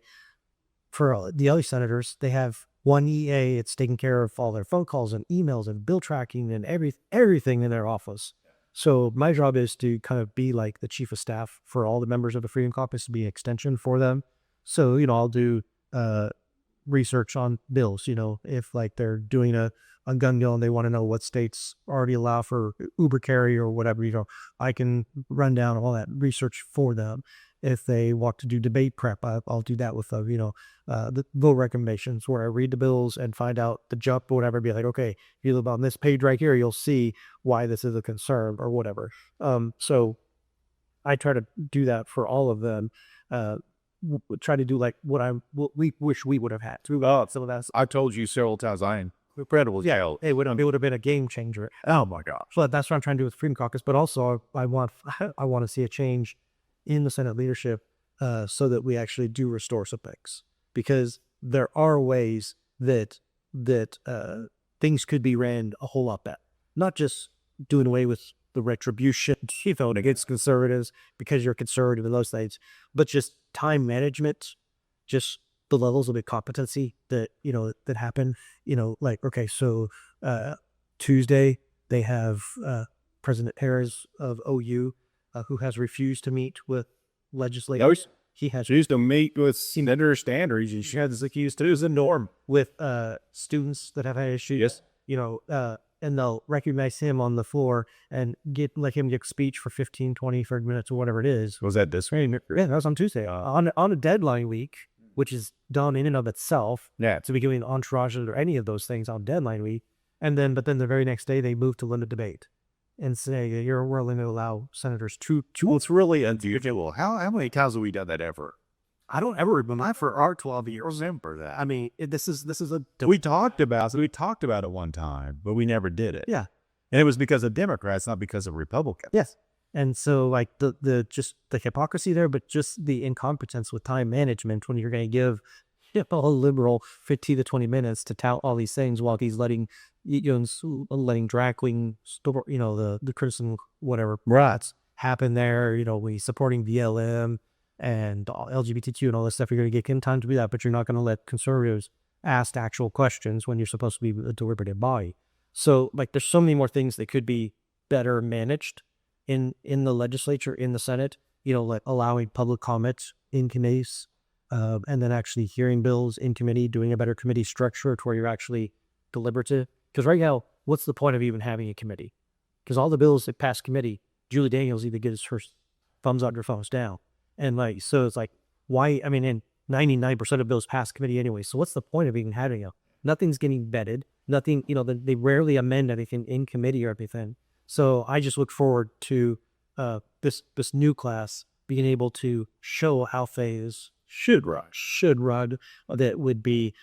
For the other senators, they have one EA. It's taking care of all their phone calls and emails and bill tracking and everything in their office. So my job is to kind of be like the chief of staff for all the members of the Freedom Caucus, to be an extension for them. So, I'll do research on bills, if like they're doing a gun bill and they want to know what states already allow for Uber carry or whatever, I can run down all that research for them. If they want to do debate prep, I'll do that with them, the bill recommendations, where I read the bills and find out the jump or whatever, be like, okay, if you look on this page right here, you'll see why this is a concern or whatever. So I try to do that for all of them. Try to do like what we wish we would have had. Some of that. I told you several times, I am incredible. Yeah, it would have been a game changer. Oh my gosh. So that's what I'm trying to do with Freedom Caucus. But also, I want to see a change in the Senate leadership, so that we actually do restore some things, because there are ways that things could be ran a whole lot better. Not just doing away with the retribution, against conservatives because you're conservative in those things, but just time management, just the levels of incompetency that that happen. Like, okay, so Tuesday they have President Harris of OU, who has refused to meet with legislators. He has refused to meet with Senator Standridge. He has accused to as a norm with students that have had issues. Yes. And they'll recognize him on the floor and let him give speech for 15, 20, 30 minutes or whatever it is. Was that this week? Yeah, that was on Tuesday. On a deadline week, which is done in and of itself. Yeah. To be giving entourages or any of those things on deadline week. But then the very next day they move to limit debate and say you're willing to allow senators to. Well, it's really unusual. How many times have we done that ever? I don't ever remember for our 12 years. Remember that. I mean, this is a. We talked about it one time, but we never did it. Yeah, and it was because of Democrats, not because of Republicans. Yes, and so like the hypocrisy there, but just the incompetence with time management when you're going to give a liberal 15 to 20 minutes to tout all these things while he's letting drag queen the criticism whatever Right. happen there. We supporting BLM and LGBTQ and all this stuff. You're going to give him time to do that, but you're not going to let conservatives ask actual questions when you're supposed to be a deliberative body. So like there's so many more things that could be better managed in the legislature, in the Senate, like allowing public comments in committees, and then actually hearing bills in committee, doing a better committee structure to where you're actually deliberative. Because right now, what's the point of even having a committee? Because all the bills that pass committee, Julie Daniels either gets her thumbs up or thumbs down. And like, so it's like, why? I mean, and 99% of bills pass committee anyway. So what's the point of even having nothing's getting vetted. Nothing, they rarely amend anything in committee or everything. So I just look forward to this new class being able to show how things should run. That would be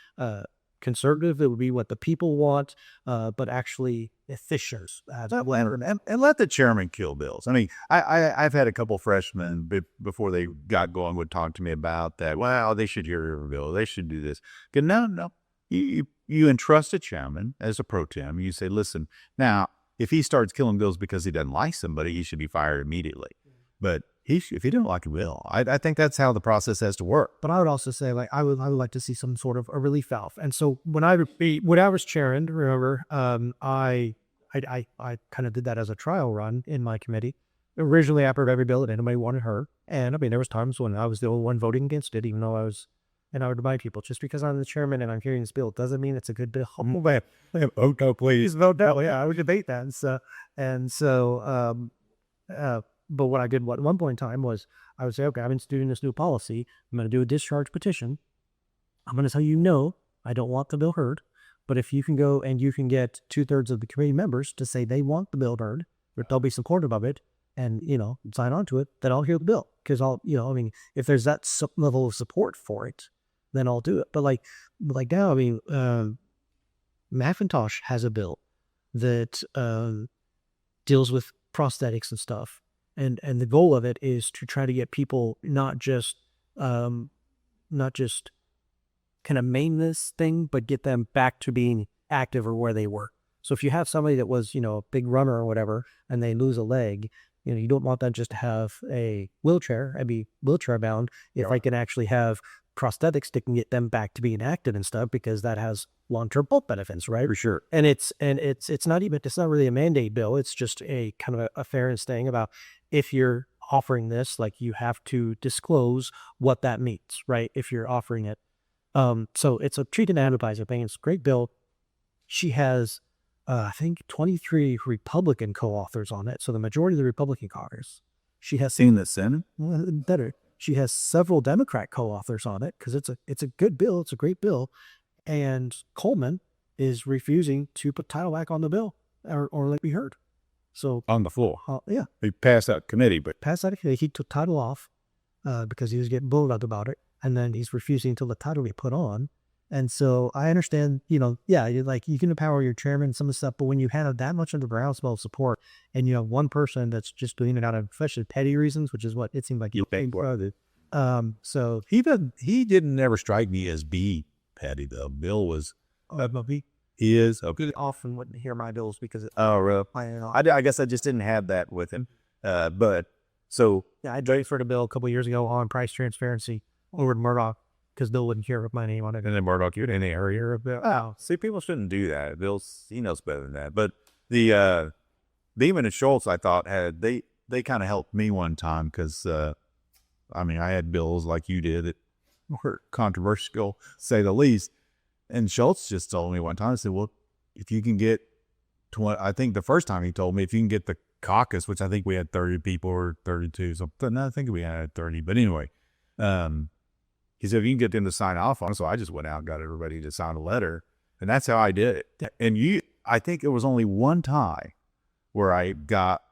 conservative. It would be what the people want, but actually efficient. And let the chairman kill bills. I mean, I've had a couple freshmen before they got going would talk to me about that. Well, they should hear every bill. They should do this. No. You entrust a chairman as a pro tem. You say, listen, now, if he starts killing bills because he doesn't like somebody, he should be fired immediately. But if he don't like a bill, I think that's how the process has to work. But I would also say, like, I would like to see some sort of a relief valve. And so when I was chairing, remember, I kind of did that as a trial run in my committee. Originally, after every bill that anybody wanted heard. And I mean, there was times when I was the only one voting against it, even though I would remind people, just because I'm the chairman and I'm hearing this bill doesn't mean it's a good bill. Oh, no, please vote no. Yeah, I would debate that. But what I did at one point in time was I would say, okay, I'm instituting this new policy. I'm going to do a discharge petition. I'm going to tell you, no, I don't want the bill heard. But if you can go and you can get 2/3 of the committee members to say they want the bill heard, or they'll be supportive of it, and sign on to it, then I'll hear the bill. Because if there's that level of support for it, then I'll do it. But like now, I mean, McIntosh has a bill that deals with prosthetics and stuff. And the goal of it is to try to get people not just kind of main this thing, but get them back to being active or where they were. So if you have somebody that was, a big runner or whatever, and they lose a leg, you don't want them just to have a wheelchair and be wheelchair bound. If I can actually have prosthetics that can get them back to being active and stuff, because that has long-term health benefits, right? For sure. And it's not really a mandate bill. It's just a kind of a fairness thing about, if you're offering this, like, you have to disclose what that means, right? If you're offering it. So it's a treat and advertiser thing. It's a great bill. She has, I think, 23 Republican co-authors on it. So the majority of the Republican caucus. She has In the Senate? better. She has several Democrat co-authors on it, because it's a good bill. It's a great bill. And Coleman is refusing to put title back on the bill, or let me heard. So On the floor. yeah, He passed out committee, but passed out. He took title off because he was getting bullied up about it, and then he's refusing to let title be put on. And so I understand, you can empower your chairman and some of the stuff, but when you have that much of the groundswell of support, and you have one person that's just doing it out of especially petty reasons, which is what it seemed like you think. So he didn't ever strike me as being petty, though. Bill was, he is. Okay. He often wouldn't hear my bills because Oh, really? I guess I just didn't have that with him. But so yeah, I transferred a bill a couple of years ago on price transparency over to Murdoch, because Bill wouldn't hear my name on it. and then Murdoch, you're in the area of that. Oh, see, people shouldn't do that. He knows better than that. But the Beeman and Schultz, I thought, they kind of helped me one time, because I had bills like you did that were controversial, to say the least. And Schultz just told me one time, I said, well, if you can get 20, I think the first time he told me, if you can get the caucus, which I think we had 30 people or 32, something. I think we had 30. But anyway, he said, if you can get them to sign off on it. So I just went out and got everybody to sign a letter. And that's how I did it. And I think it was only one time where I got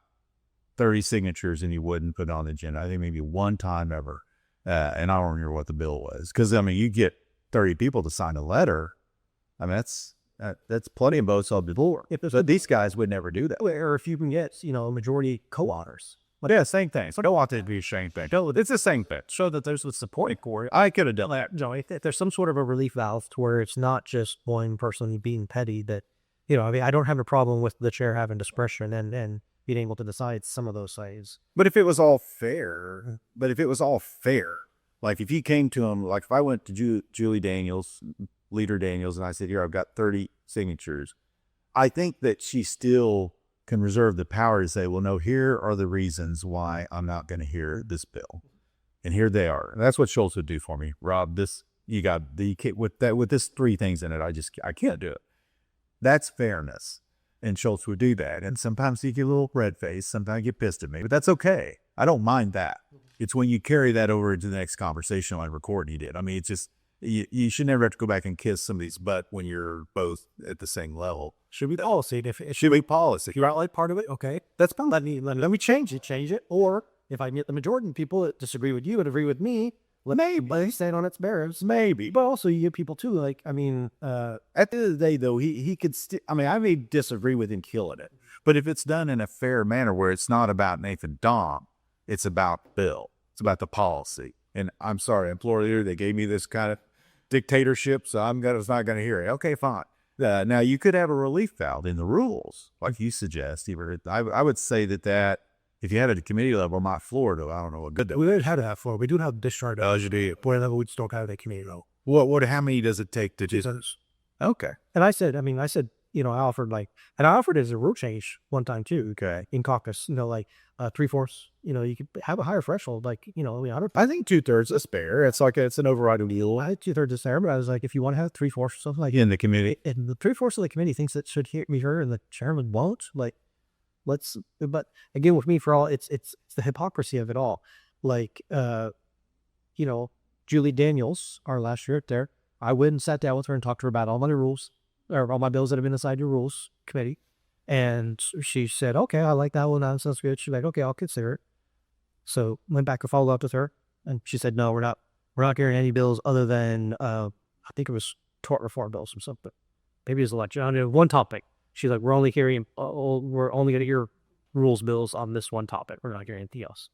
30 signatures and you wouldn't put it on the agenda. I think maybe one time ever. And I don't remember what the bill was. Because, you get 30 people to sign a letter. That's plenty of votes on the board. But these guys would never do that. Or if you can get, majority co-authors. But yeah, same thing. So I don't want it to be a same thing. No, it's the same thing. Show that there's the support for it. I could have done that. If there's some sort of a relief valve to where it's not just one person being petty, that, I don't have a problem with the chair having discretion and being able to decide some of those sides. But if it was all fair, like if you came to him, like if I went to Julie Daniels, Leader Daniels, and I said, here, I've got 30 signatures, I think that she still can reserve the power to say, well, no, here are the reasons why I'm not going to hear this bill. And here they are. And that's what Schultz would do for me. Rob, you got with this 3 things in it, I can't do it. That's fairness. And Schultz would do that. And sometimes he get a little red face. Sometimes he get pissed at me, but that's okay. I don't mind that. It's when you carry that over into the next conversation like recording you did. It's just, you should never have to go back and kiss somebody's butt when you're both at the same level. Should be policy. If it Should be policy. you're not like part of it, okay, that's fine. Let me change it. Or if I get the majority of people that disagree with you and agree with me, let me stand on its merits. Maybe. But also you get people too, like, At the end of the day, though, he could still, I may disagree with him killing it, but if it's done in a fair manner where it's not about Nathan Dahm, it's about Bill. It's about the policy. And I'm sorry, employer leader, they gave me this kind of dictatorship, so I was not going to hear it. Okay, fine. Now, you could have a relief valve in the rules, like you suggest. I would say that if you had it at committee level, not floor, though, I don't know what good that We don't have to have floor. We do have discharge. you do. Board level, we just don't have that committee level. How many does it take to just, okay. and I said, I offered it as a rule change one time too. Okay. In caucus, 3/4, you could have a higher threshold, I I think 2/3 is fair. It's it's an overriding deal. had 2/3 is fair, but I was like, if you want to have 3/4 or something like In the community. and the 3/4 of the committee thinks it should be heard and the chairman won't, but again, with me, for all, it's the hypocrisy of it all. Julie Daniels, our last year there, I went and sat down with her and talked to her about all my rules, or all my bills that have been assigned to rules committee. And she said, okay, I like that one. That sounds good. She's like, okay, I'll consider it. So went back and followed up with her. And she said, no, we're not carrying any bills other than, I think it was tort reform bills or something. Maybe it was election. I don't know, one topic. She's like, we're only going to hear rules bills on this one topic. We're not carrying anything else.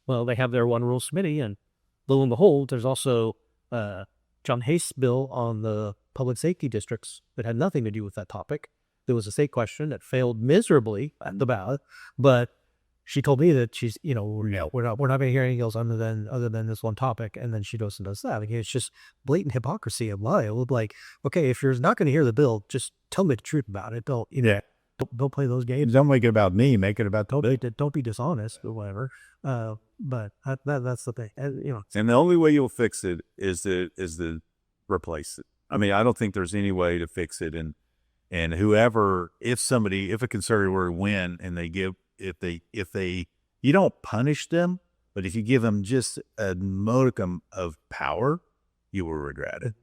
Well, they have their one rules committee, and lo and behold, there's also John Haste's bill on the public safety districts that had nothing to do with that topic. There was a state question that failed miserably at the ballot, but she told me that she's, we're not going to hear anything else other than this one topic. And then she goes and does that. Like, it's just blatant hypocrisy and lie. It would like, okay, if you're not going to hear the bill, just tell me the truth about it. Don't play those games. Don't make it about me. Make it about don't be dishonest or whatever. But that's the thing. And the only way you'll fix it is to replace it. I mean, I don't think there's any way to fix it. And whoever, if a conservative were to win and they give, you don't punish them, but if you give them just a modicum of power, you will regret it.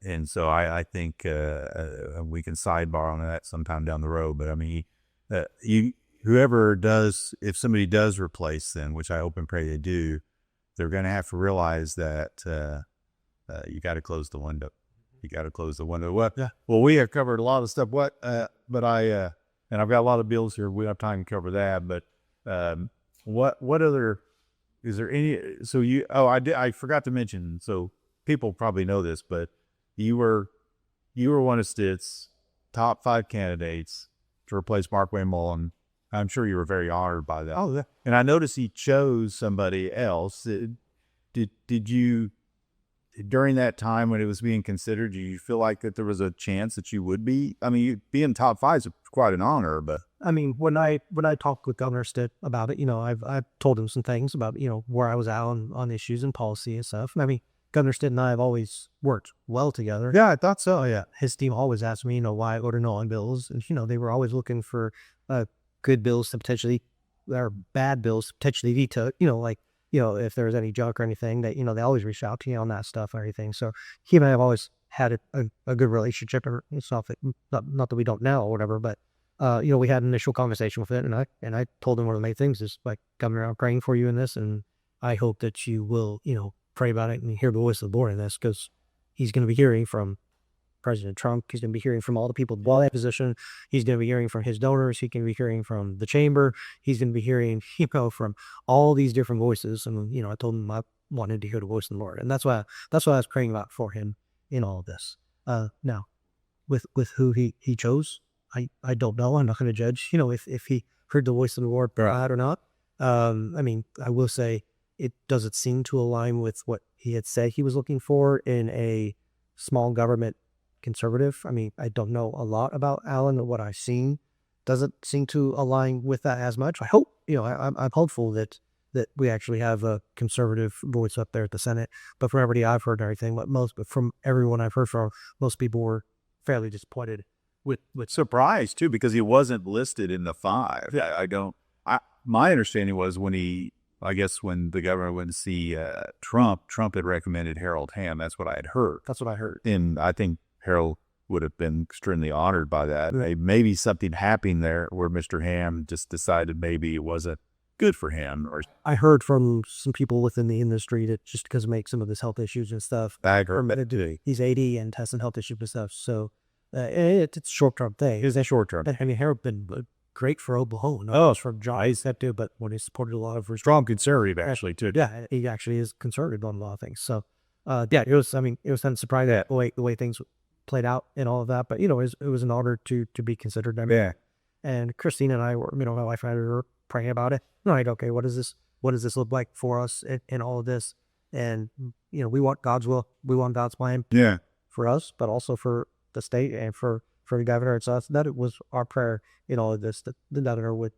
And so I think we can sidebar on that sometime down the road. But I mean, whoever does, if somebody does replace them, which I hope and pray they do, they're going to have to realize that you got to close the window. You got to close the window. What? Yeah. Well, we have covered a lot of stuff. And I've got a lot of bills here. We don't have time to cover that. But what other? Is there any? So I forgot to mention. So people probably know this, but you were one of Stitt's top 5 candidates to replace Mark Wayne Mullen. I'm sure you were very honored by that. Oh, yeah. And I noticed he chose somebody else. Did you, during that time when it was being considered, do you feel like that there was a chance that you would be? I mean, being top 5 is quite an honor, but I mean, when I talked with Governor Stitt about it, I've told him some things about, where I was at on issues and policy and stuff. I mean, Governor Stitt and I have always worked well together. Yeah, I thought so. Yeah. His team always asked me, why I order no on bills. And, they were always looking for good bills to potentially, or bad bills to potentially veto, if there was any junk or anything that, they always reach out to you on that stuff and everything. So he and I have always had a good relationship and stuff. Not that we don't now or whatever, but, we had an initial conversation with it. And I told him one of the main things is like, Governor, I'm praying for you in this. And I hope that you will, pray about it and hear the voice of the Lord in this, because he's going to be hearing from President Trump. He's going to be hearing from all the people in that position. He's going to be hearing from his donors. He can be hearing from the chamber. He's going to be hearing, from all these different voices. And, I told him I wanted to hear the voice of the Lord. And that's why I was praying about for him in all of this. Now, with who he chose, I don't know. I'm not going to judge, if he heard the voice of the Lord or not. I mean, I will say, it doesn't seem to align with what he had said he was looking for in a small government conservative. I mean, I don't know a lot about Alan, and what I've seen doesn't seem to align with that as much. I hope, I'm hopeful that we actually have a conservative voice up there at the Senate. But from everybody I've heard and everything, but from everyone I've heard from, most people were fairly disappointed with surprised too, because he wasn't listed in the 5. Yeah, my understanding was when the governor went to see Trump had recommended Harold Hamm. That's what I had heard. That's what I heard. And I think Harold would have been extremely honored by that. Maybe something happened there where Mr. Hamm just decided maybe it wasn't good for him. Or I heard from some people within the industry that just because of some of his health issues and stuff. He's 80 and has some health issues and stuff. So it's a short-term thing. It's a short-term. I mean, Harold been great for Oklahoma. It's from John that too, but when he supported a lot of strong conservative actually too. Yeah, he actually is conservative on a lot of things. So it was kind of surprising the way things played out and all of that. But it was an honor to be considered. I mean, yeah. And Christine and I were, my wife and I were praying about it. Okay, what does this look like for us in all of this? And we want God's will, we want God's plan. Yeah. For us, but also for the state and for the governor. And so that it was our prayer in all of this, that the governor would,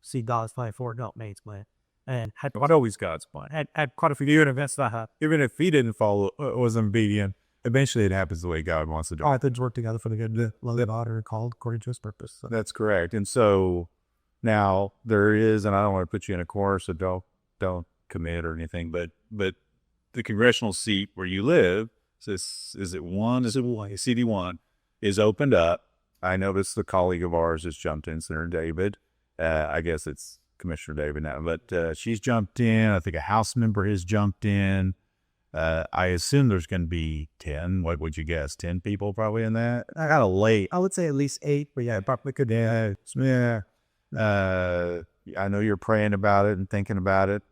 see God's plan for it, not man's plan. And had always God's plan. Had quite a few events that happened. Even if he didn't follow, wasn't obedient, eventually it happens the way God wants it to. All things work together for the good, love and honor, called according to his purpose. So. That's correct. And so now there is, and I don't want to put you in a corner, so don't commit or anything, but the congressional seat where you live, is it CD1, is opened up. I noticed the colleague of ours has jumped in, Senator David. I guess it's Commissioner David now, but she's jumped in. I think a House member has jumped in. I assume there's going to be 10. What would you guess? 10 people probably in that? I got a late. I would say at least 8, but yeah, probably could. Yeah. I know you're praying about it and thinking about it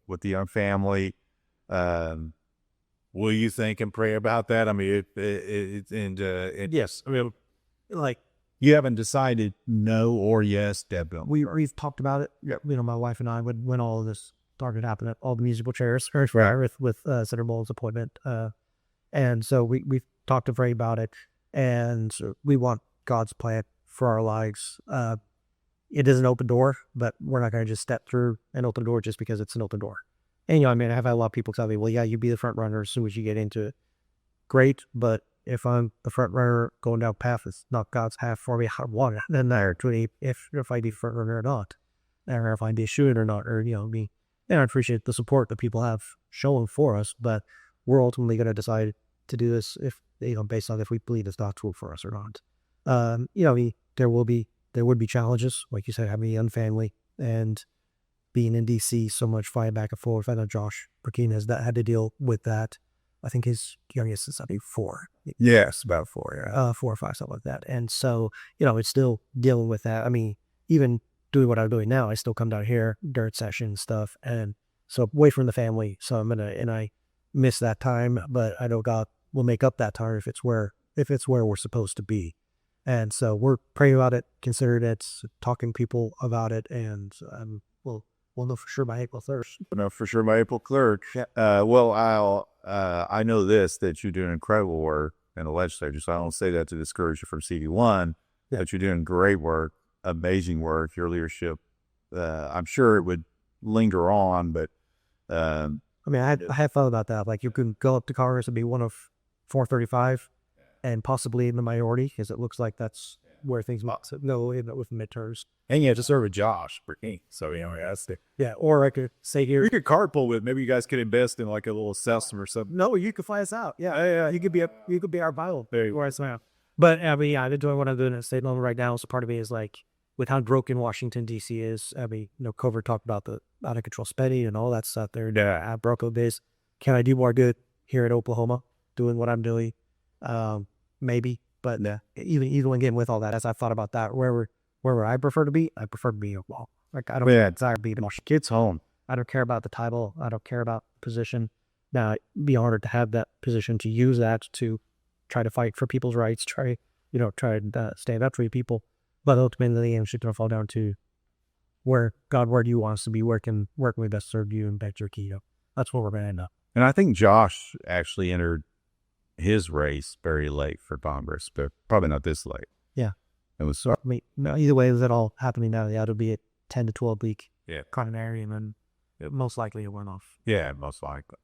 with the young family. will you think and pray about that? I mean, Yes, I mean, like You haven't decided no or yes, definitely. we've talked about it. Yeah, my wife and I when all of this started happening, all the musical chairs with Senator Mullins' appointment, and so we've talked to Ray about it, and we want God's plan for our lives. It is an open door, but we're not going to just step through an open door just because it's an open door. And I mean, I've had a lot of people tell me, well, yeah, you be the front runner as soon as you get into it. Great, but if I'm the front runner going down path that's not God's path for me, I want it. Then there, if I be front runner or not, or if I be shooting or not, or me. And I appreciate the support that people have shown for us, but we're ultimately going to decide to do this if based on if we believe it's God's will for us or not. There would be challenges, like you said, having a young family and being in DC, so much flying back and forth. I know Josh Burkina has had to deal with that. I think his youngest is 4. yes, about 4, yeah. 4 or 5, something like that. And so, it's still dealing with that. I mean, even doing what I'm doing now, I still come down here during session stuff. And so away from the family. So and I miss that time, but I know God will make up that time if it's where we're supposed to be. And so we're praying about it, considering it, talking to people about it, and we'll know for sure by April 3rd. No, for sure by April 3rd. Yeah. Well, I know that you're doing incredible work in the legislature, so I don't say that to discourage you from CD1, but you're doing great work, amazing work. Your leadership, I'm sure it would linger on, but I mean, I have thought about that. Like, you can go up to Congress and be one of 435 and possibly in the minority, because it looks like that's where things might go with midterms. and you have to serve with Josh Burkina. So that's the. Yeah, or I could say here. You could carpool with. Maybe you guys could invest in like a little system or something. No, you could fly us out. Yeah. You could be our Bible. There you go. Where it's now. But I mean, I've been doing what I'm doing at state level right now. So part of me is like, with how broken Washington D.C. is. I mean, Cover talked about the out of control spending and all that stuff there. Yeah. At Broco days, can I do more good here in Oklahoma, doing what I'm doing? Maybe, but even again with all that, as I've thought about that, where I prefer to be, I prefer to be in Oklahoma. Like, I don't desire to be in Washington. Kids home. I don't care about the title. I don't care about position. Now, it'd be honored to have that position, to use that to try to fight for people's rights, try to stand up for people. But ultimately, it's going to fall down to where you want us to be working we best serve you and back your keto. That's where we're going to end up. And I think Josh actually entered his race very late for Congress, but probably not this late. Yeah. It was. I mean, no, either way, is it all happening now? Yeah, it'll be a 10 to 12 week coronary, and then most likely it went off. Yeah, most likely.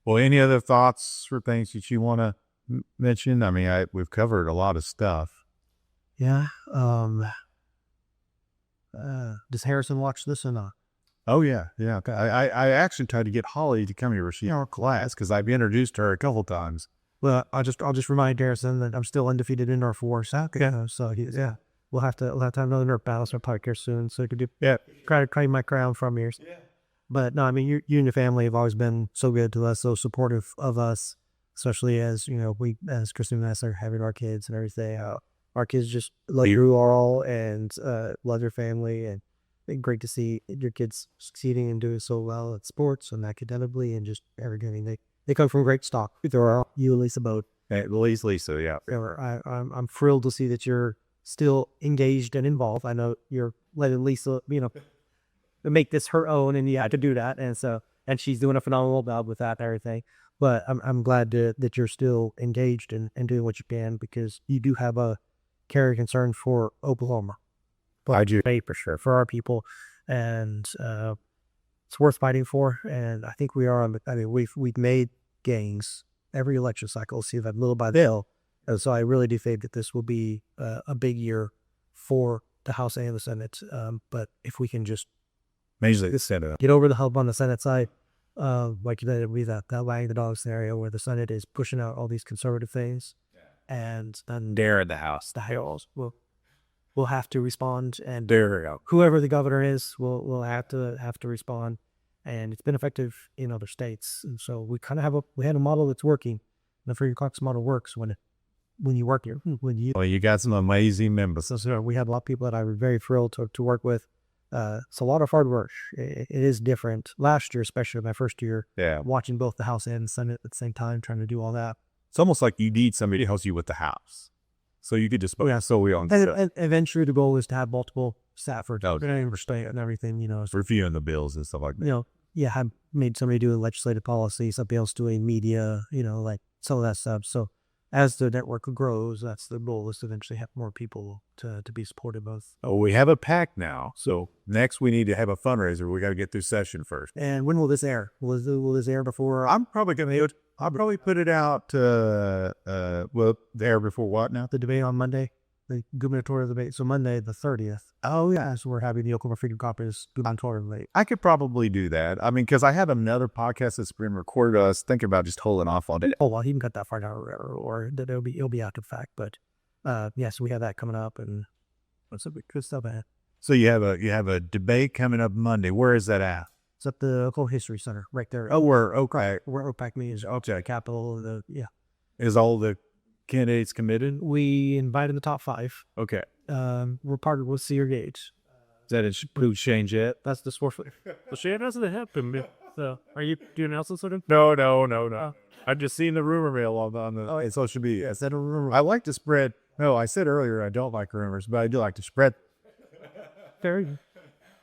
Well, any other thoughts or things that you want to mention? I mean, we've covered a lot of stuff. Yeah. Does Harrison watch this or not? Oh yeah. I actually tried to get Holly to come here for our class because I've introduced her a couple times. Well, I'll just remind Harrison that I'm still undefeated in our force. Okay. So we'll have to have another battle so park here soon, so I could try to claim my crown from yours. Yeah. But no, I mean, you and your family have always been so good to us, so supportive of us, especially as we, as Kristen and I are having our kids and everything. Our kids just love you all and love your family, and it's great to see your kids succeeding and doing so well at sports and academically and just everything. They come from great stock. There are you and Lisa both. At least Lisa, yeah. I'm thrilled to see that you're still engaged and involved. I know you're letting Lisa, make this her own, and you have to do that. And she's doing a phenomenal job with that and everything. But I'm glad that you're still engaged and doing what you can, because you do have a care and concern for Oklahoma. I do. For sure, for our people. And it's worth fighting for, and I think we are. I mean, we've made gains every election cycle, see that little by little, and so I really do think that this will be a big year for the House and the Senate. But if we can just majorly the Senate, get over the hump on the Senate side, like that would be that wagging the dog scenario where the Senate is pushing out all these conservative things, and then dare the House will have to respond, and there whoever the governor is will have to respond. And it's been effective in other states, and so we kind of we had a model that's working. The Freedom Caucus model works when you work here. Well, you got some amazing members. So we had a lot of people that I was very thrilled to work with, It's a lot of hard work. It is different. Last year, especially my first year, Yeah. watching both the House and Senate at the same time, trying to do all that. It's almost like you need somebody to help you with the house. So you could just focus solely on And eventually, the goal is to have multiple staffers Oh. and everything. So, reviewing the bills and stuff like that. have made somebody doing legislative policy, somebody else doing media, like some of that stuff. So as the network grows, that's the goal, is to eventually have more people to be supportive of. Oh, we have a PAC now. So next we need to have a fundraiser. We got to get through session first. And when will this air? Will this air before? I'm probably going to, I'll probably put it out, there before what now? The debate on Monday, the gubernatorial debate. So Monday, the 30th. Oh, yeah. So we're having the Oklahoma Freedom Caucus gubernatorial debate. I could probably do that. I mean, because I have another podcast that's been recorded. I was thinking about just holding off on it. Oh, well, he can cut that far down, or that it'll be after the fact. But so we have that coming up, and what's up? Good stuff, man. So you have a debate coming up Monday. Where is that at? It's at the Oklahoma History Center, right there. Oh, where OPAC meetings, the capital. Is all the candidates committed? We invited the top 5. Okay. We're partnered with Sear Gates. Is that in change yet? That's the sport. Well, Shane doesn't happen. So, are you doing else sort of? No. I've just seen the rumor mill on the social media. Is that a rumor? I like to spread. No, I said earlier I don't like rumors, but I do like to spread. Very.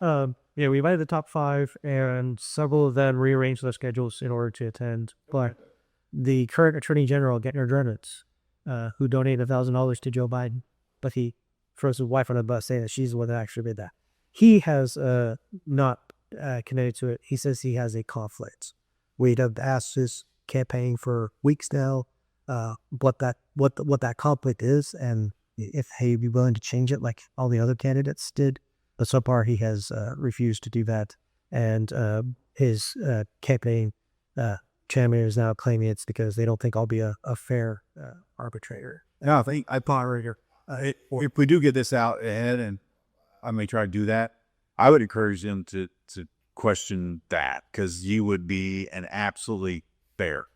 We invited the top 5, and several of them rearranged their schedules in order to attend. But the current Attorney General, Getner Drenitz, who donated $1,000 to Joe Biden, but he throws his wife on the bus saying that she's the one that actually did that. He has not connected to it. He says he has a conflict. We'd have asked his campaign for weeks now what that conflict is, and if he'd be willing to change it like all the other candidates did. But so far he has refused to do that, and his campaign chairman is now claiming it's because they don't think I'll be a fair arbitrator. No, I thought right here. If we do get this out ahead, and I may try to do that, I would encourage them to question that, because you would be an absolutely fair.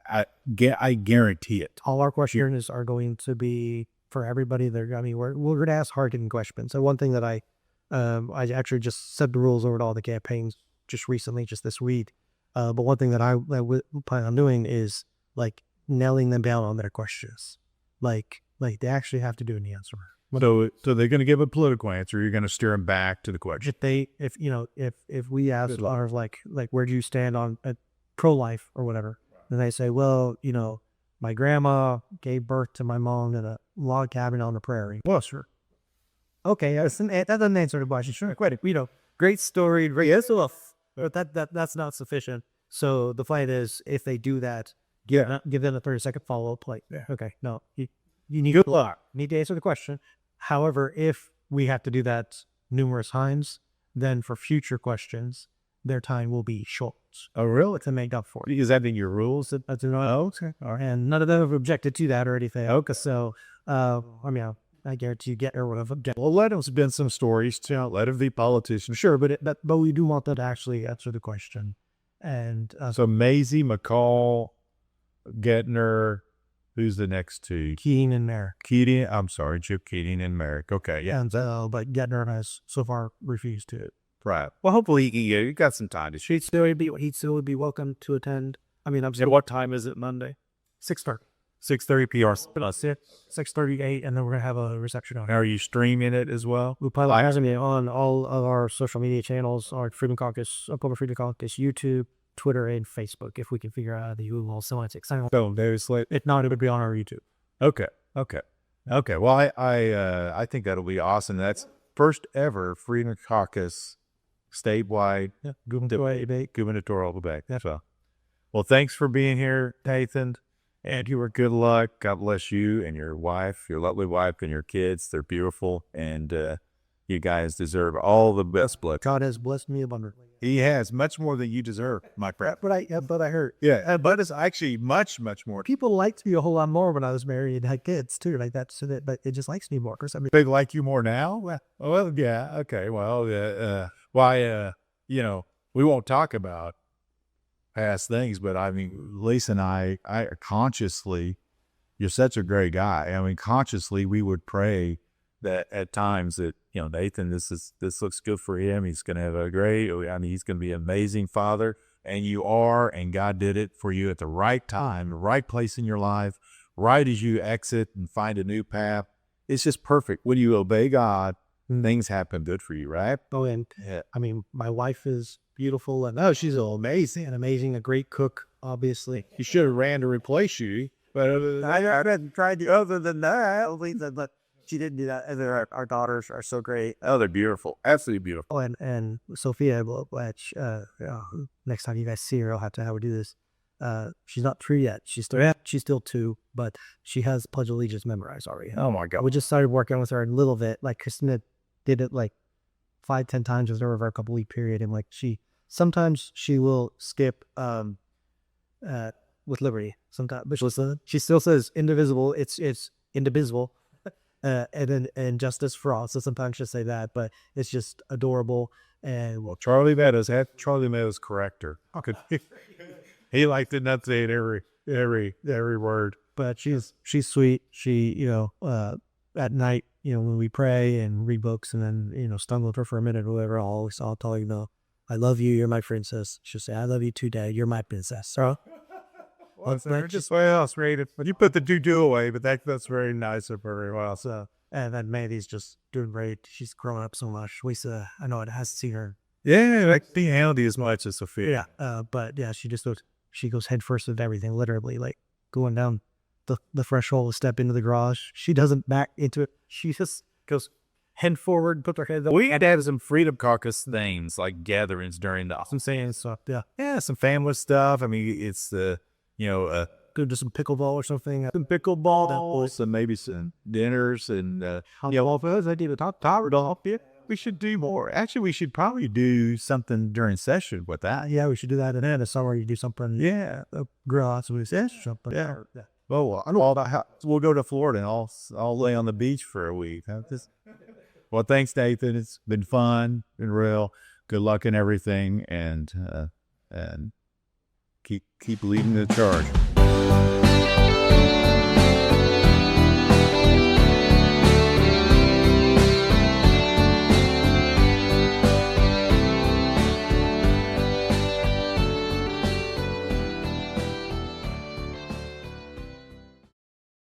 I guarantee it. All our questions are going to be for everybody. We're going to ask hard-hitting questions. So one thing that I actually just set the rules over to all the campaigns just recently, just this week. But one thing that I would plan on doing is like nailing them down on their questions. Like they actually have to do an answer. So they're going to give a political answer. You're going to steer them back to the question. If we ask ours like where do you stand on pro-life or whatever, then they say, well, my grandma gave birth to my mom in a log cabin on the prairie. Well, sure. Okay, that doesn't answer the question. Sure, quite great story, great stuff, but that's not sufficient. So the plan is, if they do that, give them a 30-second follow-up. Okay, no, you need good luck. Need to answer the question. However, if we have to do that numerous times, then for future questions, their time will be short. Oh, really? To make up for it. Is that in your rules? Okay. All right. And none of them have objected to that or anything. Okay. So, I guarantee you Getner would have objected. Well, let us been some stories to let of the politicians. Sure, but we do want them to actually answer the question. And so Maisie, McCall, Getner, who's the next two? Keating and Merrick. Chip Keating and Merrick. Okay, yeah. And but Getner has so far refused to. Right. Well, hopefully he got some time to shoot. He'd still be welcome to attend. And what time is it Monday? 6:30. 6:30 PR. 6:38, and then we're gonna have a reception on it. Are you streaming it as well? We'll probably have it on all of our social media channels, our Freedom Caucus, Oklahoma Freedom Caucus, YouTube, Twitter, and Facebook, if we can figure out the Google semantics. So there's if not, it would be on our YouTube. Okay. Well, I think that'll be awesome. That's first ever Freedom Caucus statewide gubernatorial debate. Yeah. So, well, thanks for being here, Nathan. And you were good luck. God bless you and your wife, your lovely wife, and your kids. They're beautiful, and you guys deserve all the best. God has blessed me abundantly. He has much more than you deserve, my friend. But I heard. Yeah, but it's actually much more. People liked me a whole lot more when I was married and had kids too, like that. So that, but it just likes me more. They like you more now. Well, yeah, okay. Well, we won't talk about past things, but I mean, Lisa and I consciously, you're such a great guy. I mean, consciously, we would pray that at times that, Nathan, this looks good for him. He's going to have he's going to be an amazing father. And you are, and God did it for you at the right time, the right place in your life, right as you exit and find a new path. It's just perfect. When you obey God, things happen good for you, right? Oh, and I mean, my wife is beautiful, and she's amazing, a great cook, obviously. He should have ran to replace you, but I haven't tried to, other than that, but she didn't do that. And our daughters are so great. oh, they're beautiful, absolutely beautiful. Oh, and Sophia, which next time you guys see her, I'll have to have her do this. She's not 3 yet. She's still 2, but she has Pledge of Allegiance memorized already. Oh my God. We just started working with her a little bit. Like Christina did it like 5-10 times over a couple week period, and like sometimes she will skip with Liberty sometimes, but she still says indivisible. It's indivisible, and then justice for all. So sometimes she'll say that, but it's just adorable. And Well, Charlie Meadows correct her. He liked to enunciate every word. but she's sweet. She at night, when we pray and read books and then, stumble with her for a minute or whatever, I'll tell her, I love you, you're my princess. She'll say, I love you too, Dad, you're my princess. So It's rated. But you put the do away, but that's very nice of her as well. so, and then Mandy's just doing great. She's growing up so much. Lisa, I know it has seen her. Yeah, like being handy as much as Sophia. But yeah, she goes head first with everything, literally, like going down the threshold, step into the garage. She doesn't back into it. She just goes head forward, put her head up. We had to have some Freedom Caucus things, like gatherings during the Some saying stuff. yeah, some family stuff. I mean, it's Go to some pickleball or something. some pickleball, some maybe some dinners, and I did a top off. Yeah. we should do more. Actually, we should probably do something during session with that. Yeah, we should do that. And then in the summer, you do something. Yeah. Grill out some fish or something. Yeah. Well, I know all about how we'll go to Florida and I'll lay on the beach for a week. Well, thanks, Nathan. It's been fun, been real. Good luck in everything, and keep leading the charge.